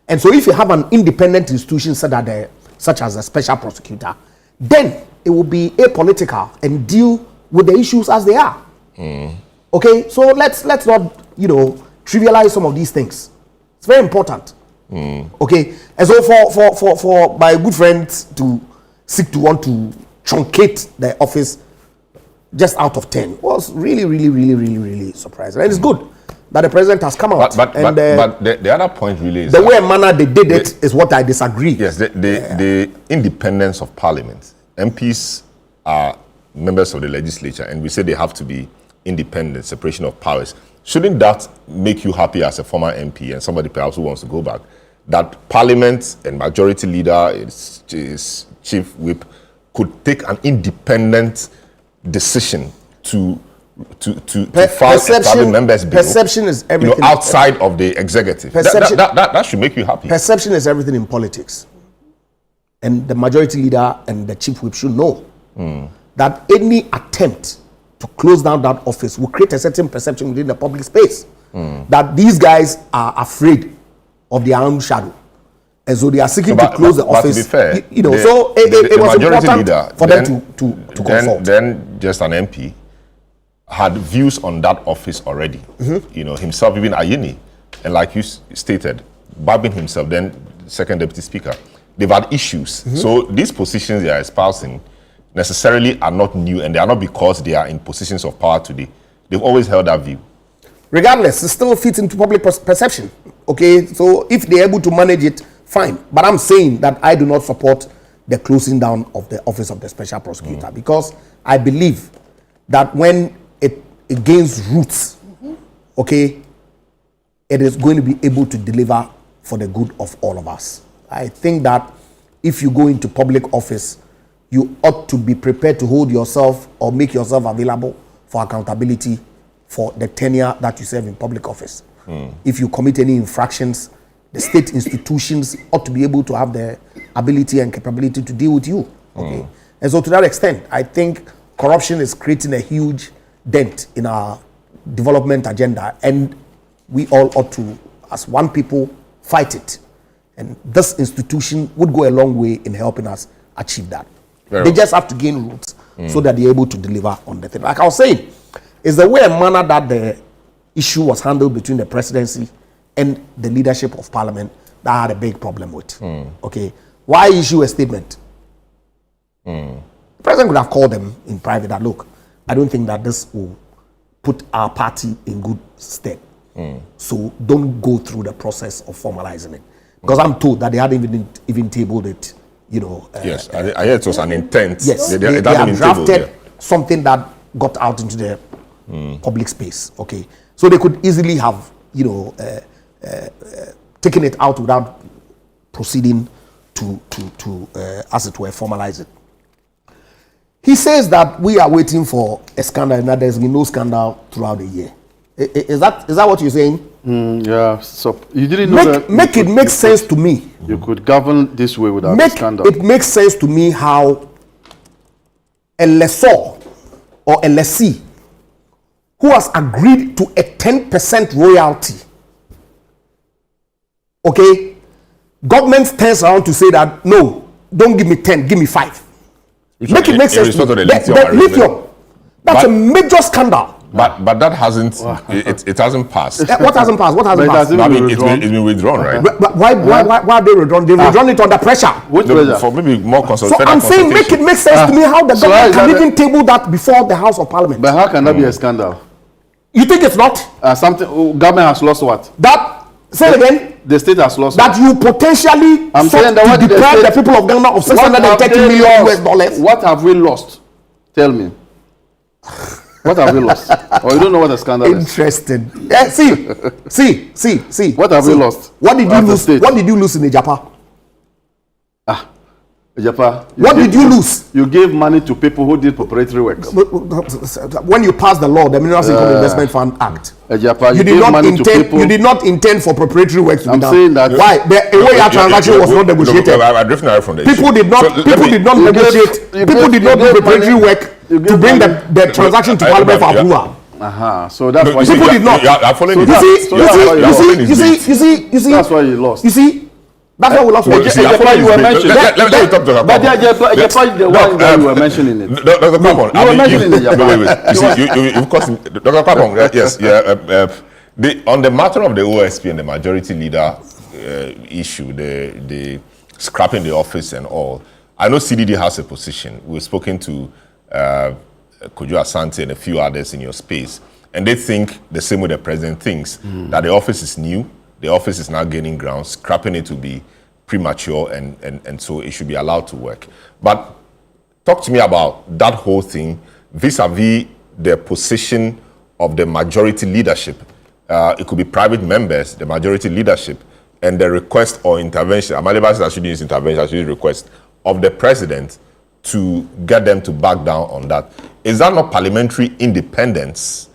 And so if you have an independent institution such as a special prosecutor, then it will be apolitical and deal with the issues as they are. Okay, so let's not trivialize some of these things. It's very important. Okay, and so for my good friends to seek to want to truncate the office just out of 10 was really surprising. And it's good that the president has come out. But the other point really is the way and manner they did it is what I disagree. Yes, the independence of parliament. MPs are members of the legislature, and we say they have to be independence, separation of powers. Shouldn't that make you happy as a former MP and somebody perhaps who wants to go back, that Parliament and Majority Leader, its Chief Whip, could take an independent decision to file a private member's bill? Perception is everything. Outside of the executive. That should make you happy. Perception is everything in politics. And the Majority Leader and the Chief Whip should know that any attempt to close down that office will create a certain perception within the public space that these guys are afraid of their own shadow. And so they are seeking to close the office. To be fair, it was important for them to consult. Then just an MP had views on that office already. Himself, even Ayini, and like you stated, Babin himself, then second deputy speaker, they've had issues. So these positions they are espousing necessarily are not new, and they are not because they are in positions of power today. They've always held that view. Regardless, it still fits into public perception. Okay, so if they're able to manage it, fine. But I'm saying that I do not support the closing down of the office of the Special Prosecutor because I believe that when it gains roots, okay, it is going to be able to deliver for the good of all of us. I think that if you go into public office, you ought to be prepared to hold yourself or make yourself available for accountability for the tenure that you serve in public office. If you commit any infractions, the state institutions ought to be able to have the ability and capability to deal with you. Okay, and so to that extent, I think corruption is creating a huge dent in our development agenda, and we all ought to, as one people, fight it. And this institution would go a long way in helping us achieve that. They just have to gain roots so that they're able to deliver on the thing. Like I was saying, it's the way and manner that the issue was handled between the presidency and the leadership of Parliament that I had a big problem with. Okay, why issue a statement? The president could have called them in private that, look, I don't think that this will put our party in good stead. So don't go through the process of formalizing it. Because I'm told that they hadn't even tabled it, yes, I heard it was an intent. Yes, they had drafted something that got out into the public space. Okay, so they could easily have, taken it out without proceeding to as it were, formalize it. He says that we are waiting for a scandal and that there's been no scandal throughout the year. Is that what you're saying? Yeah. So you didn't know that. Make it make sense to me. You could govern this way without a scandal. It makes sense to me how a lessor or a lessee who has agreed to a 10% royalty, okay, government turns around to say that no, don't give me 10, give me 5. Make it make sense to me. Lithium. That's a major scandal. But that hasn't it hasn't passed. What hasn't passed? What hasn't passed? It's been withdrawn, right? But why are they withdrawn? They've withdrawn it under pressure. Which pressure? For maybe more So I'm saying make it make sense to me how the government can even table that before the House of Parliament. But how can that be a scandal? You think it's not? Government has lost what? Say it again. The state has lost that you potentially saying that to deprive the people of Ghana of $630 million. What have we lost? Tell me. What have we lost? Or you don't know what a scandal is? Interesting. Yeah, see. What have we lost? What did you lose? What did you lose in Ejapa? Ejapa. What did you lose? You gave money to people who did preparatory work. When you passed the law, the Minerals Income Investment Fund Act, Ejapa, you gave money to people. You did not intend for preparatory work to be done. I'm saying that. Why? The Ewoya transaction was not negotiated. I'm drifting away from the People did not negotiate. People did not do preparatory work to bring the transaction to Parliament for approval. So that's why people did not. You see. That's why you lost. You see. That's why we lost. You were mentioning. Let me talk to But Ejapa, the one that you were mentioning it. Dr. Kwapong, you were mentioning Ejapa. You see, of course, Dr. Kwapong, yes, on the matter of the OSP and the majority leader issue, the scrapping the office and all, I know CDD has a position. We've spoken to Kojo Asante and a few others in your space, and they think the same way the president thinks, that the office is new, the office is now gaining ground, scrapping it to be premature, and so it should be allowed to work. But talk to me about that whole thing vis-a-vis the position of the majority leadership. It could be private members, the majority leadership, and the request or intervention. Amaliba says I should use intervention, I should use request of the president to get them to back down on that. Is that not parliamentary independence,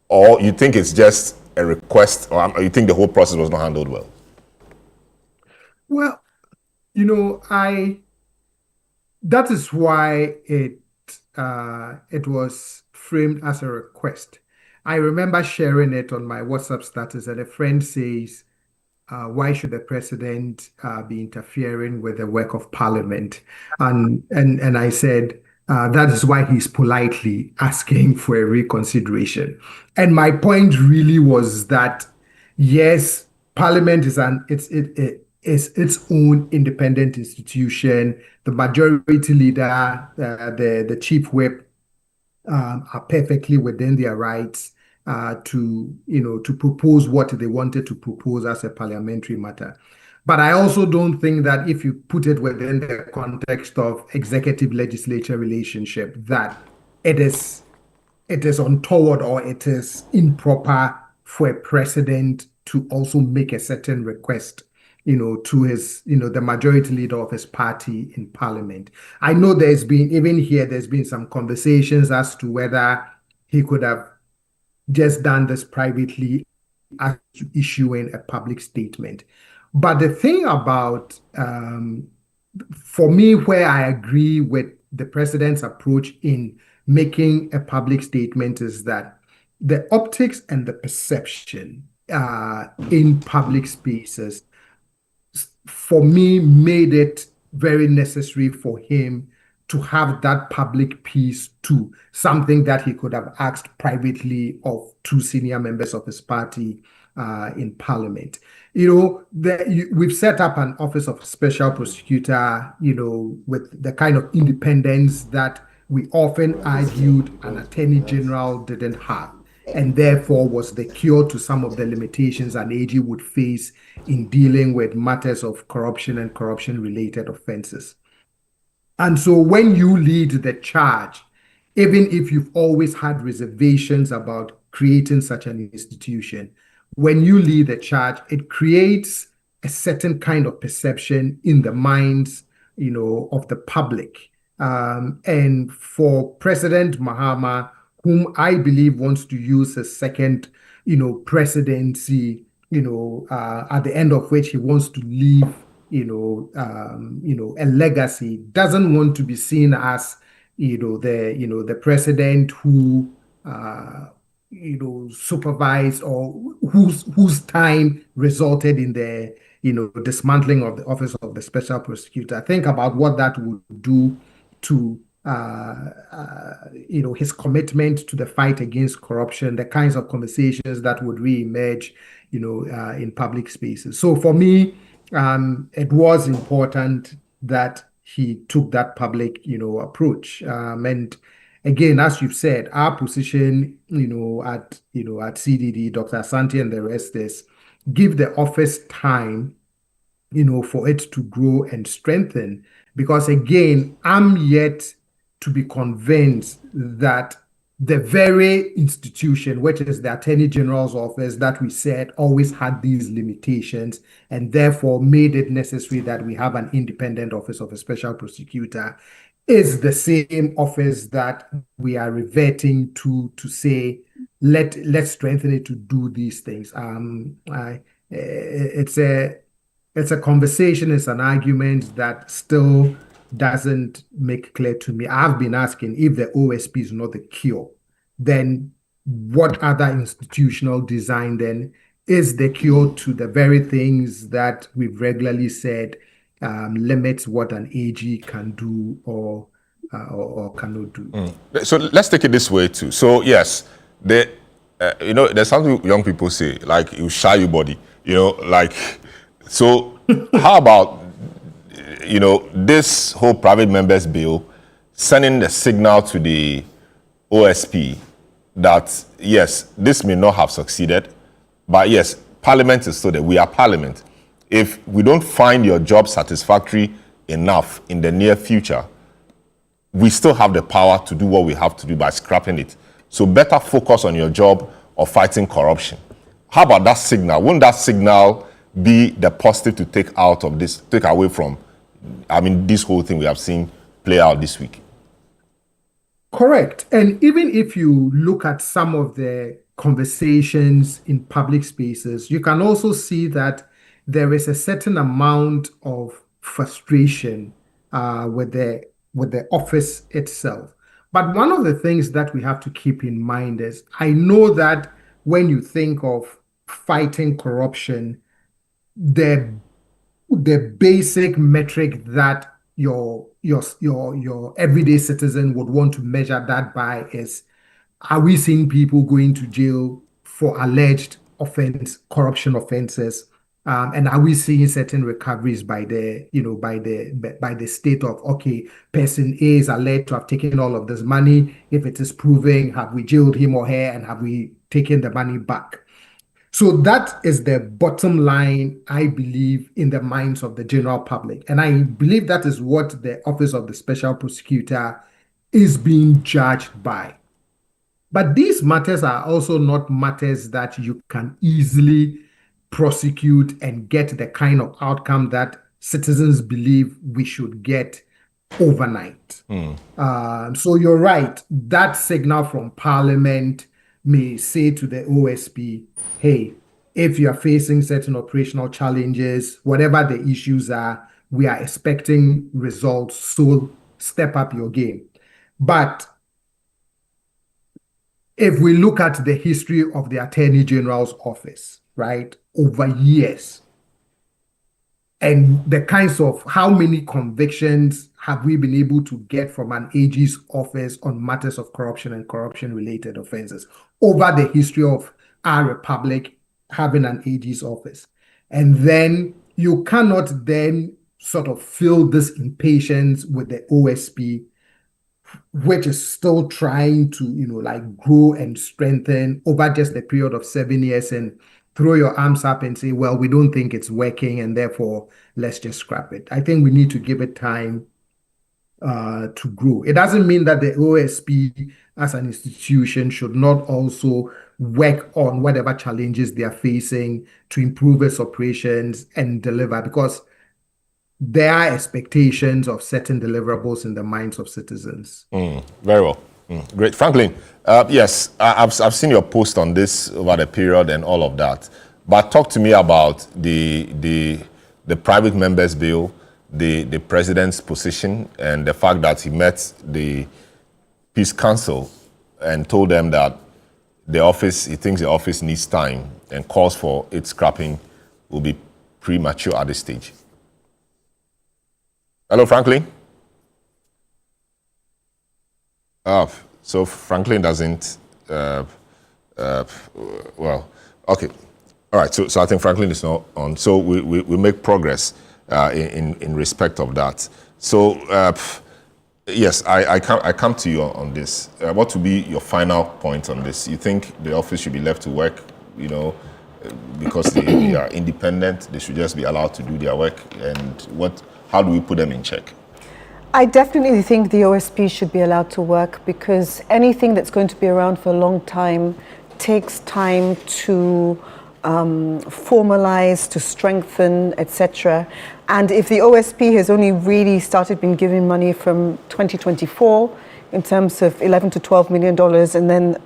or you think it's just a request, or you think the whole process was not handled well? Well, you know, that is why it was framed as a request. I remember sharing it on my WhatsApp status, and a friend says, why should the president be interfering with the work of parliament? And I said, that is why he's politely asking for a reconsideration. And my point really was that, yes, parliament is its own independent institution. The majority leader, the chief whip, are perfectly within their rights to propose what they wanted to propose as a parliamentary matter. But I also don't think that if you put it within the context of executive-legislature relationship, that it is untoward or it is improper for a president to also make a certain request, to his, the majority leader of his party in parliament. I know there's been some conversations as to whether he could have just done this privately as to issuing a public statement. But the thing about, for me, where I agree with the president's approach in making a public statement is that the optics and the perception in public spaces, for me, made it very necessary for him to have that public piece to something that he could have asked privately of two senior members of his party in parliament. We've set up an office of special prosecutor, with the kind of independence that we often argued an attorney general didn't have, and therefore was the cure to some of the limitations an AG would face in dealing with matters of corruption and corruption-related offenses. And so when you lead the charge, even if you've always had reservations about creating such an institution, when you lead the charge, it creates a certain kind of perception in the minds, of the public. And for President Mahama, whom I believe wants to use a second, presidency, at the end of which he wants to leave, a legacy, doesn't want to be seen as, the president who, supervised or whose time resulted in the, dismantling of the office of the special prosecutor. Think about what that would do to, his commitment to the fight against corruption, the kinds of conversations that would re-emerge, in public spaces. So for me, it was important that he took that public, approach. And again, as you've said, our position, at CDD, Dr. Asante and the rest is give the office time, for it to grow and strengthen. Because again, I'm yet to be convinced that the very institution, which is the Attorney General's office that we said always had these limitations and therefore made it necessary that we have an independent office of a special prosecutor, is the same office that we are reverting to say, let's strengthen it to do these things. It's a conversation, it's an argument that still doesn't make clear to me. I've been asking, if the OSP is not the cure, then what other institutional design then is the cure to the very things that we've regularly said limits what an AG can do or cannot do. So let's take it this way too. So yes, there's something young people say, like, you shy your body, so how about, this whole private members bill sending the signal to the OSP that, yes, this may not have succeeded, but yes, Parliament is still there. We are Parliament. If we don't find your job satisfactory enough in the near future, we still have the power to do what we have to do by scrapping it. So better focus on your job of fighting corruption. How about that signal? Wouldn't that signal be the positive to take away from, this whole thing we have seen play out this week? Correct. And even if you look at some of the conversations in public spaces, you can also see that there is a certain amount of frustration with the office itself. But one of the things that we have to keep in mind is, I know that when you think of fighting corruption, the basic metric that your everyday citizen would want to measure that by is, are we seeing people going to jail for alleged corruption offenses? And are we seeing certain recoveries by the state of, okay, person A is alleged to have taken all of this money. If it is proven, have we jailed him or her, and have we taken the money back? So that is the bottom line, I believe, in the minds of the general public. And I believe that is what the Office of the Special Prosecutor is being judged by. But these matters are also not matters that you can easily prosecute and get the kind of outcome that citizens believe we should get overnight. So you're right. That signal from Parliament may say to the OSP, hey, if you are facing certain operational challenges, whatever the issues are, we are expecting results, so step up your game. But if we look at the history of the Attorney General's office, right, over years, and the kinds of how many convictions have we been able to get from an AG's office on matters of corruption and corruption-related offenses over the history of our republic having an AG's office. And then you cannot then sort of feel this impatience with the OSP, which is still trying to, grow and strengthen over just a period of 7 years, and throw your arms up and say, well, we don't think it's working, and therefore let's just scrap it. I think we need to give it time to grow. It doesn't mean that the OSP as an institution should not also work on whatever challenges they are facing to improve its operations and deliver, because there are expectations of certain deliverables in the minds of citizens. Very well. Great. Franklin, yes, I've seen your post on this over the period and all of that. But talk to me about the private members bill, the president's position, and the fact that he met the Peace Council and told them that he thinks the office needs time and calls for its scrapping will be premature at this stage. Hello, Franklin. So Franklin doesn't. Well, okay, all right. So I think Franklin is not on. So we make progress in respect of that. So yes, I come to you on this. What would be your final point on this? You think the office should be left to work? Because they are independent, they should just be allowed to do their work. And how do we put them in check? I definitely think the OSP should be allowed to work, because anything that's going to be around for a long time takes time to formalize, to strengthen, etc. And if the OSP has only really been giving money from 2024 in terms of $11 to $12 million, and then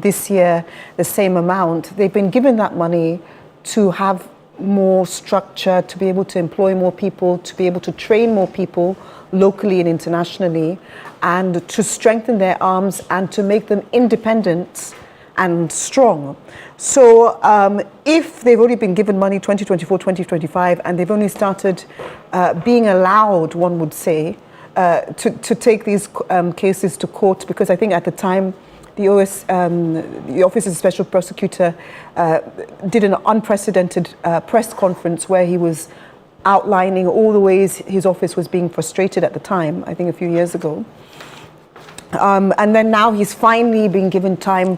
this year the same amount, they've been given that money to have more structure, to be able to employ more people, to be able to train more people locally and internationally, and to strengthen their arms and to make them independent and strong. So if they've already been given money 2024, 2025, and they've only started being allowed, one would say, to take these cases to court, because I think at the time the Office of the Special Prosecutor did an unprecedented press conference where he was outlining all the ways his office was being frustrated at the time, I think a few years ago. And then now he's finally been given time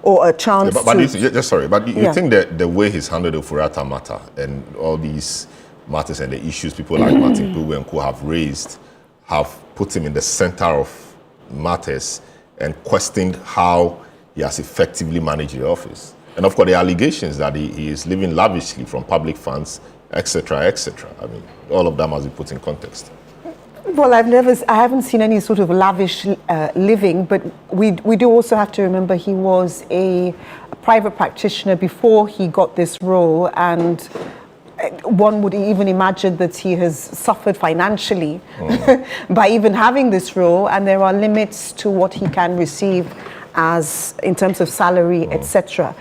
or a chance but you think that the way he's handled the Furata matter and all these matters and the issues people like Martin Pugwe and Co have raised have put him in the center of matters, and questioned how he has effectively managed the office. And of course, the allegations that he is living lavishly from public funds, etc., etc. I mean, all of that must be put in context. Well, I haven't seen any sort of lavish living, but we do also have to remember he was a private practitioner before he got this role, and one would even imagine that he has suffered financially by even having this role, and there are limits to what he can receive as in terms of salary, etc.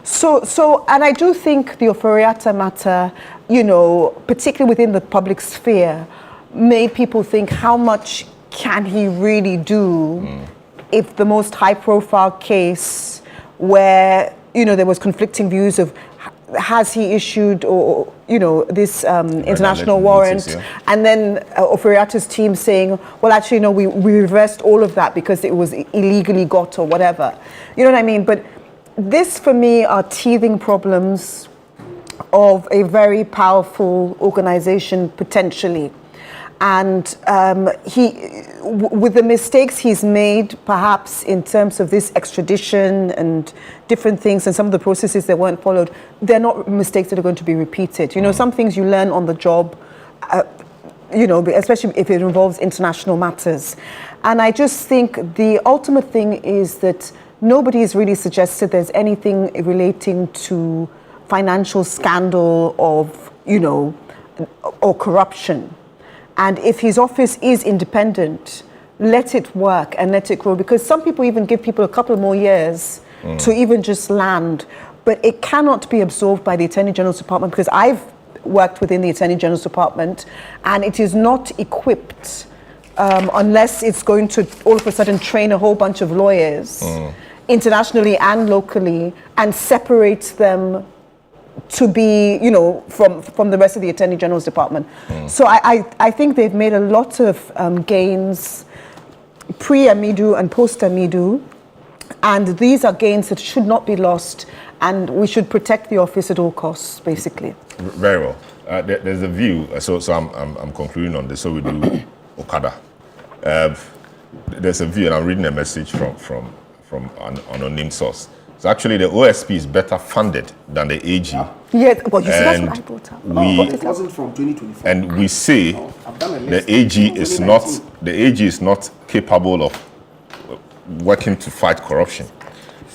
So, and I do think the Oforiatta matter, you know, particularly within the public sphere, made people think, how much can he really do if the most high-profile case where, you know, there was conflicting views of has he issued or, you know, this international warrant, and then Oforiatta's team saying, well, actually, no, we reversed all of that because it was illegally got or whatever. You know what I mean? But this, for me, are teething problems of a very powerful organization, potentially. And with the mistakes he's made, perhaps in terms of this extradition and different things and some of the processes that weren't followed, they're not mistakes that are going to be repeated. You know, some things you learn on the job, you know, especially if it involves international matters. And I just think the ultimate thing is that nobody has really suggested there's anything relating to financial scandal of, you know, or corruption. And if his office is independent, let it work and let it grow. Because some people even give people a couple more years to even just land. But it cannot be absorbed by the Attorney General's Department, because I've worked within the Attorney General's Department, and it is not equipped unless it's going to all of a sudden train a whole bunch of lawyers internationally and locally and separate them to be, you know, from the rest of the Attorney General's Department. So I think they've made a lot of gains pre-Amidu and post-Amidu, and these are gains that should not be lost, and we should protect the office at all costs, basically. Very well. There's a view, so I'm concluding on this, so we do Okada. There's a view, and I'm reading a message from an unnamed source. So actually, the OSP is better funded than the AG. Yeah, well, you see, that's what I brought up. It wasn't from 2024. And we say the AG is not capable of working to fight corruption.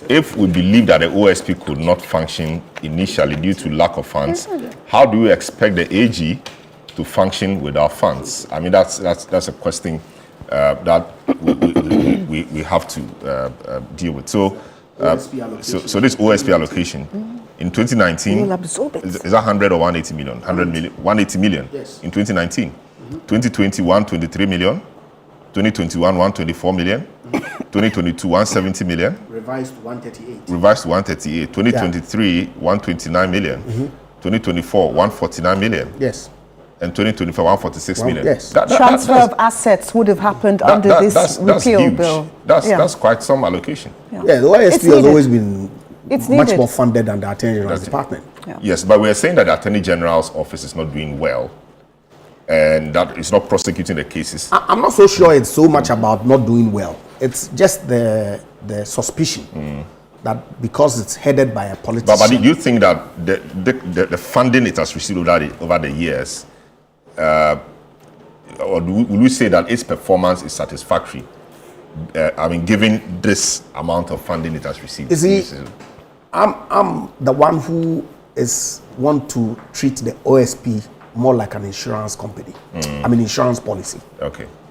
If we believe that the OSP could not function initially due to lack of funds, how do we expect the AG to function without funds? I mean, that's a question that we have to deal with. So this OSP allocation in 2019 is that 100 or 180 million? 180 million in 2019. 2020, 123 million. 2021, 124 million. 2022, 170 million. Revised to 138. 2023, 129 million. 2024, 149 million. Yes. And 2024, 146 million. Yes. Transfer of assets would have happened under this repeal huge. bill. That's quite some allocation. Yeah, the OSP has always been much more funded than the Attorney General's Department. Yes, but we're saying that the Attorney General's office is not doing well, and that it's not prosecuting the cases. I'm not so sure it's so much about not doing well. It's just the suspicion that because it's headed by a politician. But do you think that the funding it has received over the years, or will we say that its performance is satisfactory? I mean, given this amount of funding it has received. You see, I'm the one who want to treat the OSP more like an insurance company. I mean, insurance policy.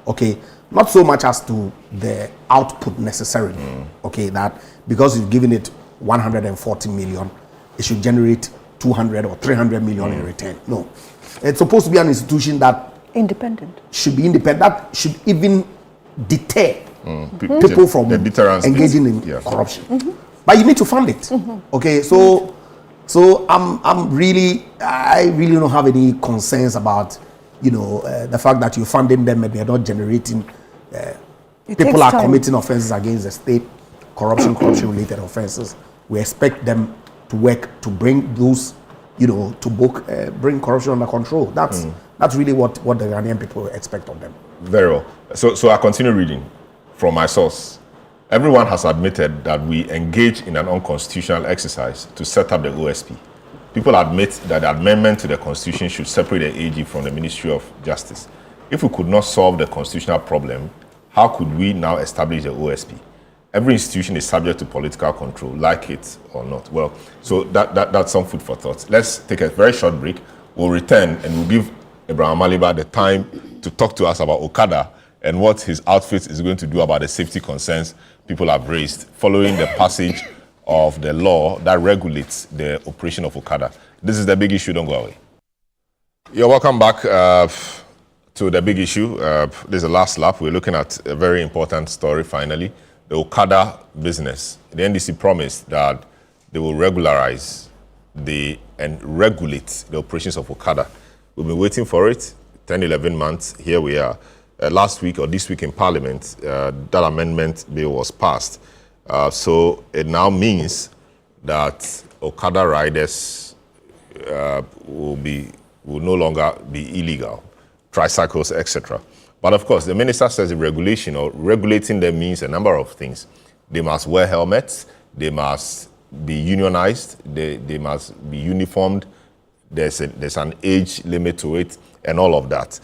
Okay. Not so much as to the output necessarily. Okay, that because you've given it 140 million, it should generate 200 or 300 million in return. No, it's supposed to be an institution that should be independent. That should even deter people from engaging in corruption. But you need to fund it. Okay, so I really don't have any concerns about, you know, the fact that you're funding them and they're not generating. People are committing offenses against the state, corruption-related offenses. We expect them to work to bring those, you know, to bring corruption under control. That's really what the Ghanaian people expect of them. Very well. So I continue reading from my source. everyone has admitted that we engage in an unconstitutional exercise to set up the OSP. People admit that the amendment to the Constitution should separate the AG from the Ministry of Justice. If we could not solve the constitutional problem, how could we now establish the OSP? Every institution is subject to political control, like it or not. Well, so that's some food for thought. Let's take a very short break. We'll return and we'll give Abraham Maliba the time to talk to us about Okada and what his outfit is going to do about the safety concerns people have raised following the passage of the law that regulates the operation of Okada. This is the big issue. Don't go away. You're welcome back to the big issue. This is the last lap. We're looking at a very important story finally. The Okada business. The NDC promised that they will regularize and regulate the operations of Okada. We've been waiting for it, 10, 11 months. Here we are. Last week or this week in Parliament, that amendment bill was passed. So it now means that Okada riders will no longer be illegal, tricycles, etc. But of course, the minister says the regulation or regulating them means a number of things. They must wear helmets, they must be unionized, they must be uniformed, there's an age limit to it, and all of that.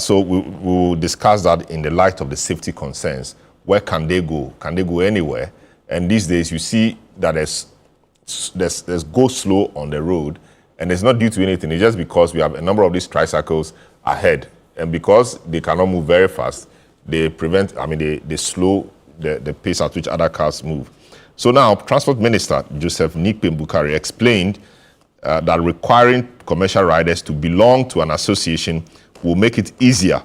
So we will discuss that in the light of the safety concerns. Where can they go? Can they go anywhere? And these days, you see that there's go slow on the road, and it's not due to anything. It's just because we have a number of these tricycles ahead. And because they cannot move very fast, they slow the pace at which other cars move. So now, Transport Minister Joseph Nikpe Bukari explained that requiring commercial riders to belong to an association will make it easier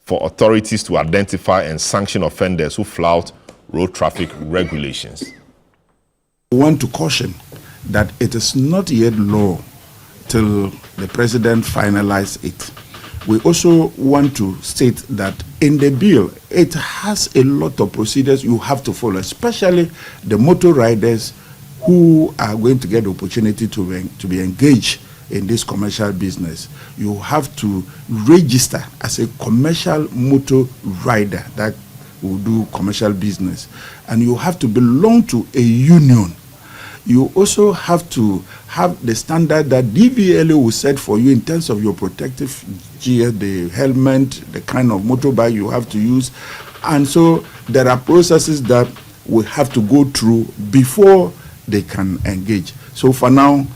for authorities to identify and sanction offenders who flout road traffic regulations. We want to caution that it is not yet law till the president finalizes it. We also want to state that in the bill, it has a lot of procedures you have to follow, especially the motor riders who are going to get the opportunity to be engaged in this commercial business. You have to register as a commercial motor rider that will do commercial business. And you have to belong to a union. You also have to have the standard that DVLA will set for you in terms of your protective gear, the helmet, the kind of motorbike you have to use. And so there are processes that we have to go through before they can engage. So for now,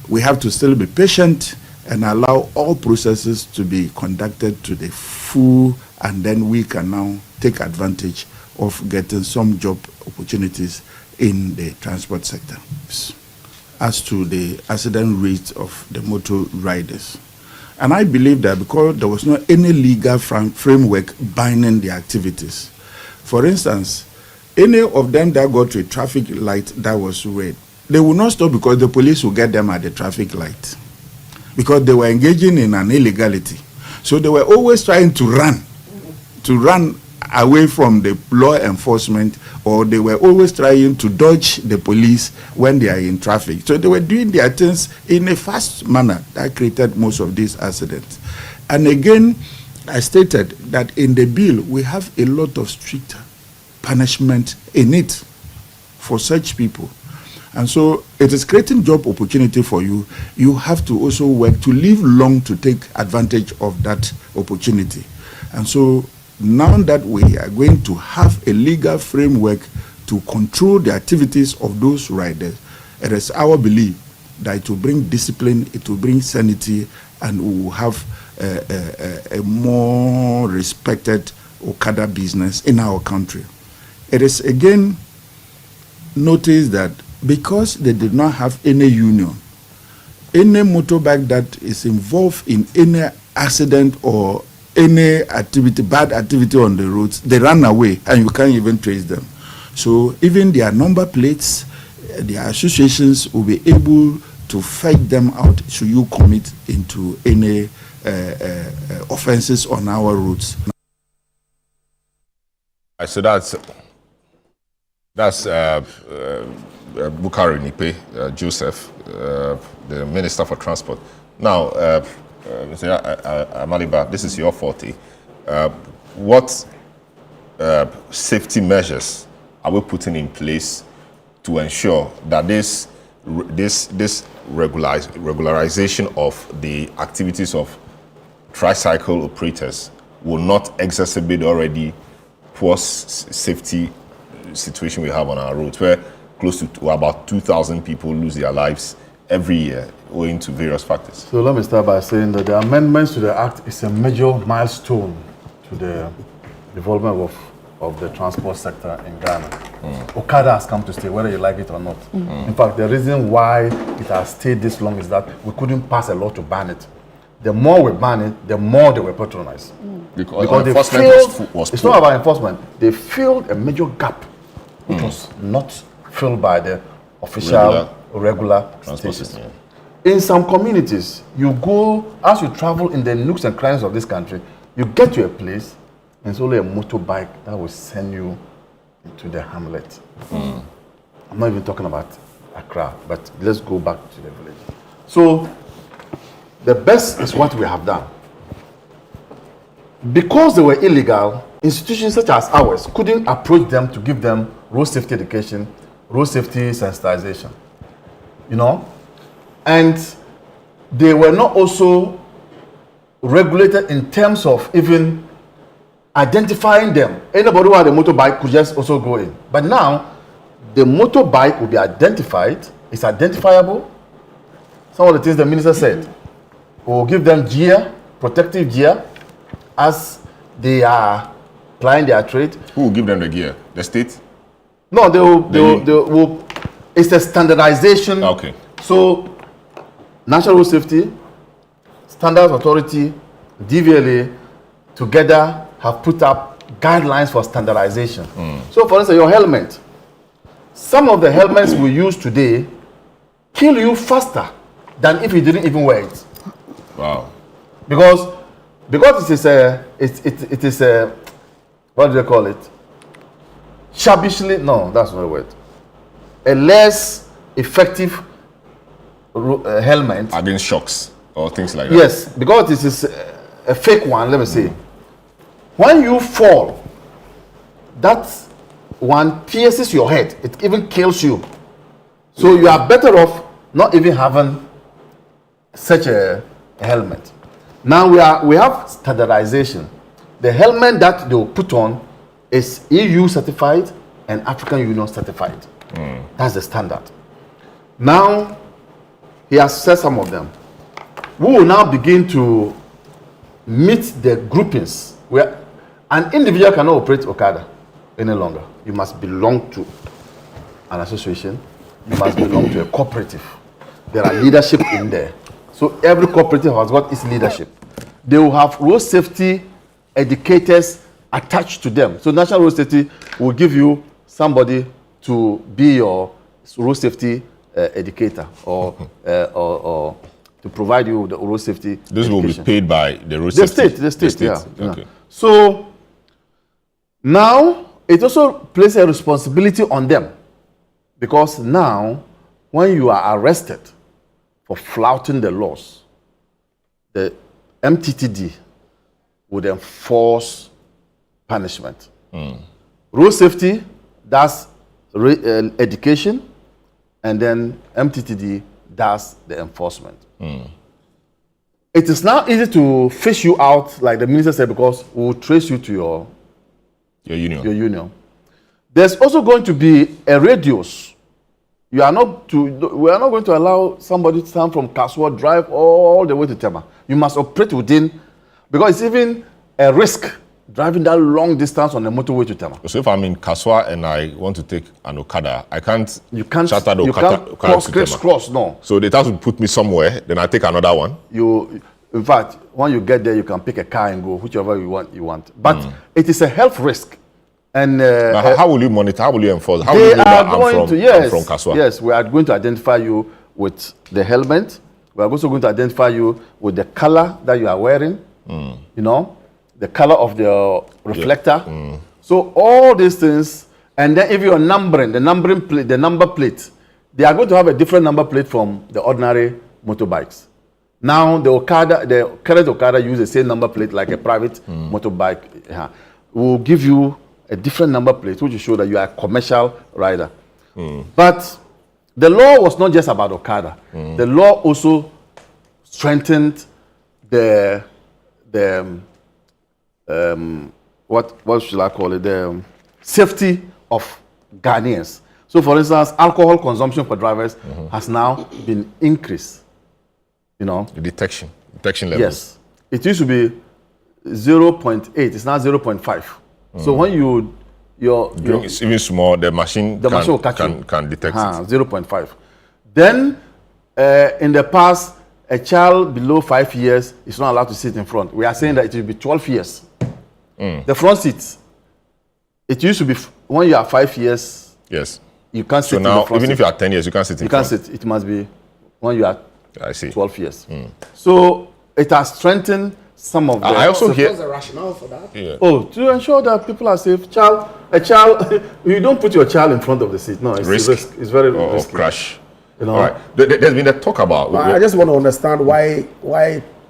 we have to still be patient and allow all processes to be conducted to the full, and then we can now take advantage of getting some job opportunities in the transport sector. As to the accident rate of the motor riders, and I believe that because there was not any legal framework binding the activities. For instance, any of them that got to a traffic light that was red, they will not stop because the police will get them at the traffic light because they were engaging in an illegality. So they were always trying to run away from the law enforcement, or they were always trying to dodge the police when they are in traffic. So they were doing their things in a fast manner that created most of these accidents. And again, I stated that in the bill, we have a lot of strict punishment in it for such people. And so it is creating job opportunity for you. You have to also work to live long to take advantage of that opportunity. And so now that we are going to have a legal framework to control the activities of those riders, it is our belief that it will bring discipline, it will bring sanity, and we will have a more respected Okada business in our country. It is again noticed that because they did not have any union, any motorbike that is involved in any accident or any activity, bad activity on the roads, they run away and you can't even trace them. So even their number plates, their associations will be able to fight them out should you commit into any offenses on our roads. So that's Bukari Nikpe Joseph, the Minister for Transport. Now, Mr. Amaliba, this is your forte. What safety measures are we putting in place to ensure that this regularization of the activities of tricycle operators will not exacerbate the already poor safety situation we have on our roads, where close to about 2,000 people lose their lives every year owing to various factors? So let me start by saying that the amendments to the Act is a major milestone to the development of the transport sector in Ghana. Okada has come to stay, whether you like it or not. In fact, the reason why it has stayed this long is that we couldn't pass a law to ban it. The more we ban it, the more they were patronized. Because they filled, it's not about enforcement. They filled a major gap, which was not filled by the official regular stations. In some communities, you go, as you travel in the nooks and crannies of this country, you get to a place, and it's only a motorbike that will send you into the hamlet. I'm not even talking about Accra, but let's go back to the village. So, the best is what we have done. Because they were illegal, institutions such as ours couldn't approach them to give them road safety education, road safety sensitization, you know? And they were not also regulated in terms of even identifying them. Anybody who had a motorbike could just also go in. But now, the motorbike will be identified, it's identifiable. Some of the things the minister said, we'll give them gear, protective gear, as they are plying their trade. Who will give them the gear? The state? No, they will. It's a standardization. Okay. So, National Road Safety, Standards Authority, DVLA, together have put up guidelines for standardization. So, for instance, your helmet. Some of the helmets we use today kill you faster than if you didn't even wear it. Wow. Because it is a what do they call it? Shabbishly, no, that's not a word. A less effective helmet against shocks or things like that. Yes, because this is a fake one. Let me say, when you fall, that one pierces your head. It even kills you. So you are better off not even having such a helmet. Now we have standardization. The helmet that they will put on is EU certified and African Union certified. That's the standard. Now, he has said some of them. We will now begin to meet the groupings where an individual cannot operate Okada any longer. You must belong to an association. You must belong to a cooperative. There are leadership in there. So every cooperative has got its leadership. They will have road safety educators attached to them. So National Road Safety will give you somebody to be your road safety educator or to provide you with the road safety This education. will be paid by the road safety? The state, yeah. Okay. Yeah. So now it also places a responsibility on them, because now when you are arrested for flouting the laws, the MTTD would enforce punishment. Road safety, that's education, and then MTTD does the enforcement. It is now easy to fish you out, like the minister said, because we will trace you to your union. There's also going to be a radius. We are not going to allow somebody to stand from Kaswa, drive all the way to Tema. You must operate within, because it's even a risk driving that long distance on the motorway to Tema. So if I'm in Kaswa and I want to take an Okada, I can't. You can't. Charter the You Okada, can't Okada to Tema. cross. No. So they have to put me somewhere. Then I take another one. In fact, when you get there, you can pick a car and go whichever you want. But it is a health risk. And how will you monitor? How will you enforce? How they will you know are that going I'm from Kaswa? Yes, we are going to identify you with the helmet. We are also going to identify you with the color that you are wearing. You know, the color of the reflector. So all these things, and then if you are numbering, the number plate, they are going to have a different number plate from the ordinary motorbikes. Now the current Okada use the same number plate like a private motorbike. We'll give you a different number plate, which will show that you are a commercial rider. But the law was not just about Okada. The law also strengthened the what should I call it? The safety of Ghanaians. So, for instance, alcohol consumption for drivers has now been increased. You know, the detection level. Yes, it used to be 0.8. It's now 0.5. So when it's even small, the machine can detect it. 0.5. Then in the past, a child below 5 years is not allowed to sit in front. We are saying that it will be 12 years. The front seats. It used to be when you are 5 years. Yes. You can't sit in the front. So now, even seat. if you are 10 years, you can't sit in front. You can't sit. It must be when you are 12 years. Mm. So it has strengthened some of the... I also hear... What's the rationale for that? Yeah. Oh, to ensure that people are safe. A child, you don't put your child in front of the seat. No, it's risk. It's very risky. Or crash. You know? All right. There's been a talk about... I just want to understand why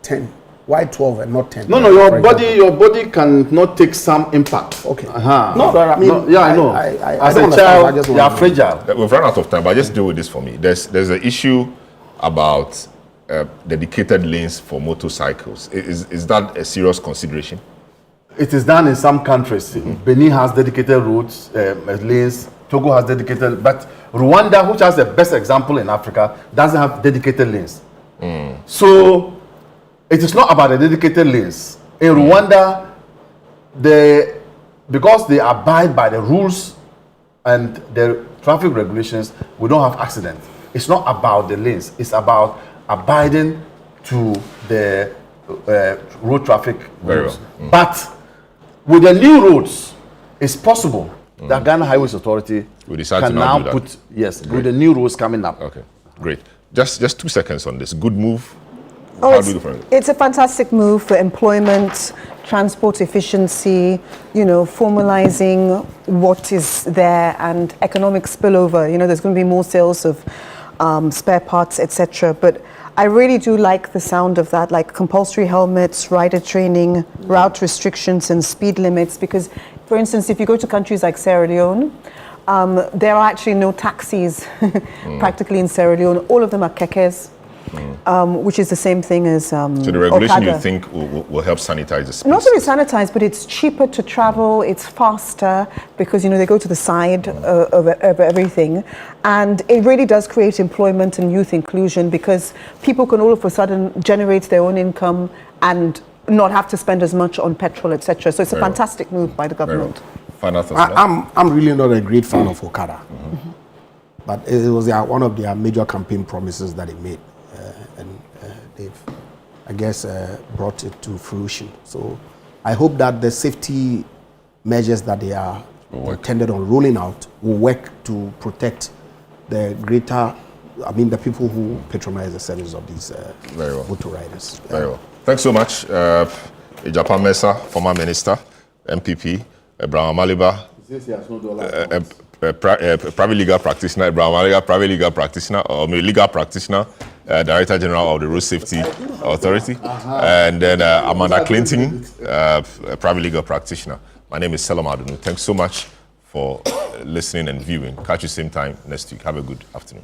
10? Why 12 and not 10? No, your body cannot take some impact. Okay. No, I mean, no, yeah, I know. As a child, you are fragile. We've run out of time, but just deal with this for me. There's an issue about dedicated lanes for motorcycles. Is that a serious consideration? It is done in some countries. Benin has dedicated roads, lanes. Togo has dedicated, but Rwanda, which has the best example in Africa, doesn't have dedicated lanes. So it is not about the dedicated lanes. In Rwanda, because they abide by the rules and the traffic regulations, we don't have accidents. It's not about the lanes. It's about abiding to the road traffic rules. Well. But with the new roads, it's possible that Ghana Highways Authority can now put, with the new rules coming up. Okay, great. Just 2 seconds on this. Good move. It's a fantastic move for employment, transport efficiency, formalizing what is there, and economic spillover. There's going to be more sales of spare parts, etc. But I really do like the sound of that, like compulsory helmets, rider training, route restrictions, and speed limits. Because, for instance, if you go to countries like Sierra Leone, there are actually no taxis practically in Sierra Leone. All of them are kekes. Which is the same thing as so the regulation Okada. you think will help sanitize the space? Not only sanitize, but it's cheaper to travel, it's faster because they go to the side of everything, and it really does create employment and youth inclusion because people can all of a sudden generate their own income and not have to spend as much on petrol, etc. So it's a fantastic move by the government. Final thoughts, I'm really not a great fan of Okada, but it was one of their major campaign promises that they made. They've, I guess, brought it to fruition. So I hope that the safety measures that they are intended on rolling out will work to protect the people who patronize the service of these motor riders. Very well. Thanks so much. Ejapa Mesa, former minister, MPP, Abraham Maliba, private legal practitioner, private legal practitioner, or legal practitioner, Director General of the Road Safety Authority, and then Amanda Clinton, private legal practitioner. My name is Selorm Adonoo. Thanks so much for listening and viewing. Catch you same time next week. Have a good afternoon.